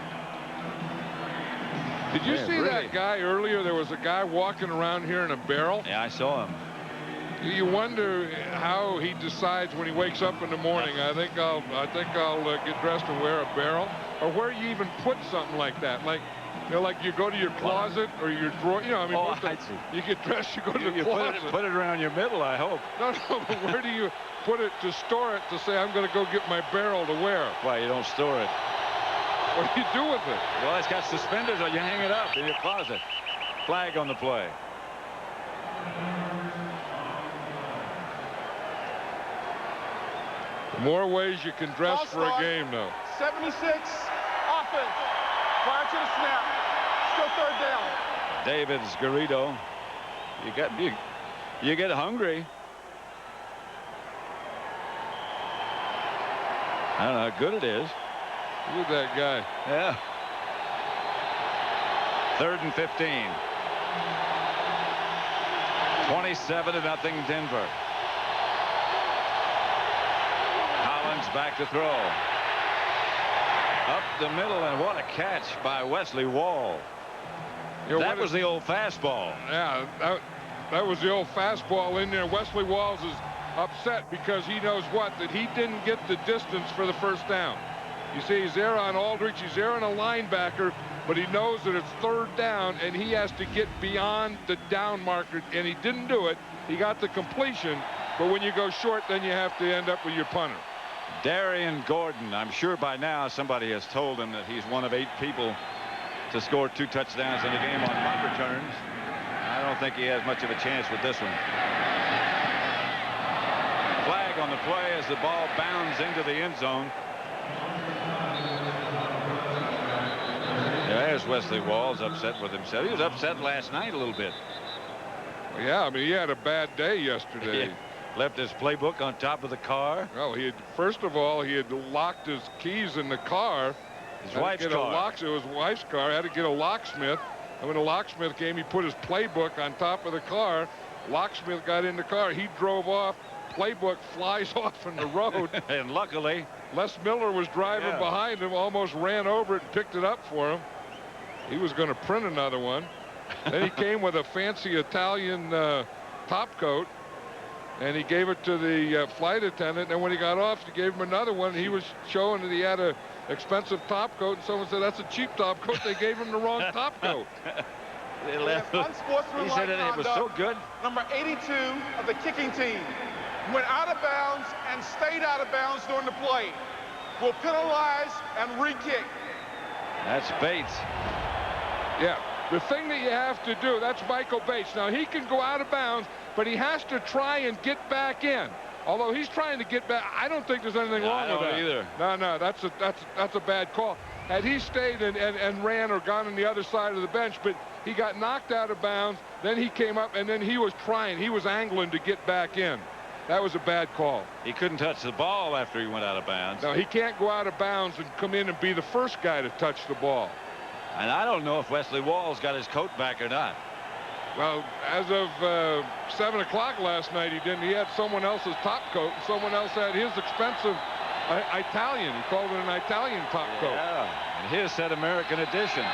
Speaker 2: Did you see that guy earlier? There was a guy walking around here in a barrel.
Speaker 1: Yeah, I saw him.
Speaker 2: You wonder how he decides when he wakes up in the morning. I think I'll get dressed and wear a barrel, or where you even put something like that. Like, like you go to your closet or your drawer. I mean, you get dressed, you go to the closet.
Speaker 1: Put it around your middle, I hope.
Speaker 2: No, but where do you put it to store it to say I'm going to go get my barrel to wear?
Speaker 1: Why, you don't store it.
Speaker 2: What do you do with it?
Speaker 1: Well, it's got suspenders, or you hang it up in your closet. Flag on the play.
Speaker 2: More ways you can dress for a game, though.
Speaker 4: 76, offense. Prior to the snap. Still third down.
Speaker 1: David's Garrido. You get hungry. I don't know how good it is.
Speaker 2: Look at that guy.
Speaker 1: Yeah. 3rd and 15. 27-0 Denver. Collins back to throw. Up the middle, and what a catch by Wesley Wall. That was the old fastball.
Speaker 2: Yeah, that was the old fastball in there. Wesley Walls is upset because he knows that he didn't get the distance for the first down. You see, he's there on Aldridge, he's there on a linebacker, but he knows that it's 3rd down, and he has to get beyond the down marker, and he didn't do it. He got the completion, but when you go short, then you have to end up with your punter.
Speaker 1: Darian Gordon, I'm sure by now somebody has told him that he's one of 8 people to score 2 touchdowns in a game on punt returns. I don't think he has much of a chance with this one. Flag on the play as the ball bounds into the end zone. There's Wesley Walls upset with himself. He was upset last night a little bit.
Speaker 2: Yeah, I mean, he had a bad day yesterday.
Speaker 1: Left his playbook on top of the car.
Speaker 2: Well, first of all, he had locked his keys in the car.
Speaker 1: His wife's car.
Speaker 2: It was wife's car. Had to get a locksmith. And when the locksmith came, he put his playbook on top of the car. Locksmith got in the car. He drove off. Playbook flies off in the road.
Speaker 1: And luckily,
Speaker 2: Les Miller was driving behind him, almost ran over it and picked it up for him. He was going to print another one. Then he came with a fancy Italian top coat, and he gave it to the flight attendant. And when he got off, he gave him another one. He was showing that he had an expensive top coat, and someone said, that's a cheap top coat. They gave him the wrong top coat.
Speaker 4: Unsportsmanlike
Speaker 1: he said it was so good.
Speaker 4: Number 82 of the kicking team went out of bounds and stayed out of bounds during the play. Will penalize and re-kick.
Speaker 1: That's Bates.
Speaker 2: Yeah, the thing that you have to do, that's Michael Bates. Now, he can go out of bounds, but he has to try and get back in. Although he's trying to get back, I don't think there's anything wrong with that.
Speaker 1: Either.
Speaker 2: No, that's a bad call. Had he stayed and ran or gone on the other side of the bench, but he got knocked out of bounds, then he came up, and then he was trying. He was angling to get back in. that was a bad call.
Speaker 1: He couldn't touch the ball after he went out of bounds.
Speaker 2: No, he can't go out of bounds and come in and be the first guy to touch the ball.
Speaker 1: And I don't know if Wesley Walls got his coat back or not.
Speaker 2: Well, as of 7 o'clock last night, he didn't. He had someone else's top coat, and someone else had his expensive Italian. He called it an Italian top coat.
Speaker 1: Yeah, and his said American edition.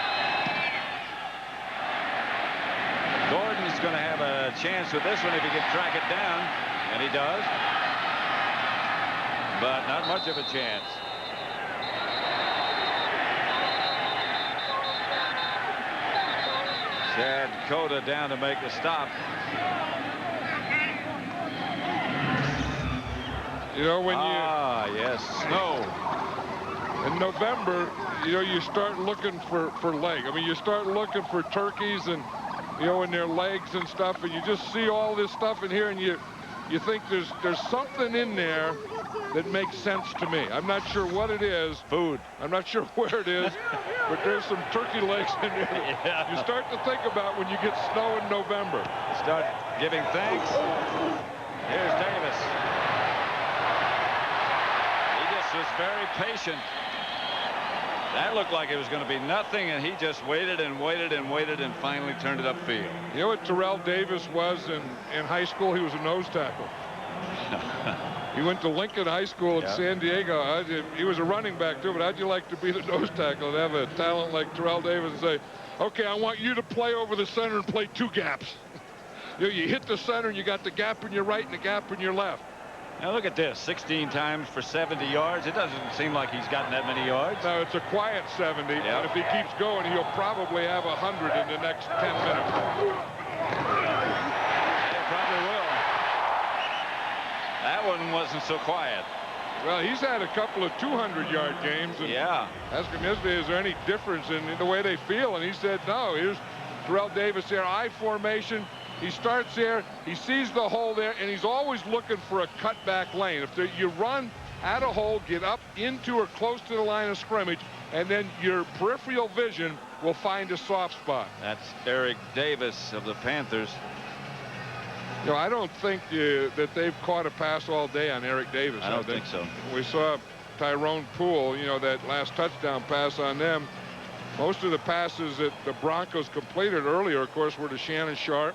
Speaker 1: Gordon's going to have a chance with this one if he can track it down, and he does. But not much of a chance. Chad Cota down to make the stop.
Speaker 2: You know, when
Speaker 1: yes, snow.
Speaker 2: In November, you know, you start looking for leg. I mean, you start looking for turkeys and, you know, in their legs and stuff, and you just see all this stuff in here, and you think there's something in there that makes sense to me. I'm not sure what it is.
Speaker 1: Food.
Speaker 2: I'm not sure where it is, but there's some turkey legs in there.
Speaker 1: Yeah.
Speaker 2: You start to think about when you get snow in November.
Speaker 1: Start giving thanks. Here's Davis. He just was very patient. That looked like it was going to be nothing, and he just waited and waited and waited and finally turned it upfield.
Speaker 2: You know what Terrell Davis was in high school? He was a nose tackle. He went to Lincoln High School in San Diego. He was a running back, too, but how'd you like to be the nose tackle and have a talent like Terrell Davis and say, okay, I want you to play over the center and play two gaps. You know, you hit the center, and you got the gap in your right and the gap in your left.
Speaker 1: Now look at this, 16 times for 70 yards. It doesn't seem like he's gotten that many yards.
Speaker 2: No, it's a quiet 70, and if he keeps going, he'll probably have 100 in the next 10 minutes.
Speaker 1: He probably will. That one wasn't so quiet.
Speaker 2: Well, he's had a couple of 200-yard games. And asked him yesterday, is there any difference in the way they feel? And he said, no. Here's Terrell Davis there, I formation. He starts there, he sees the hole there, and he's always looking for a cutback lane. If you run at a hole, get up into or close to the line of scrimmage, and then your peripheral vision will find a soft spot.
Speaker 1: That's Eric Davis of the Panthers.
Speaker 2: You know, I don't think that they've caught a pass all day on Eric Davis.
Speaker 1: I don't think so.
Speaker 2: We saw Tyrone Poole, you know, that last touchdown pass on them. Most of the passes that the Broncos completed earlier, of course, were to Shannon Sharpe,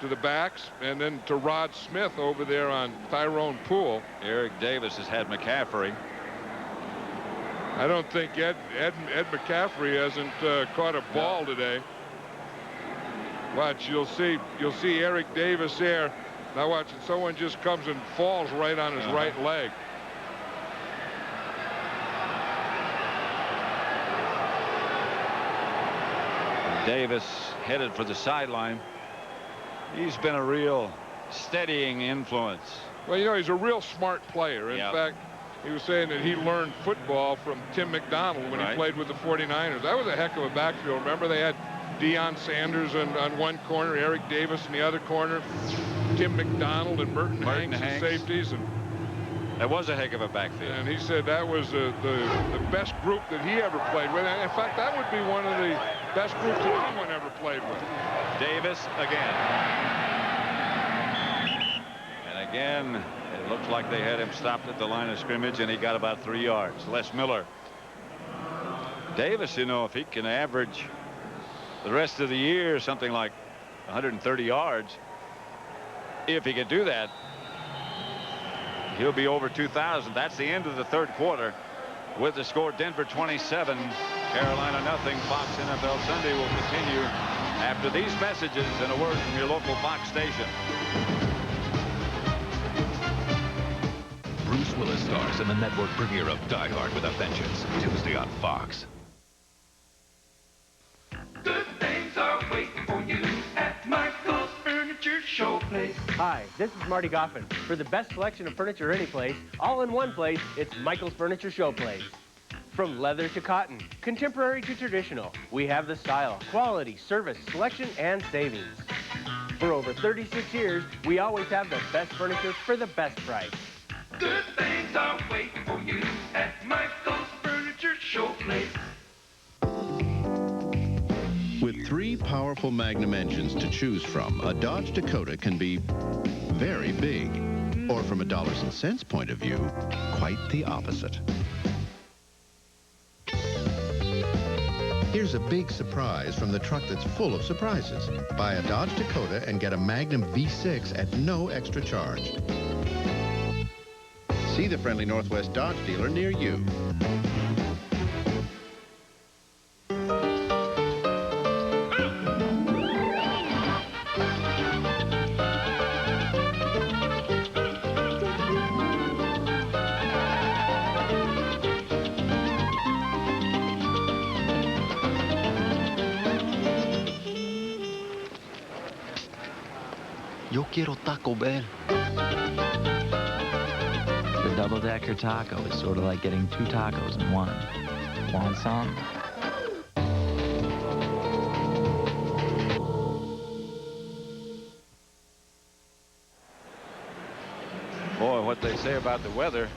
Speaker 2: to the backs, and then to Rod Smith over there on Tyrone Poole.
Speaker 1: Eric Davis has had McCaffrey.
Speaker 2: I don't think Ed McCaffrey hasn't caught a ball today. Watch, you'll see Eric Davis there. Now watch, and someone just comes and falls right on his right leg.
Speaker 1: Davis headed for the sideline. He's been a real steadying influence.
Speaker 2: Well, you know, he's a real smart player. In fact, he was saying that he learned football from Tim McDonald when he played with the 49ers. That was a heck of a backfield. Remember, they had Deion Sanders on one corner, Eric Davis in the other corner, Tim McDonald and Merton Hanks as safeties. And
Speaker 1: that was a heck of a backfield.
Speaker 2: And he said that was the best group that he ever played with. In fact, that would be one of the best groups that anyone ever played with.
Speaker 1: Davis again. And again, it looks like they had him stopped at the line of scrimmage, and he got about 3 yards. Les Miller. Davis, you know, if he can average the rest of the year something like 130 yards, if he can do that, he'll be over 2,000. That's the end of the third quarter. With the score, Denver 27, Carolina nothing. Fox NFL Sunday will continue after these messages and a word from your local Fox station.
Speaker 23: Bruce Willis stars in the network premiere of Die Hard with a Vengeance, Tuesday on Fox.
Speaker 3: Good things are waiting for you at Michael's Furniture Showplace.
Speaker 7: Hi, this is Marty Goffin. For the best selection of furniture any place, all in one place, it's Michael's Furniture Showplace. From leather to cotton, contemporary to traditional, we have the style, quality, service, selection, and savings. For over 36 years, we always have the best furniture for the best price.
Speaker 3: Good things are waiting for you at Michael's Furniture Showplace.
Speaker 8: With 3 powerful Magnum engines to choose from, a Dodge Dakota can be very big. Or from a dollars and cents point of view, quite the opposite. Here's a big surprise from the truck that's full of surprises. Buy a Dodge Dakota and get a Magnum V6 at no extra charge. See the friendly Northwest Dodge dealer near you.
Speaker 12: Yo quiero Taco Bell. The double-decker taco is sort of like getting 2 tacos in one. Want some?
Speaker 1: Boy, what they say about the weather,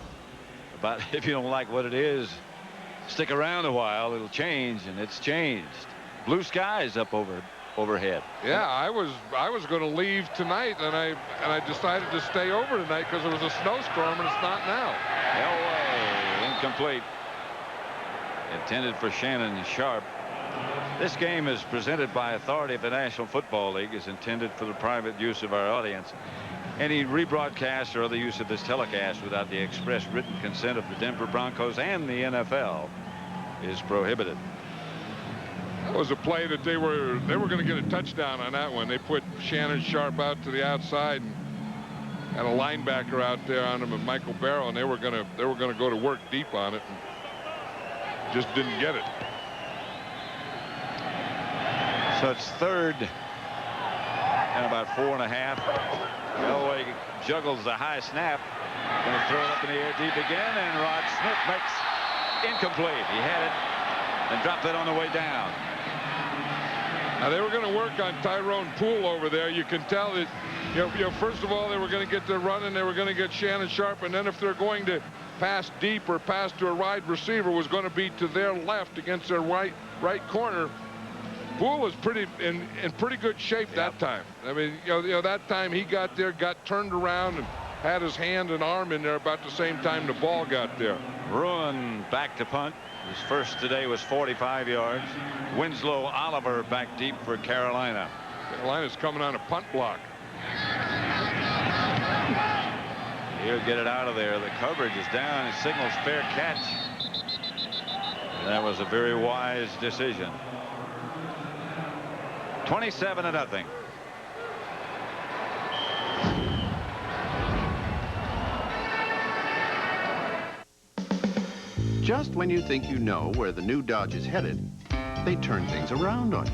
Speaker 1: about if you don't like what it is, stick around a while, it'll change, and it's changed. Blue skies up overhead.
Speaker 2: Yeah, I was going to leave tonight, and I decided to stay over tonight because there was a snowstorm, and it's not now.
Speaker 1: Elway, incomplete. Intended for Shannon Sharpe. This game is presented by authority of the National Football League, is intended for the private use of our audience. Any rebroadcast or other use of this telecast without the express written consent of the Denver Broncos and the NFL is prohibited.
Speaker 2: That was a play that they were going to get a touchdown on that one. They put Shannon Sharpe out to the outside and had a linebacker out there on him and Michael Barrow, and they were going to go to work deep on it and just didn't get it.
Speaker 1: So it's third and about 4.5. Elway juggles the high snap. Going to throw it up in the air deep again, and Rod Smith makes incomplete. He had it and dropped it on the way down.
Speaker 2: Now they were going to work on Tyrone Poole over there. You can tell that, you know, first of all, they were going to get their run, and they were going to get Shannon Sharpe, and then if they're going to pass deep or pass to a wide receiver, was going to be to their left against their right corner. Poole was in pretty good shape that time. I mean, you know, that time he got there, got turned around, and had his hand and arm in there about the same time the ball got there.
Speaker 1: Bruin back to punt. His first today was 45 yards. Winslow Oliver back deep for Carolina.
Speaker 2: Carolina's coming on a punt block.
Speaker 1: He'll get it out of there. The coverage is down. It signals fair catch. And that was a very wise decision. 27-0.
Speaker 8: Just when you think you know where the new Dodge is headed, they turn things around on you.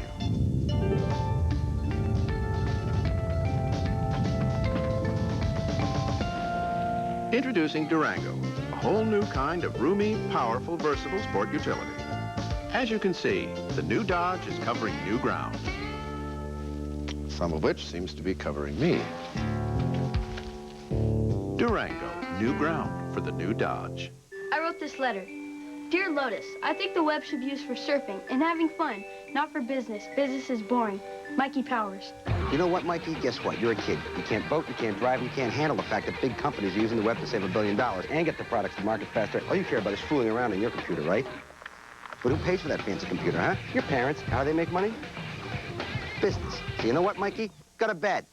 Speaker 8: Introducing Durango, a whole new kind of roomy, powerful, versatile sport utility. As you can see, the new Dodge is covering new ground, some of which seems to be covering me. Durango, new ground for the new Dodge.
Speaker 13: I wrote this letter. Dear Lotus, I think the web should be used for surfing and having fun, not for business. Business is boring. Mikey Powers.
Speaker 14: You know what, Mikey? Guess what? You're a kid. You can't vote, you can't drive, you can't handle the fact that big companies are using the web to save $1 billion and get the products to market faster. All you care about is fooling around on your computer, right? But who pays for that fancy computer, huh? Your parents. How do they make money? Business. So you know what, Mikey? Go to bed.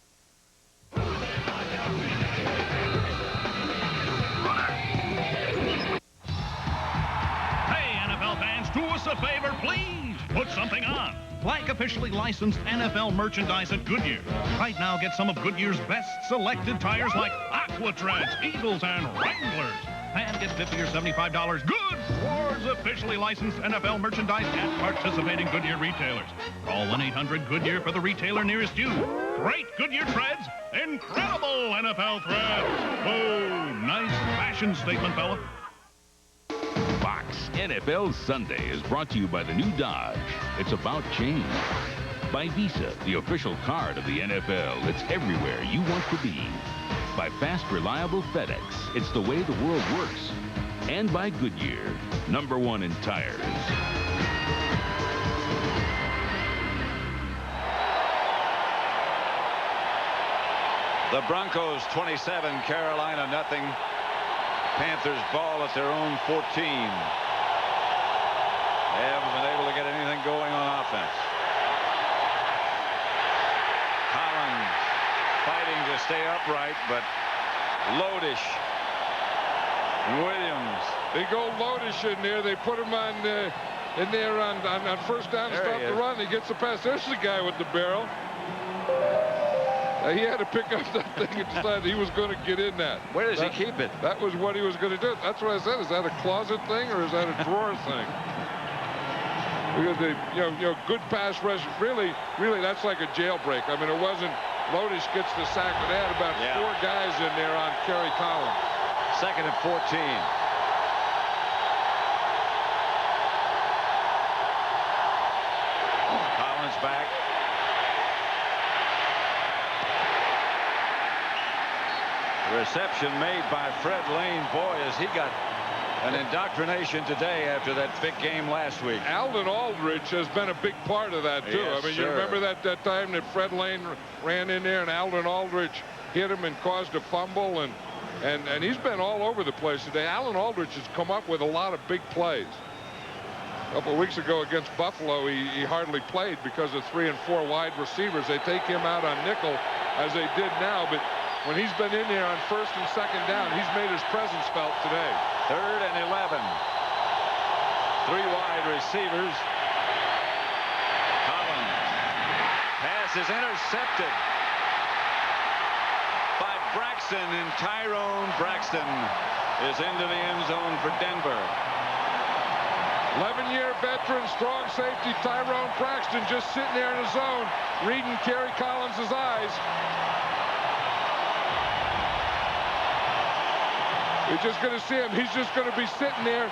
Speaker 16: Do us a favor, please. Put something on. Like officially licensed NFL merchandise at Goodyear. Right now, get some of Goodyear's best selected tires like Aquatreads, Eagles, and Wranglers. And get $50 or $75 good towards officially licensed NFL merchandise at participating Goodyear retailers. Call 1-800-GOODYEAR for the retailer nearest you. Great Goodyear treads, incredible NFL threads. Oh, nice fashion statement, fella.
Speaker 19: Fox NFL Sunday is brought to you by the new Dodge. It's about change. By Visa, the official card of the NFL. It's everywhere you want to be. By fast, reliable FedEx. It's the way the world works. And by Goodyear, #1 in tires.
Speaker 1: The Broncos 27, Carolina nothing. Panthers ball at their own 14. They haven't been able to get anything going on offense. Collins fighting to stay upright, but Lodish and Williams.
Speaker 2: They go Lodish in there. They put him on in there on first down to stop the run. He gets the pass. There's the guy with the barrel. He had to pick up that thing and decide he was going to get in that.
Speaker 1: Where does he keep it?
Speaker 2: That was what he was going to do. That's what I said. Is that a closet thing or is that a drawer thing? Because they, good pass rush. Really, that's like a jailbreak. I mean, it wasn't. Lodish gets the sack, but they had about 4 guys in there on Kerry Collins.
Speaker 1: 2nd and 14. Collins back. Reception made by Fred Lane. Boy, has he got an indoctrination today after that big game last week.
Speaker 2: Alan Aldridge has been a big part of that, too.
Speaker 1: Yes,
Speaker 2: I mean, you remember that time that Fred Lane ran in there and Alan Aldridge hit him and caused a fumble, and he's been all over the place today. Alan Aldridge has come up with a lot of big plays. A couple of weeks ago against Buffalo, he hardly played because of 3 and 4 wide receivers. They take him out on nickel as they did now, but when he's been in there on 1st and 2nd down, he's made his presence felt today.
Speaker 1: 3rd and 11. 3 wide receivers. Collins. Pass is intercepted by Braxton, and Tyrone Braxton is into the end zone for Denver.
Speaker 2: 11-year veteran, strong safety Tyrone Braxton just sitting there in the zone, reading Kerry Collins' eyes. You're just going to see him. He's just going to be sitting there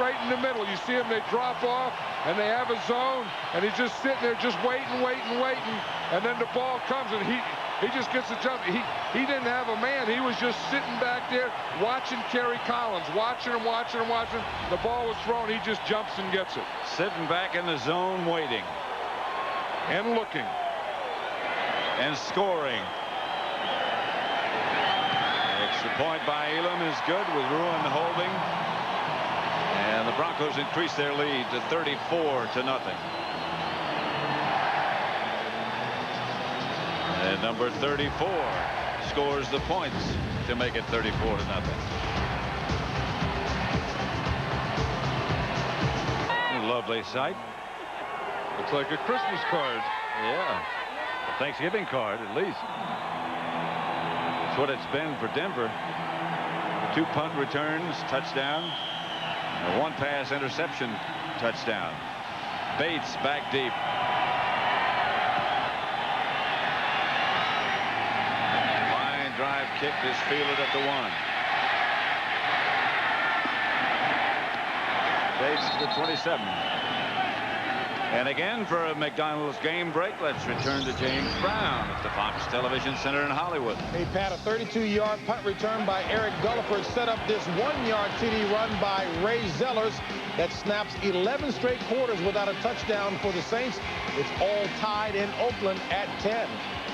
Speaker 2: right in the middle. You see him, they drop off, and they have a zone, and he's just sitting there just waiting. And then the ball comes, and he just gets the jump. He didn't have a man. He was just sitting back there watching Kerry Collins, watching him. The ball was thrown. He just jumps and gets it.
Speaker 1: Sitting back in the zone, waiting.
Speaker 2: And looking.
Speaker 1: And scoring. The point by Elam is good with Ruin holding. And the Broncos increase their lead to 34-0. And number 34 scores the points to make it 34-0. Lovely sight.
Speaker 2: Looks like a Christmas card.
Speaker 1: Yeah. A Thanksgiving card, at least. That's what it's been for Denver. 2 punt returns, touchdown. A 1 pass interception, touchdown. Bates back deep. Line drive kick is fielded at the 1. Bates to the 27. And again for a McDonald's game break, let's return to James Brown at the Fox Television Center in Hollywood.
Speaker 6: Hey, Pat, a 32-yard punt return by Eric Gulliford set up this 1-yard TD run by Ray Zellers that snaps 11 straight quarters without a touchdown for the Saints. It's all tied in Oakland at 10.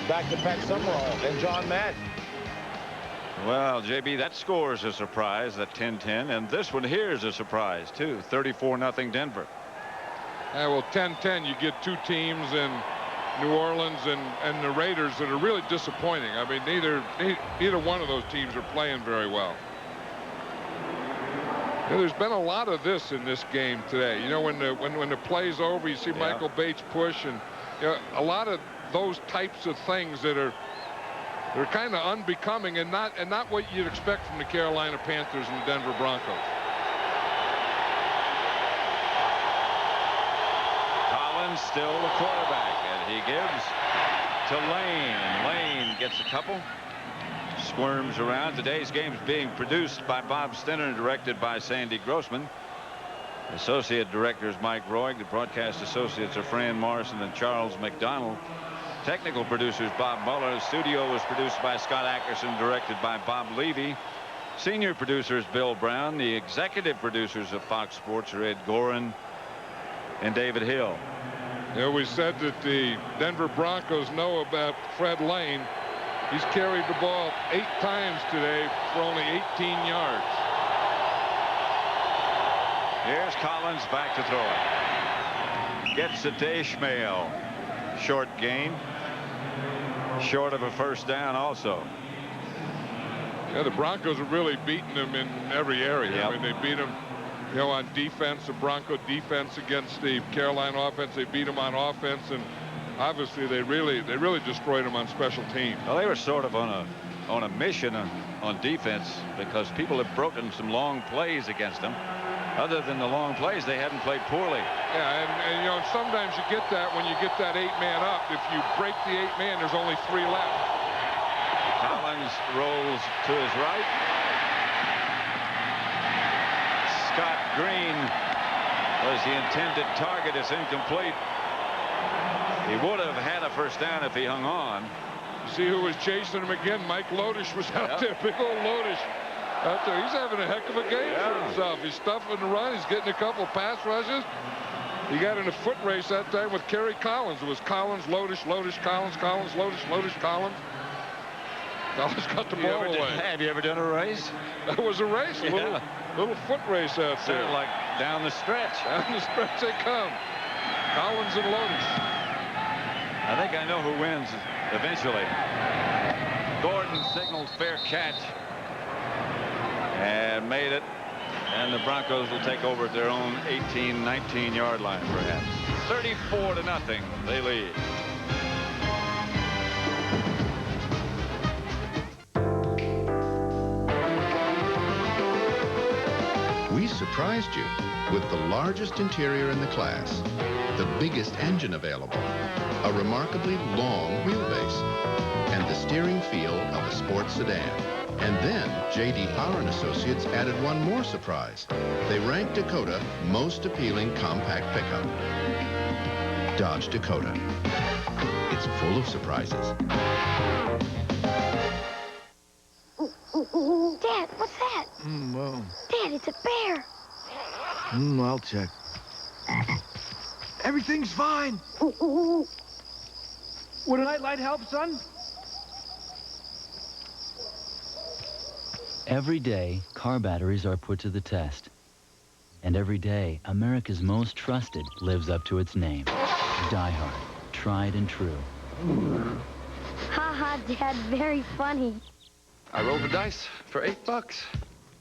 Speaker 6: Back to Pat Summerall and John Madden.
Speaker 1: Well, JB, that score is a surprise, that 10-10, and this one here is a surprise, too. 34-0 Denver.
Speaker 2: Yeah, well, 10-10, you get 2 teams in New Orleans and the Raiders that are really disappointing. I mean, neither one of those teams are playing very well. There's been a lot of this in this game today. When the play's over, you see Michael Bates push, and a lot of those types of things that are kind of unbecoming and not what you'd expect from the Carolina Panthers and the Denver Broncos.
Speaker 1: Still the quarterback, and he gives to Lane, and Lane gets a couple, squirms around. Today's game is being produced by Bob Stinner and directed by Sandy Grossman. Associate directors Mike Roig. The broadcast associates are Fran Morrison and Charles McDonald. Technical producers Bob Muller. The studio was produced by Scott Ackerson, directed by Bob Levy. Senior producers Bill Brown. The executive producers of Fox Sports are Ed Gorin and David Hill.
Speaker 2: We said that the Denver Broncos know about Fred Lane. He's carried the ball 8 times today for only 18 yards.
Speaker 1: Here's Collins back to throw it. Gets it to Ishmael. Short gain. Short of a first down also.
Speaker 2: Yeah, the Broncos are really beating them in every area.
Speaker 1: Yep.
Speaker 2: I mean, they beat them, you know, on defense, the Bronco defense against the Carolina offense. They beat them on offense, and obviously they really destroyed them on special teams.
Speaker 1: Well, they were sort of on a mission on defense because people have broken some long plays against them. Other than the long plays, they hadn't played poorly.
Speaker 2: Yeah, and you know, sometimes you get that when you get that 8-man up. If you break the 8-man, there's only 3 left.
Speaker 1: Collins rolls to his right. Scott Green was the intended target. It's incomplete. He would have had a first down if he hung on.
Speaker 2: You see who was chasing him again? Mike Lodish was out there. Big old Lodish out there. He's having a heck of a game for himself. He's stuffing the run. He's getting a couple pass rushes. He got in a foot race that time with Kerry Collins. It was Collins, Lodish, Lodish, Collins, Collins, Lodish, Lodish, Collins. Collins got the ball away.
Speaker 1: Have you ever done a race?
Speaker 2: That was a race. A little foot race out there.
Speaker 1: Sounded like down the stretch.
Speaker 2: Down the stretch they come. Collins and Lodish.
Speaker 1: I think I know who wins eventually. Gordon signaled fair catch and made it. And the Broncos will take over at their own 18, 19-yard line, perhaps. 34-0, they lead.
Speaker 8: We surprised you with the largest interior in the class, the biggest engine available, a remarkably long wheelbase, and the steering feel of a sports sedan. And then J.D. Power & Associates added one more surprise. They ranked Dakota most appealing compact pickup. Dodge Dakota. It's full of surprises.
Speaker 11: Dad, what's that?
Speaker 15: Well.
Speaker 11: Dad, it's a bear.
Speaker 15: I'll check. Everything's fine. Would a nightlight help, son?
Speaker 12: Every day, car batteries are put to the test. And every day, America's most trusted lives up to its name. Die Hard, tried and true.
Speaker 11: Ha ha, Dad, very funny.
Speaker 17: I rolled the dice for $8.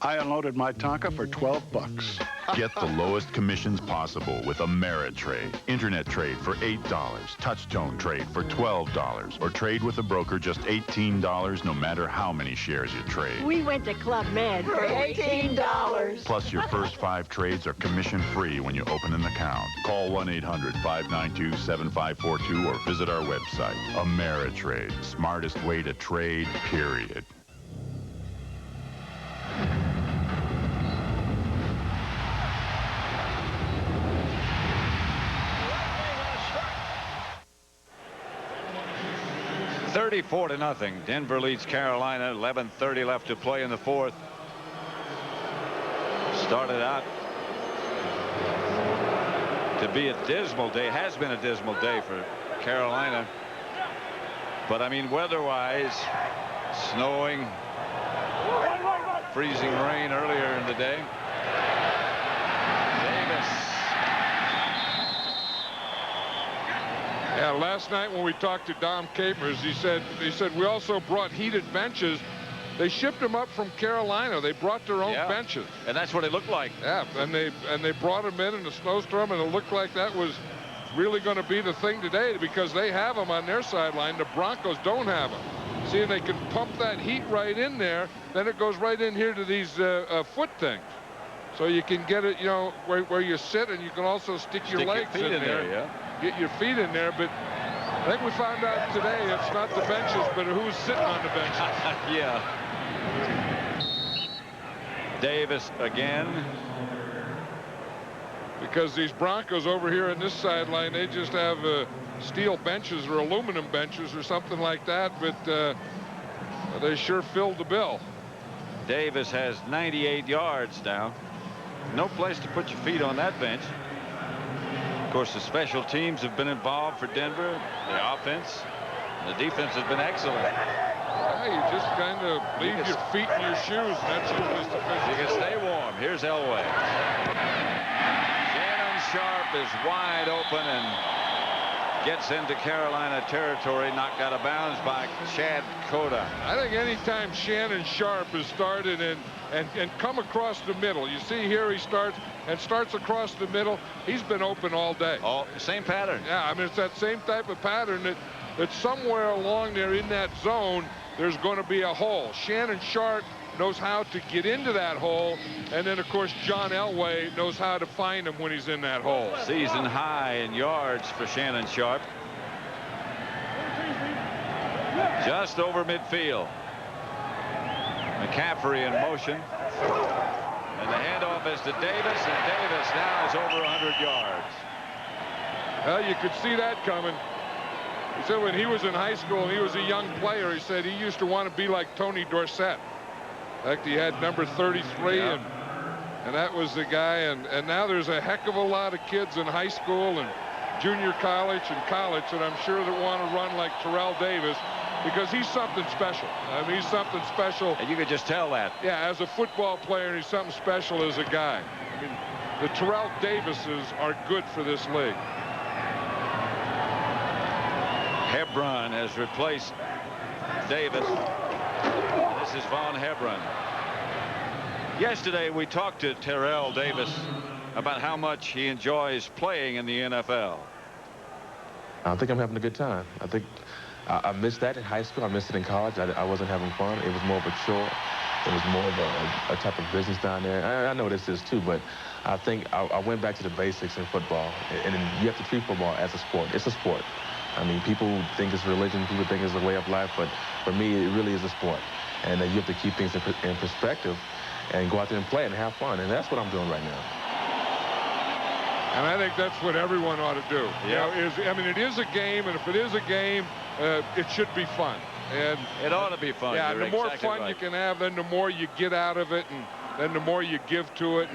Speaker 17: I unloaded my Tonka for $12.
Speaker 18: Get the lowest commissions possible with Ameritrade. Internet trade for $8, touchtone trade for $12, or trade with a broker just $18 no matter how many shares you trade.
Speaker 20: We went to Club Med for $18.
Speaker 18: Plus, your first 5 trades are commission-free when you open an account. Call 1-800-592-7542 or visit our website. Ameritrade. Smartest way to trade, period.
Speaker 1: $34-0. Denver leads Carolina. 11:30 left to play in the 4th. Started out to be a dismal day. Has been a dismal day for Carolina. But I mean, weather-wise, snowing, freezing rain earlier in the day. Davis.
Speaker 2: Yeah, last night when we talked to Dom Capers, he said we also brought heated benches. They shipped them up from Carolina. They brought their own benches.
Speaker 1: And that's what it looked like.
Speaker 2: Yeah, and they brought them in a snowstorm, and it looked like that was really going to be the thing today because they have them on their sideline. The Broncos don't have them. See, and they can pump that heat right in there. Then it goes right in here to these foot things. So you can get it, you know, where you sit, and you can also stick your legs
Speaker 1: your feet in there. Yeah.
Speaker 2: Get your feet in there, but I think we found out today it's not the benches, but who's sitting on the benches.
Speaker 1: Yeah. Davis again.
Speaker 2: Because these Broncos over here on this sideline, they just have steel benches or aluminum benches or something like that, but they sure filled the bill.
Speaker 1: Davis has 98 yards now. No place to put your feet on that bench. Of course, the special teams have been involved for Denver. The offense, the defense has been excellent.
Speaker 2: Yeah, you just kind of leave your feet in your shoes, and that's usually sufficient.
Speaker 1: You can stay warm. Here's Elway. Shannon Sharpe is wide open and gets into Carolina territory, knocked out of bounds by Chad Cota.
Speaker 2: I think anytime Shannon Sharpe has started and come across the middle, you see here he starts across the middle, he's been open all day.
Speaker 1: Oh, same pattern.
Speaker 2: Yeah, I mean, it's that same type of pattern that somewhere along there in that zone, there's going to be a hole. Shannon Sharpe knows how to get into that hole, and then, of course, John Elway knows how to find him when he's in that hole.
Speaker 1: Season high in yards for Shannon Sharpe. Just over midfield. McCaffrey in motion. And the handoff is to Davis, and Davis now is over 100 yards.
Speaker 2: Well, you could see that coming. He said when he was in high school and he was a young player, he said he used to want to be like Tony Dorsett. In fact, he had number 33, and that was the guy. And now there's a heck of a lot of kids in high school and junior college and college that I'm sure that want to run like Terrell Davis, because he's something special. I mean, he's something special.
Speaker 1: And you could just tell that.
Speaker 2: Yeah, as a football player, and he's something special as a guy. I mean, the Terrell Davises are good for this league.
Speaker 1: Hebron has replaced Davis. This is Von Hebron. Yesterday, we talked to Terrell Davis about how much he enjoys playing in the NFL.
Speaker 5: I think I'm having a good time. I think I missed that in high school. I missed it in college. I wasn't having fun. It was more of a chore. It was more of a type of business down there. I know this is too, but I think I went back to the basics in football. And you have to treat football as a sport. It's a sport. I mean, people think it's religion. People think it's a way of life. But for me, it really is a sport. And you have to keep things in perspective and go out there and play and have fun. And that's what I'm doing right now.
Speaker 2: And I think that's what everyone ought to do.
Speaker 1: Yeah.
Speaker 2: You know, I mean, it is a game, and if it is a game, it should be fun. And
Speaker 1: it ought to be fun.
Speaker 2: Yeah,
Speaker 1: You're
Speaker 2: the more
Speaker 1: exactly
Speaker 2: fun
Speaker 1: right.
Speaker 2: you can have, then the more you get out of it, and then the more you give to it.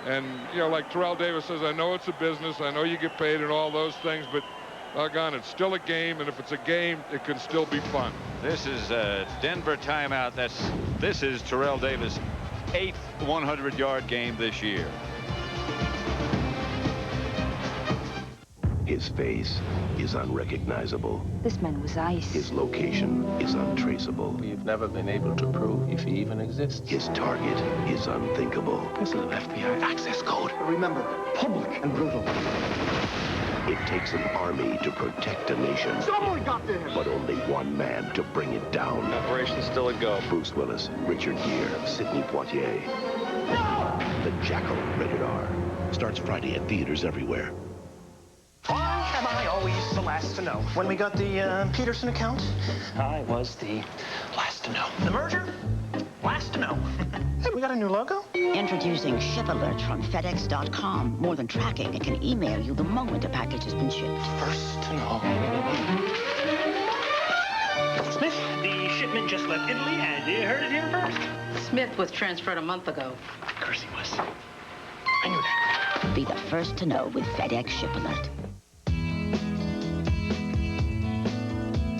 Speaker 2: And you know, like Terrell Davis says, I know it's a business, I know you get paid and all those things, but doggone, it's still a game, and if it's a game, it can still be fun.
Speaker 1: This is a Denver timeout. This is Terrell Davis' 8th 100-yard game this year.
Speaker 9: His face is unrecognizable.
Speaker 10: This man was ice.
Speaker 9: His location is untraceable.
Speaker 21: We've never been able to prove if he even exists.
Speaker 9: His target is unthinkable.
Speaker 21: This is an FBI access code.
Speaker 9: Remember, public and brutal. It takes an army to protect a nation.
Speaker 15: Someone got there!
Speaker 9: But only one man to bring it down.
Speaker 21: Operation's still a go.
Speaker 9: Bruce Willis, Richard Gere, Sidney Poitier. The Jackal, rated R. Starts Friday at theaters everywhere.
Speaker 25: Why am I always the last to know? When we got the Peterson account, I was the last to know. The merger? Last to know. Hey, we got a new logo?
Speaker 26: Introducing Ship Alert from FedEx.com. More than tracking, it can email you the moment a package has been shipped.
Speaker 25: First to know. Smith, the shipment just left Italy, and you heard it here first.
Speaker 27: Smith was transferred a month ago.
Speaker 25: Of course he was. I knew that.
Speaker 26: Be the first to know with FedEx Ship Alert.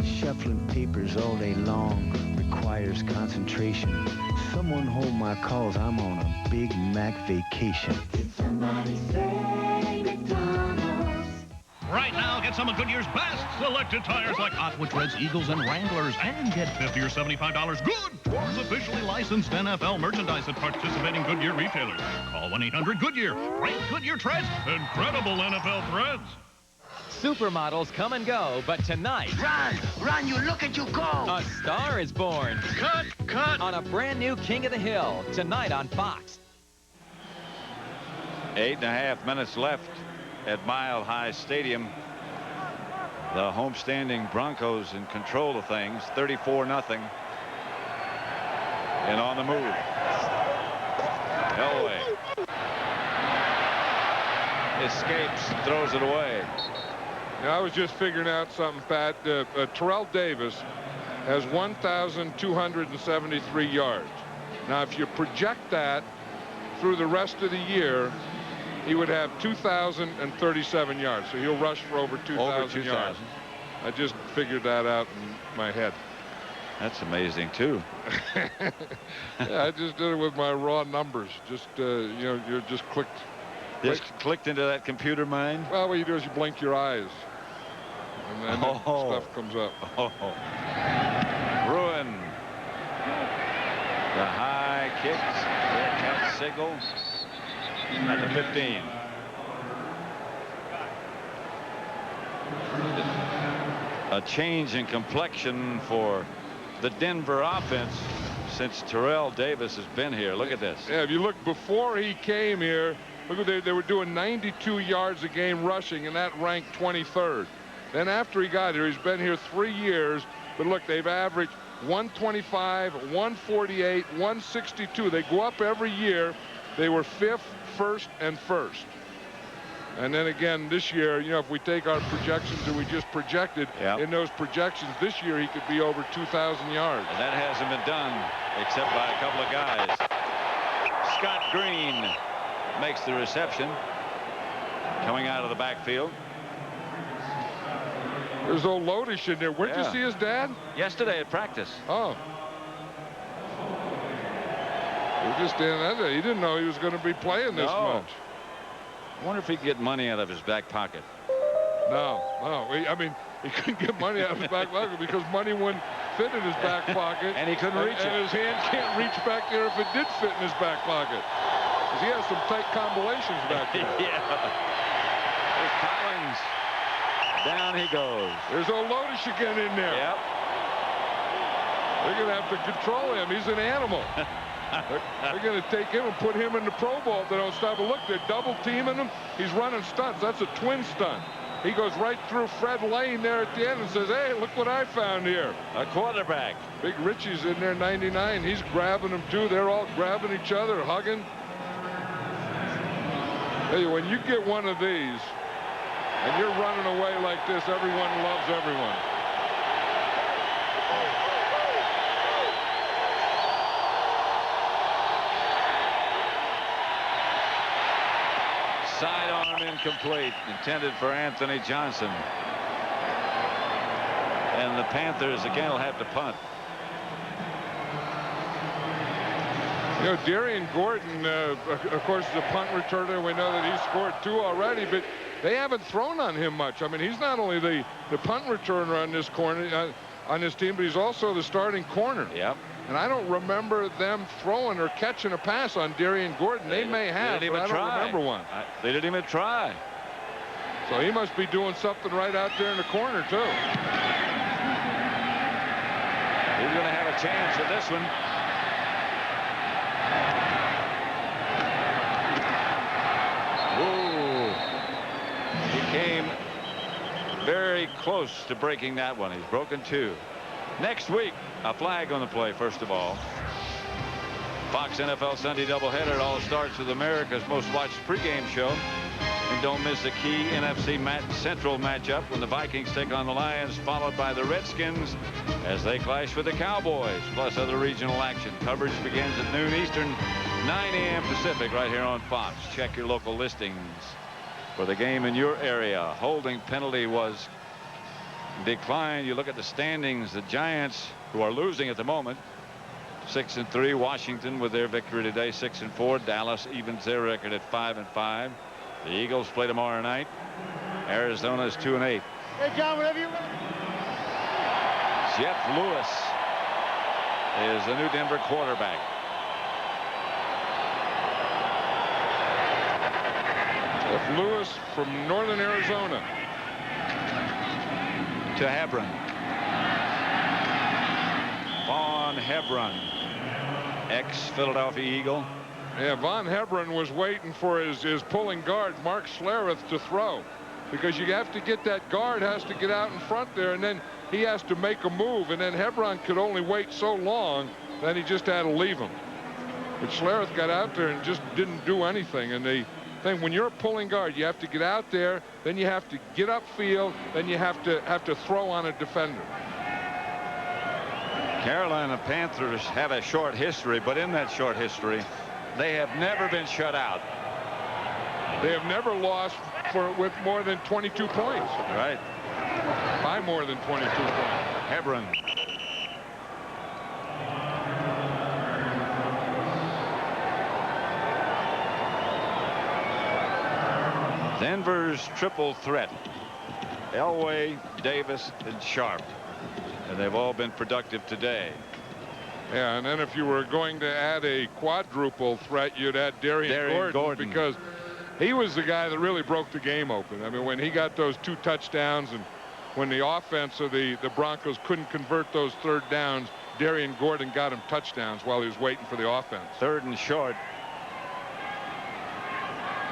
Speaker 28: Shuffling papers all day long requires concentration. Someone hold my calls, I'm on a Big Mac vacation.
Speaker 3: Did somebody say McDonald's?
Speaker 16: Right now, get some of Goodyear's best selected tires like Aqua Treads, Eagles, and Wranglers, and get $50 or $75 good towards officially licensed NFL merchandise at participating Goodyear retailers. Call 1-800-GOODYEAR. Great Goodyear treads, incredible NFL threads.
Speaker 24: Supermodels come and go, but tonight...
Speaker 15: Run, you look at you go!
Speaker 24: A star is born.
Speaker 15: Cut!
Speaker 24: On a brand new King of the Hill, tonight on Fox.
Speaker 1: 8.5 minutes left at Mile High Stadium. The homestanding Broncos in control of things, 34-0. And on the move. Elway. Escapes, throws it away.
Speaker 2: Now, I was just figuring out something, Pat. Terrell Davis has 1,273 yards. Now, if you project that through the rest of the year, he would have 2,037 yards. So he'll rush for over 2,000 yards. I just figured that out in my head.
Speaker 1: That's amazing, too.
Speaker 2: Yeah, I just did it with my raw numbers. Just, you know, you just clicked.
Speaker 1: Just clicked into that computer mind?
Speaker 2: Well, what you do is you blink your eyes. And then stuff comes up.
Speaker 1: Ruin. The high kicks. There catch signal at the 15. A change in complexion for the Denver offense since Terrell Davis has been here. Look at this.
Speaker 2: Yeah, if you look before he came here, look at they were doing 92 yards a game rushing, and that ranked 23rd. Then after he got here, he's been here 3 years, but look, they've averaged 125, 148, 162. They go up every year. They were 5th, 1st, and 1st. And then again this year, you know, if we take our projections that we just projected, in those projections this year he could be over 2,000 yards.
Speaker 1: And that hasn't been done except by a couple of guys. Scott Green makes the reception coming out of the backfield.
Speaker 2: There's old Lodish in there. Where'd you see his dad?
Speaker 1: Yesterday at practice.
Speaker 2: Oh. He was just standing there. He didn't know he was going to be playing this much.
Speaker 1: I wonder if he could get money out of his back pocket.
Speaker 2: No. I mean, he couldn't get money out of his back pocket because money wouldn't fit in his back pocket.
Speaker 1: And he couldn't reach it.
Speaker 2: And his hand can't reach back there if it did fit in his back pocket. Because he has some tight combinations back there.
Speaker 1: There's Collins. Down he goes.
Speaker 2: There's old Lodish again in there.
Speaker 1: Yep.
Speaker 2: They're going to have to control him. He's an animal. They're going to take him and put him in the Pro Bowl if they don't stop. But look, they're double teaming him. He's running stunts. That's a twin stunt. He goes right through Fred Lane there at the end and says, hey, look what I found here.
Speaker 1: A quarterback.
Speaker 2: Big Richie's in there, 99. He's grabbing him too. They're all grabbing each other, hugging. Hey, when you get one of these and you're running away like this, everyone loves everyone.
Speaker 1: Sidearm incomplete, intended for Anthony Johnson. And the Panthers again will have to punt.
Speaker 2: You know, Darian Gordon, of course, is a punt returner. We know that he scored 2 already, but they haven't thrown on him much. I mean, he's not only the punt returner on this corner, on this team, but he's also the starting corner.
Speaker 1: Yep.
Speaker 2: And I don't remember them throwing or catching a pass on Darian Gordon. They may have, but I don't remember one.
Speaker 1: They didn't even try.
Speaker 2: So he must be doing something right out there in the corner, too.
Speaker 1: He's going to have a chance with this one. Ooh. He came very close to breaking that one. He's broken 2. Next week, a flag on the play, first of all. Fox NFL Sunday doubleheader. It all starts with America's most watched pregame show. And don't miss a key NFC Central matchup when the Vikings take on the Lions, followed by the Redskins as they clash with the Cowboys, plus other regional action. Coverage begins at noon Eastern, 9 a.m. Pacific, right here on Fox. Check your local listings for the game in your area. Holding penalty was declined. You look at the standings. The Giants, who are losing at the moment, 6-3. Washington with their victory today, 6-4. Dallas evens their record at 5-5. The Eagles play tomorrow night. Arizona is 2-8.
Speaker 15: Hey, John, whenever you're ready.
Speaker 1: Jeff Lewis is the new Denver quarterback.
Speaker 2: Jeff Lewis from northern Arizona.
Speaker 1: To Hebron. Vaughn Hebron, ex-Philadelphia Eagle.
Speaker 2: Yeah, Von Hebron was waiting for his pulling guard, Mark Schlereth, to throw. Because you have to get that guard, has to get out in front there, and then he has to make a move. And then Hebron could only wait so long, then he just had to leave him. But Schlereth got out there and just didn't do anything. And the thing, when you're a pulling guard, you have to get out there, then you have to get upfield, then you have to throw on a defender.
Speaker 1: Carolina Panthers have a short history, but in that short history, they have never been shut out.
Speaker 2: They have never lost with more than 22 points.
Speaker 1: Right.
Speaker 2: By more than 22 points.
Speaker 1: Hebron. Denver's triple threat. Elway, Davis, and Sharpe. And they've all been productive today.
Speaker 2: Yeah, and then if you were going to add a quadruple threat, you'd add Darian Gordon, because he was the guy that really broke the game open. I mean, when he got those 2 touchdowns and when the offense of the Broncos couldn't convert those third downs, Darian Gordon got him touchdowns while he was waiting for the offense.
Speaker 1: 3rd and short.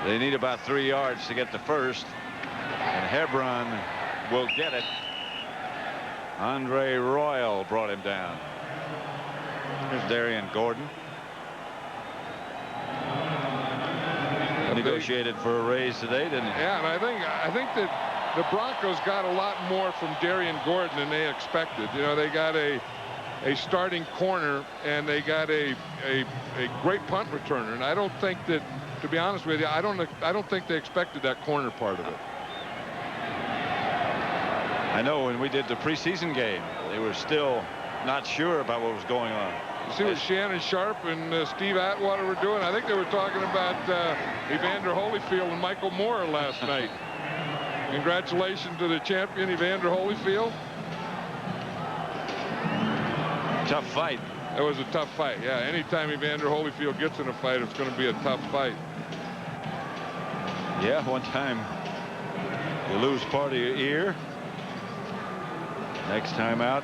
Speaker 1: They need about 3 yards to get the first. And Hebron will get it. Andre Royal brought him down. Here's Darian Gordon. Negotiated for a raise today, didn't he?
Speaker 2: Yeah, and I think that the Broncos got a lot more from Darian Gordon than they expected. You know, they got a starting corner, and they got a great punt returner. And I don't think that, to be honest with you, I don't think they expected that corner part of it.
Speaker 1: I know when we did the preseason game, they were still not sure about what was going on.
Speaker 2: You see what Shannon Sharpe and Steve Atwater were doing? I think they were talking about Evander Holyfield and Michael Moore last night. Congratulations to the champion, Evander Holyfield.
Speaker 1: Tough fight.
Speaker 2: It was a tough fight. Yeah, anytime Evander Holyfield gets in a fight, it's going to be a tough fight.
Speaker 1: Yeah, one time you lose part of your ear. Next time out,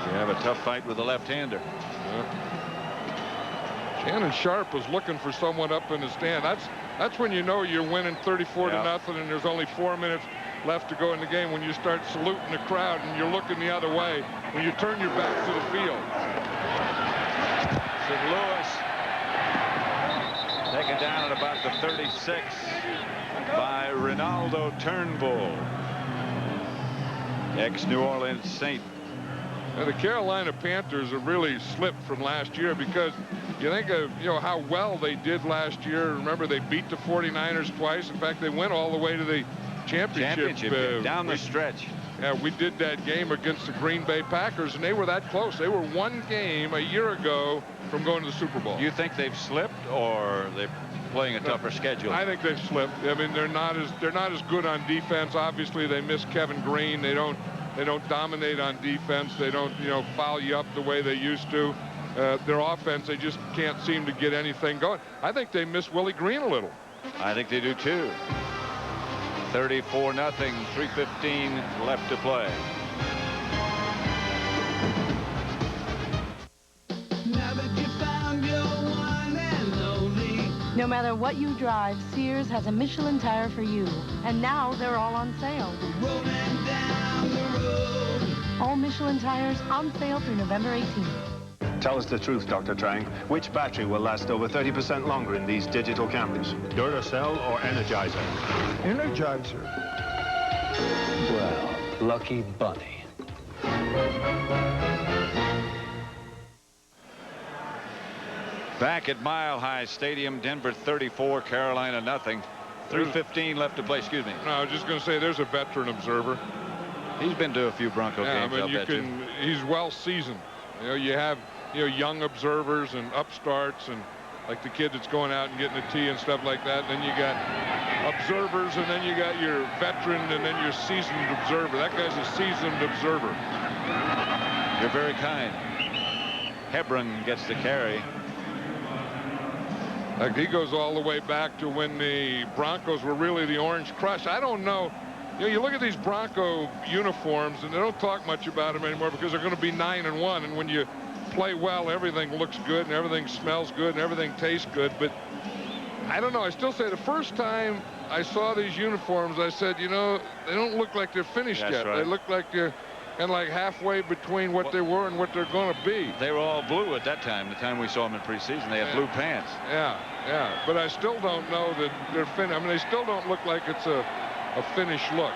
Speaker 1: you have a tough fight with a left-hander.
Speaker 2: Yeah. Shannon Sharpe was looking for someone up in the stand. That's when you know you're winning 34-0, and there's only 4 minutes left to go in the game, when you start saluting the crowd and you're looking the other way, when you turn your back to the field.
Speaker 1: St. Louis taken down at about the 36 by Ronaldo Turnbull, ex-New Orleans Saint.
Speaker 2: Now, the Carolina Panthers have really slipped from last year, because you think of, you know, how well they did last year. Remember, they beat the 49ers twice. In fact, they went all the way to the championship
Speaker 1: down the stretch.
Speaker 2: Yeah, we did that game against the Green Bay Packers, and they were that close. They were 1 game a year ago from going to the Super Bowl.
Speaker 1: You think they've slipped, or they're playing a tougher schedule?
Speaker 2: I think they've slipped. I mean, they're not as good on defense. Obviously, they miss Kevin Green. They don't dominate on defense. They don't, you know, foul you up the way they used to. Their offense, they just can't seem to get anything going. I think they miss Willie Green a little.
Speaker 1: I think they do too. 34-0, 3:15 left to play.
Speaker 4: No matter what you drive, Sears has a Michelin tire for you. And now they're all on sale. All Michelin tires on sale through November 18th.
Speaker 7: Tell us the truth, Dr. Trang. Which battery will last over 30% longer in these digital cameras? Duracell or Energizer?
Speaker 15: Energizer.
Speaker 21: Well, lucky bunny.
Speaker 1: Back at Mile High Stadium, Denver 34, Carolina nothing. 3:15 left to play. Excuse me.
Speaker 2: No, I was just going to say, there's a veteran observer.
Speaker 1: He's been to a few Bronco games.
Speaker 2: I mean, he's well seasoned. You know, you have, you know, young observers and upstarts, and like the kid that's going out and getting a tee and stuff like that. And then you got observers, and then you got your veteran, and then your seasoned observer. That guy's a seasoned observer.
Speaker 1: You're very kind. Hebron gets the carry.
Speaker 2: Like, he goes all the way back to when the Broncos were really the Orange Crush. I don't know. You know, you look at these Bronco uniforms, and they don't talk much about them anymore, because they're going to be 9-1. And when you play well, everything looks good, and everything smells good, and everything tastes good. But I don't know. I still say the first time I saw these uniforms, I said, you know, they don't look like they're finished yet.
Speaker 1: Right.
Speaker 2: They look like they're kind of like halfway between what they were and what they're going to be.
Speaker 1: They were all blue at that time. The time we saw them in preseason, they had blue pants.
Speaker 2: Yeah. But I still don't know that they're finished. I mean, they still don't look like it's a finished look.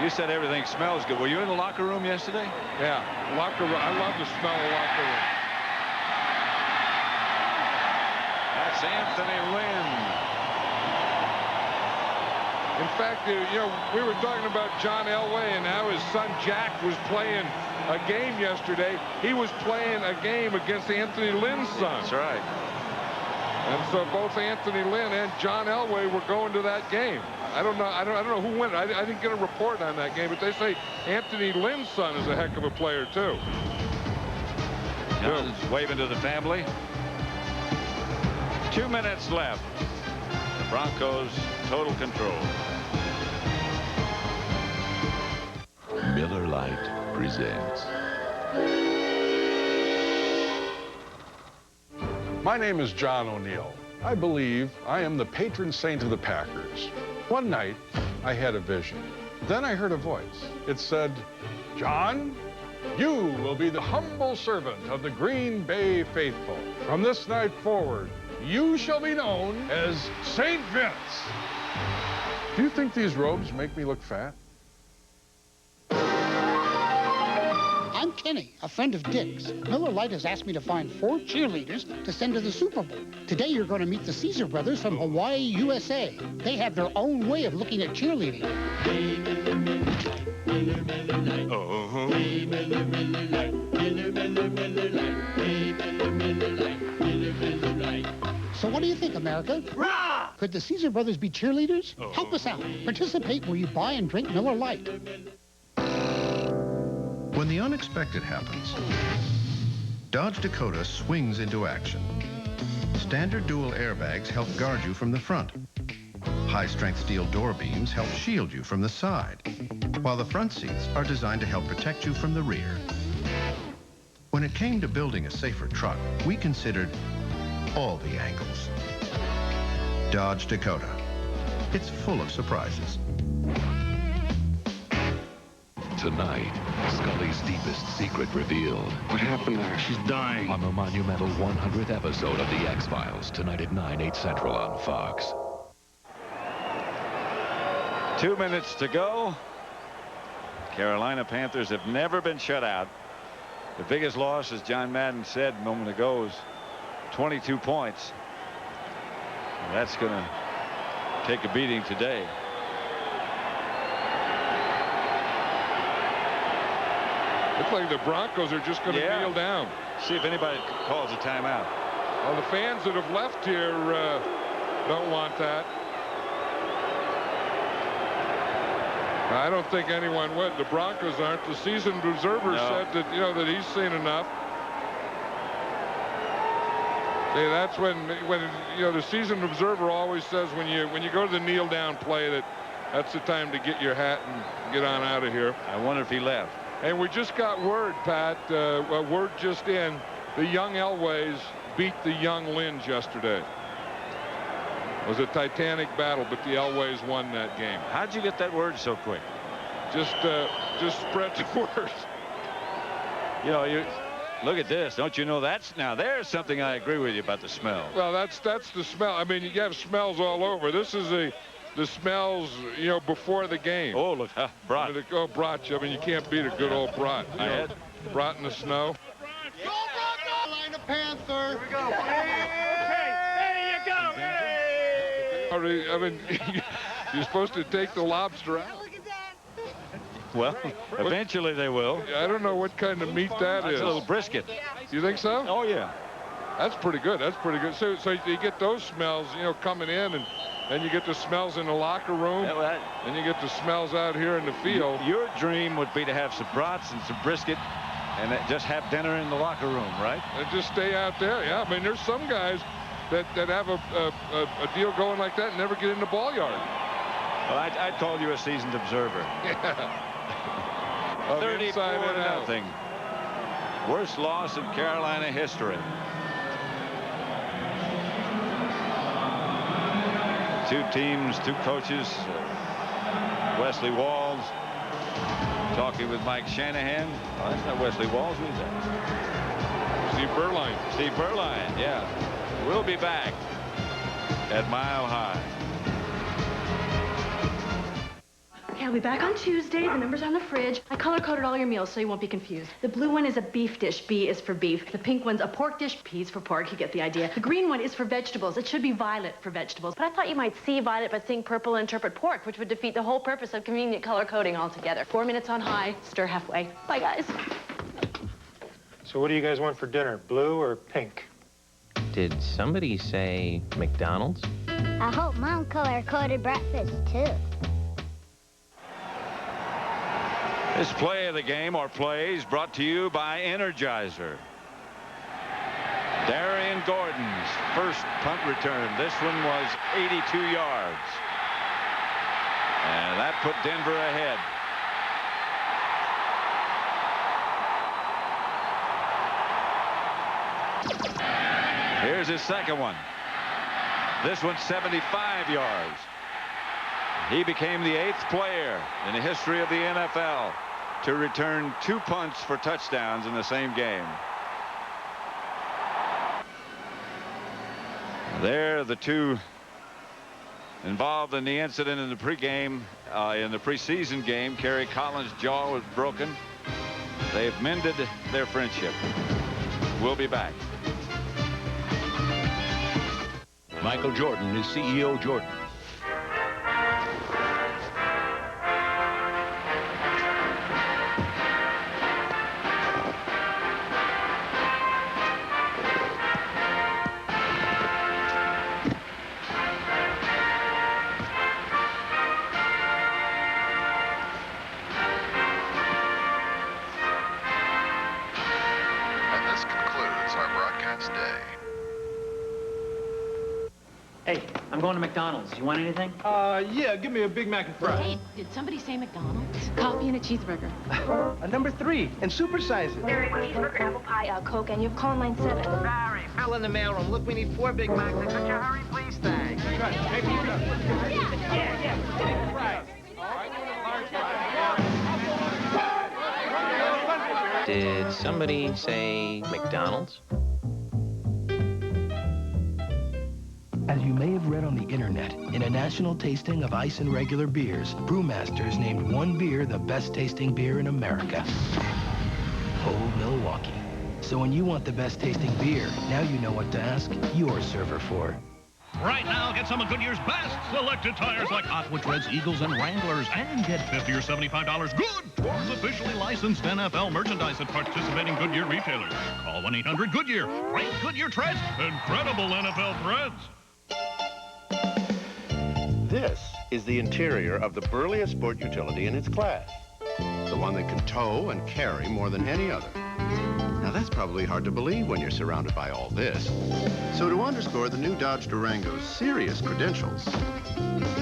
Speaker 1: You said everything smells good. Were you in the locker room yesterday?
Speaker 2: Yeah, locker room. I love the smell of locker room.
Speaker 1: That's Anthony Lynn.
Speaker 2: In fact, you know, we were talking about John Elway and how his son Jack was playing a game yesterday. He was playing a game against Anthony Lynn's son.
Speaker 1: That's right.
Speaker 2: And so both Anthony Lynn and John Elway were going to that game. I don't know who went. I didn't get a report on that game, but they say Anthony Lynn's son is a heck of a player too.
Speaker 1: John's waving to the family. 2 minutes left. The Broncos total control.
Speaker 9: Miller Lite presents.
Speaker 17: My name is John O'Neill. I believe I am the patron saint of the Packers. One night, I had a vision. Then I heard a voice. It said, "John, you will be the humble servant of the Green Bay faithful. From this night forward, you shall be known as St. Vince." Do you think these robes make me look fat?
Speaker 6: I'm Kenny, a friend of Dick's. Miller Lite has asked me to find 4 cheerleaders to send to the Super Bowl. Today you're going to meet the Caesar brothers from Hawaii, USA. They have their own way of looking at cheerleading. So what do you think, America? Rah! Could the Caesar brothers be cheerleaders? Help us out. Participate where you buy and drink Miller Lite.
Speaker 8: When the unexpected happens, Dodge Dakota swings into action. Standard dual airbags help guard you from the front. High-strength steel door beams help shield you from the side, while the front seats are designed to help protect you from the rear. When it came to building a safer truck, we considered all the angles. Dodge Dakota. It's full of surprises.
Speaker 9: Tonight, Scully's deepest secret revealed.
Speaker 17: What happened to her? She's dying.
Speaker 9: On the monumental 100th episode of The X-Files, tonight at 9, 8 Central on Fox.
Speaker 1: 2 minutes to go. Carolina Panthers have never been shut out. The biggest loss, as John Madden said a moment ago, is 22 points. And that's going to take a beating today.
Speaker 2: Looks like the Broncos are just going to kneel down.
Speaker 1: See if anybody calls a timeout.
Speaker 2: Well, the fans that have left here don't want that. I don't think anyone would. The Broncos aren't. The seasoned observer said that, you know, that he's seen enough. See, that's when you know, the seasoned observer always says when you go to the kneel down play that's the time to get your hat and get on out of here.
Speaker 1: I wonder if he left.
Speaker 2: And we just got word, Pat, word just in, the young Elways beat the young Lynns yesterday. It was a titanic battle, but the Elways won that game.
Speaker 1: How'd you get that word so quick?
Speaker 2: Just spread the word.
Speaker 1: You know, you look at this. Don't you know there's something I agree with you about the smell.
Speaker 2: Well, that's the smell. I mean, you have smells all over. This is the smells, you know, before the game.
Speaker 1: Oh, look, brat.
Speaker 2: Oh, brat. I mean, you can't beat a good old brat. Brat in the snow.
Speaker 6: Go, Broncos! Carolina Panther!
Speaker 15: Here we go. Hey, there you go. Hey!
Speaker 2: I mean, you're supposed to take the lobster out.
Speaker 1: Well, eventually they will.
Speaker 2: I don't know what kind of meat that is.
Speaker 1: It's a little brisket.
Speaker 2: You think so?
Speaker 1: Oh, yeah.
Speaker 2: That's pretty good. That's pretty good. So you get those smells, you know, coming in, and then you get the smells in the locker room, and you get the smells out here in the field.
Speaker 1: Your dream would be to have some brats and some brisket and just have dinner in the locker room, right?
Speaker 2: And just stay out there. Yeah, I mean, there's some guys that have a deal going like that and never get in the ball yard.
Speaker 1: Well, I call you a seasoned observer.
Speaker 2: Yeah.
Speaker 1: 34-0. Worst loss in Carolina history. Two teams, two coaches. Wesley Walls talking with Mike Shanahan. Oh, that's not Wesley Walls. Who's that?
Speaker 2: Steve Berline.
Speaker 1: Steve Berline, yeah. We'll be back at Mile High.
Speaker 10: Okay, I'll be back on Tuesday. The number's on the fridge. I color-coded all your meals so you won't be confused. The blue one is a beef dish. B is for beef. The pink one's a pork dish. P is for pork. You get the idea. The green one is for vegetables. It should be violet for vegetables.
Speaker 4: But I thought you might see violet but think purple and interpret pork, which would defeat the whole purpose of convenient color coding altogether.
Speaker 10: 4 minutes on high. Stir halfway. Bye, guys.
Speaker 13: So what do you guys want for dinner, blue or pink?
Speaker 24: Did somebody say McDonald's?
Speaker 11: I hope Mom color-coded breakfast, too.
Speaker 1: This play of the game, or plays, brought to you by Energizer. Darian Gordon's first punt return. This one was 82 yards. And that put Denver ahead. Here's his second one. This one's 75 yards. He became the 8th player in the history of the NFL to return 2 punts for touchdowns in the same game. There, the two involved in the incident in the pregame, in the preseason game. Kerry Collins' jaw was broken. They've mended their friendship. We'll be back.
Speaker 9: Michael Jordan is CEO Jordan.
Speaker 24: Hey, I'm going to McDonald's. You want anything?
Speaker 25: Yeah, give me a Big Mac and fries.
Speaker 10: Hey, did somebody say McDonald's? Coffee and a cheeseburger.
Speaker 25: Number 3, and supersize it.
Speaker 11: There is cheeseburger, apple pie, Coke, and you have call line 7.
Speaker 25: Barry, fell in the mailroom. Look, we need 4 Big Macs. Could you hurry, please? Thanks.
Speaker 24: Did somebody say McDonald's?
Speaker 12: As you may have read on the internet, in a national tasting of ice and regular beers, Brewmasters named one beer the best tasting beer in America. Oh, Milwaukee. So when you want the best tasting beer, now you know what to ask your server for.
Speaker 16: Right now, get some of Goodyear's best selected tires like Aqua Treads, Eagles, and Wranglers, and get $50 or $75 good towards officially licensed NFL merchandise at participating Goodyear retailers. Call 1-800-GOODYEAR. Great Goodyear treads, incredible NFL threads.
Speaker 8: This is the interior of the burliest sport utility in its class. The one that can tow and carry more than any other. Now that's probably hard to believe when you're surrounded by all this. So to underscore the new Dodge Durango's serious credentials,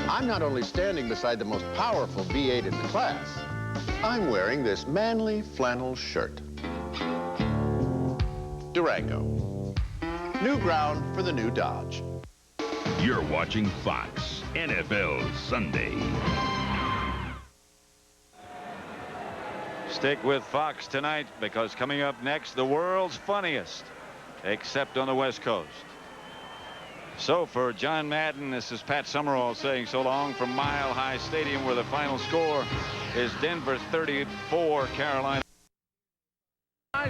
Speaker 8: I'm not only standing beside the most powerful V8 in the class, I'm wearing this manly flannel shirt. Durango. New ground for the new Dodge.
Speaker 18: You're watching Fox NFL Sunday.
Speaker 1: Stick with Fox tonight, because coming up next, the world's funniest, except on the West Coast. So for John Madden, this is Pat Summerall saying so long from Mile High Stadium, where the final score is Denver 34, Carolina.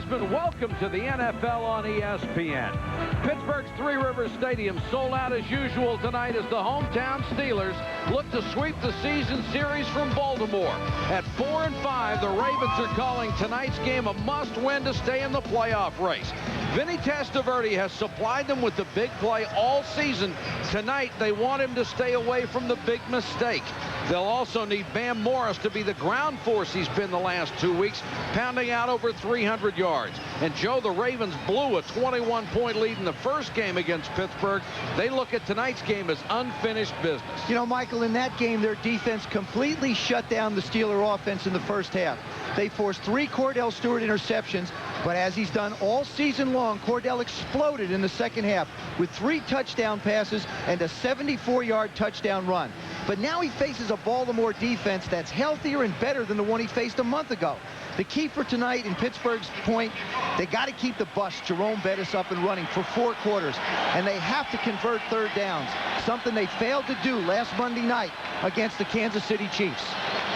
Speaker 13: Welcome to the NFL on ESPN. Pittsburgh's Three Rivers Stadium sold out as usual tonight as the hometown Steelers look to sweep the season series from Baltimore. At 4-5, the Ravens are calling tonight's game a must-win to stay in the playoff race. Vinny Testaverde has supplied them with the big play all season. Tonight, they want him to stay away from the big mistake. They'll also need Bam Morris to be the ground force he's been the last 2 weeks, pounding out over 300 yards. And Joe, the Ravens blew a 21-point lead in the first game against Pittsburgh. They look at tonight's game as unfinished business.
Speaker 14: You know, Michael, in that game, their defense completely shut down the Steeler offense in the first half. They forced 3 Cordell Stewart interceptions, but as he's done all season long, Cordell exploded in the second half with 3 touchdown passes and a 74-yard touchdown run. But now he faces a Baltimore defense that's healthier and better than the one he faced a month ago. The key for tonight in Pittsburgh's point, they got to keep the bus, Jerome Bettis, up and running for 4 quarters. And they have to convert third downs, something they failed to do last Monday night against the Kansas City Chiefs.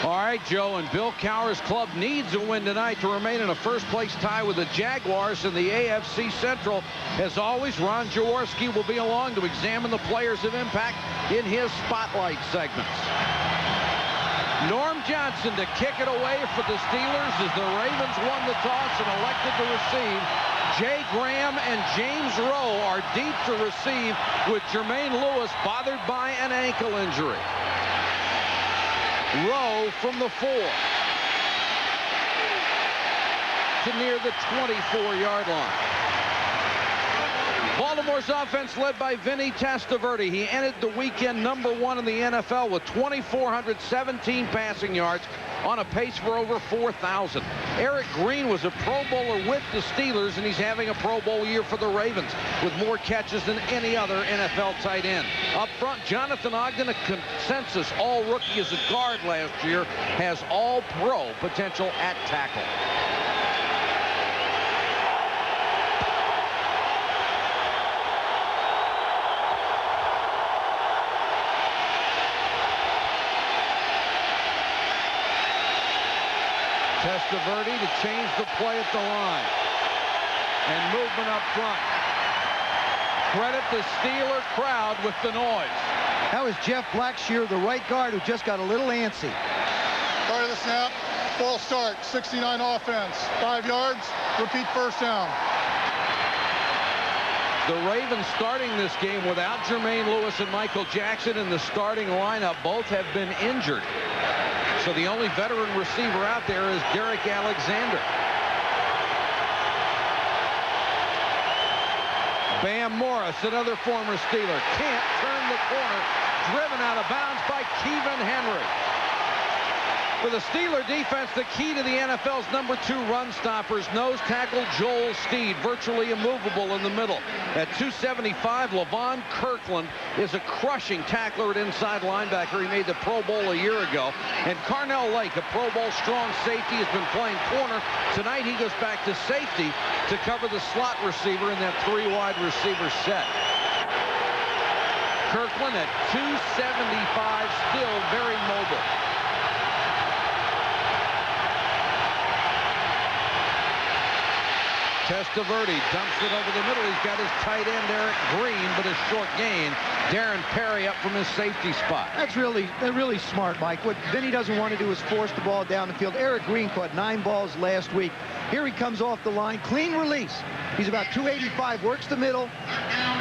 Speaker 13: All right, Joe, and Bill Cowher's club needs a win tonight to remain in a first-place tie with the Jaguars in the AFC Central. As always, Ron Jaworski will be along to examine the players of impact in his Spotlight segments. Norm Johnson to kick it away for the Steelers as the Ravens won the toss and elected to receive. Jay Graham and James Rowe are deep to receive with Jermaine Lewis bothered by an ankle injury. Rowe from the 4 to near the 24-yard line. Baltimore's offense led by Vinny Testaverde. He ended the weekend #1 in the NFL with 2,417 passing yards on a pace for over 4,000. Eric Green was a Pro Bowler with the Steelers, and he's having a Pro Bowl year for the Ravens with more catches than any other NFL tight end. Up front, Jonathan Ogden, a consensus all-rookie as a guard last year, has all-pro potential at tackle. Testaverde to change the play at the line. And movement up front. Credit the Steeler crowd with the noise.
Speaker 14: That was Jeff Blackshear, the right guard, who just got a little antsy.
Speaker 5: Start of the snap, false start, 69 offense, 5 yards, repeat first down.
Speaker 13: The Ravens starting this game without Jermaine Lewis and Michael Jackson in the starting lineup. Both have been injured. So the only veteran receiver out there is Derek Alexander. Bam Morris, another former Steeler, can't turn the corner. Driven out of bounds by Kevin Henry. For the Steeler defense, the key to the NFL's #2 run stoppers, nose tackle Joel Steed, virtually immovable in the middle. At 275, Levon Kirkland is a crushing tackler at inside linebacker. He made the Pro Bowl a year ago. And Carnell Lake, a Pro Bowl strong safety, has been playing corner. Tonight he goes back to safety to cover the slot receiver in that 3-wide receiver set. Kirkland at 275, still very mobile. Testaverde dumps it over the middle. He's got his tight end, Eric Green, but a short gain. Darren Perry up from his safety spot.
Speaker 14: That's really smart, Mike. What Vinny doesn't want to do is force the ball down the field. Eric Green caught 9 balls last week. Here he comes off the line. Clean release. He's about 285, works the middle.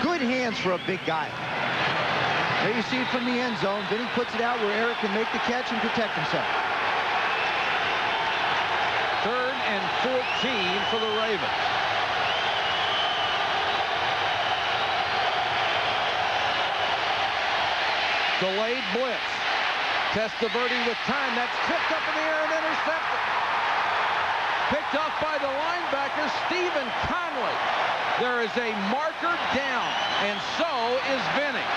Speaker 14: Good hands for a big guy. There you see it from the end zone. Vinny puts it out where Eric can make the catch and protect himself.
Speaker 13: 3rd and 14 for the Ravens. Delayed blitz. Testaverde with time. That's tipped up in the air and intercepted. Picked off by the linebacker, Stephen Conley. There is a marker down, and so is Vinny.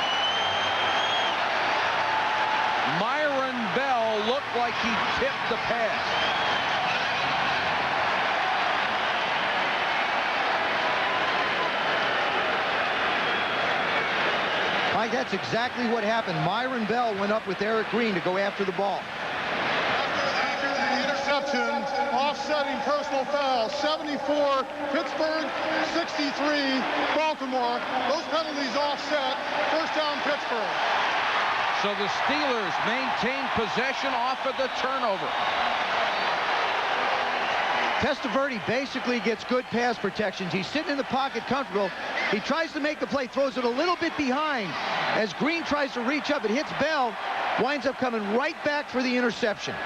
Speaker 13: Myron Bell looked like he tipped the pass.
Speaker 14: Mike, that's exactly what happened. Myron Bell went up with Eric Green to go after the ball.
Speaker 5: After the interception, offsetting personal foul, 74 Pittsburgh, 63 Baltimore. Those penalties offset. First down Pittsburgh.
Speaker 13: So the Steelers maintain possession off of the turnover.
Speaker 14: Testaverde basically gets good pass protections. He's sitting in the pocket comfortable. He tries to make the play, throws it a little bit behind. As Green tries to reach up, it hits Bell, winds up coming right back for the interception.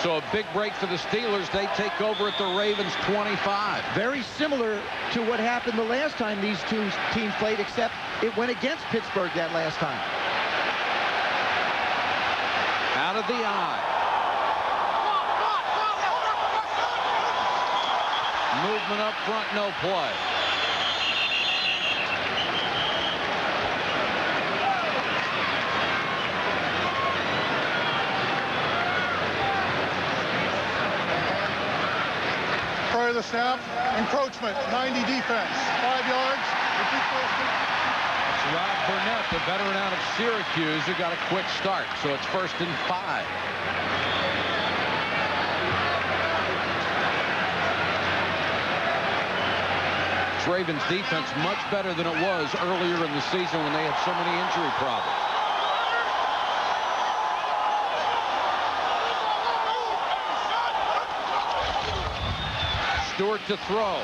Speaker 13: So a big break for the Steelers. They take over at the Ravens 25.
Speaker 14: Very similar to what happened the last time these two teams played, except it went against Pittsburgh that last time.
Speaker 13: Out of the eye. Movement up front, no play.
Speaker 5: Prior to the snap, encroachment, 90 defense, 5 yards.
Speaker 13: It's Rob Burnett, the veteran out of Syracuse, who got a quick start. So it's 1st and 5. Ravens defense much better than it was earlier in the season when they had so many injury problems. Stewart to throw.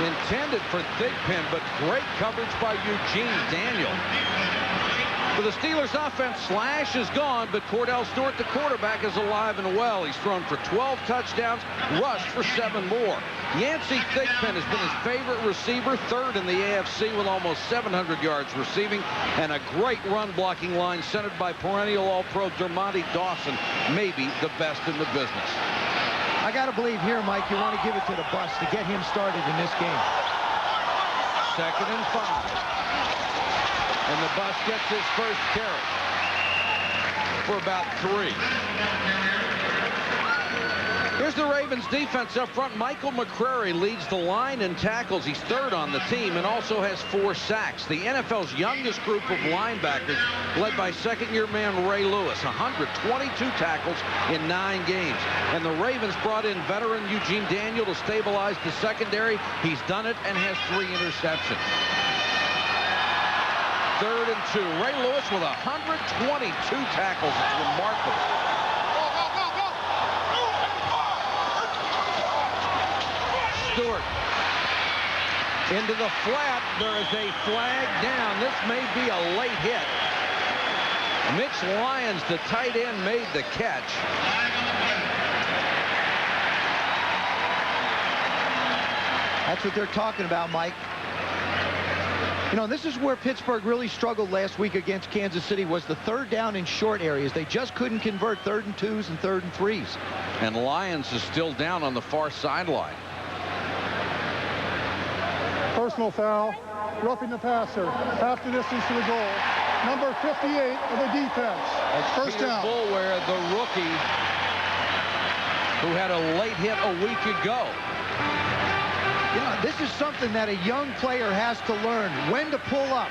Speaker 13: Intended for Thigpen, but great coverage by Eugene Daniel. For the Steelers offense, Slash is gone, but Cordell Stewart, the quarterback, is alive and well. He's thrown for 12 touchdowns, rushed for 7 more. Yancey Thigpen has been his favorite receiver, third in the AFC with almost 700 yards receiving, and a great run-blocking line centered by perennial All-Pro Dermontti Dawson, maybe the best in the business.
Speaker 14: I got to believe here, Mike, you want to give it to the bus to get him started in this game.
Speaker 13: 2nd and 5. And the bus gets his first carry for about 3. Here's the Ravens defense up front. Michael McCrary leads the line in tackles. He's 3rd on the team and also has 4 sacks. The NFL's youngest group of linebackers, led by second-year man Ray Lewis, 122 tackles in 9 games. And the Ravens brought in veteran Eugene Daniel to stabilize the secondary. He's done it and has 3 interceptions. 3rd and 2. Ray Lewis with 122 tackles. It's remarkable. Stewart into the flat. There is a flag down. This may be a late hit. Mitch Lyons, the tight end, made the catch.
Speaker 14: That's what they're talking about, Mike. You know, this is where Pittsburgh really struggled last week against Kansas City, was the 3rd down in short areas. They just couldn't convert 3rd and 2s and 3rd and 3s.
Speaker 13: And Lyons is still down on the far sideline.
Speaker 5: Personal foul, roughing the passer, half the distance to the goal. Number 58 of the defense.
Speaker 13: That's
Speaker 5: first
Speaker 13: Peter
Speaker 5: down.
Speaker 13: Boulware, the rookie, who had a late hit a week ago.
Speaker 14: You know, this is something that a young player has to learn, when to pull up.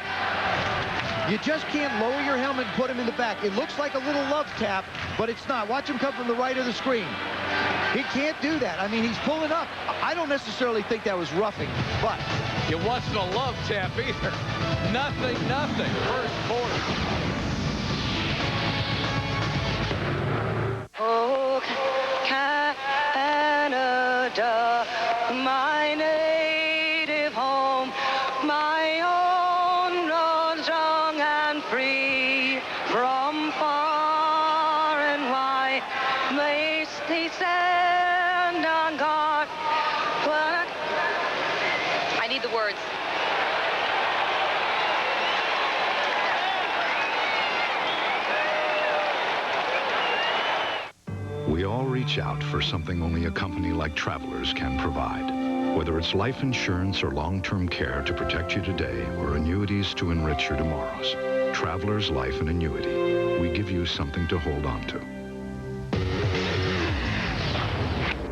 Speaker 14: You just can't lower your helmet and put him in the back. It looks like a little love tap, but it's not. Watch him come from the right of the screen. He can't do that. I mean, he's pulling up. I don't necessarily think that was roughing, but
Speaker 13: it wasn't a love tap either. Nothing. First quarter.
Speaker 3: Oh, Canada, my native home, my own roads long and free, from far and wide, may they stand on guard. I need the words.
Speaker 19: We all reach out for something only a company like Travelers can provide. Whether it's life insurance or long-term care to protect you today or annuities to enrich your tomorrows. Travelers Life and Annuity. We give you something to hold on to.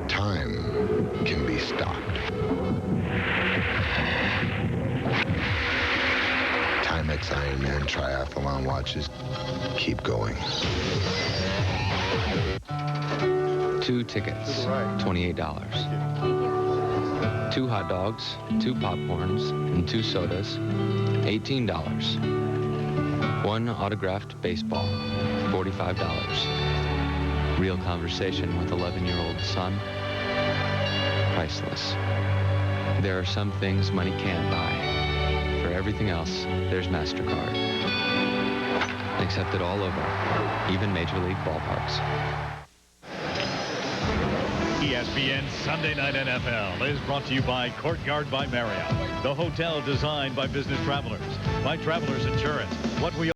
Speaker 20: Time can be stopped. Timex Ironman Triathlon watches keep going.
Speaker 22: 2 tickets, $28. 2 hot dogs, 2 popcorns, and 2 sodas, $18. 1 autographed baseball, $45. Real conversation with 11-year-old son, priceless. There are some things money can't buy. For everything else, there's MasterCard. Accepted all over, even Major League ballparks.
Speaker 23: ESPN Sunday Night NFL is brought to you by Courtyard by Marriott, the hotel designed by business travelers, by Travelers Insurance. What we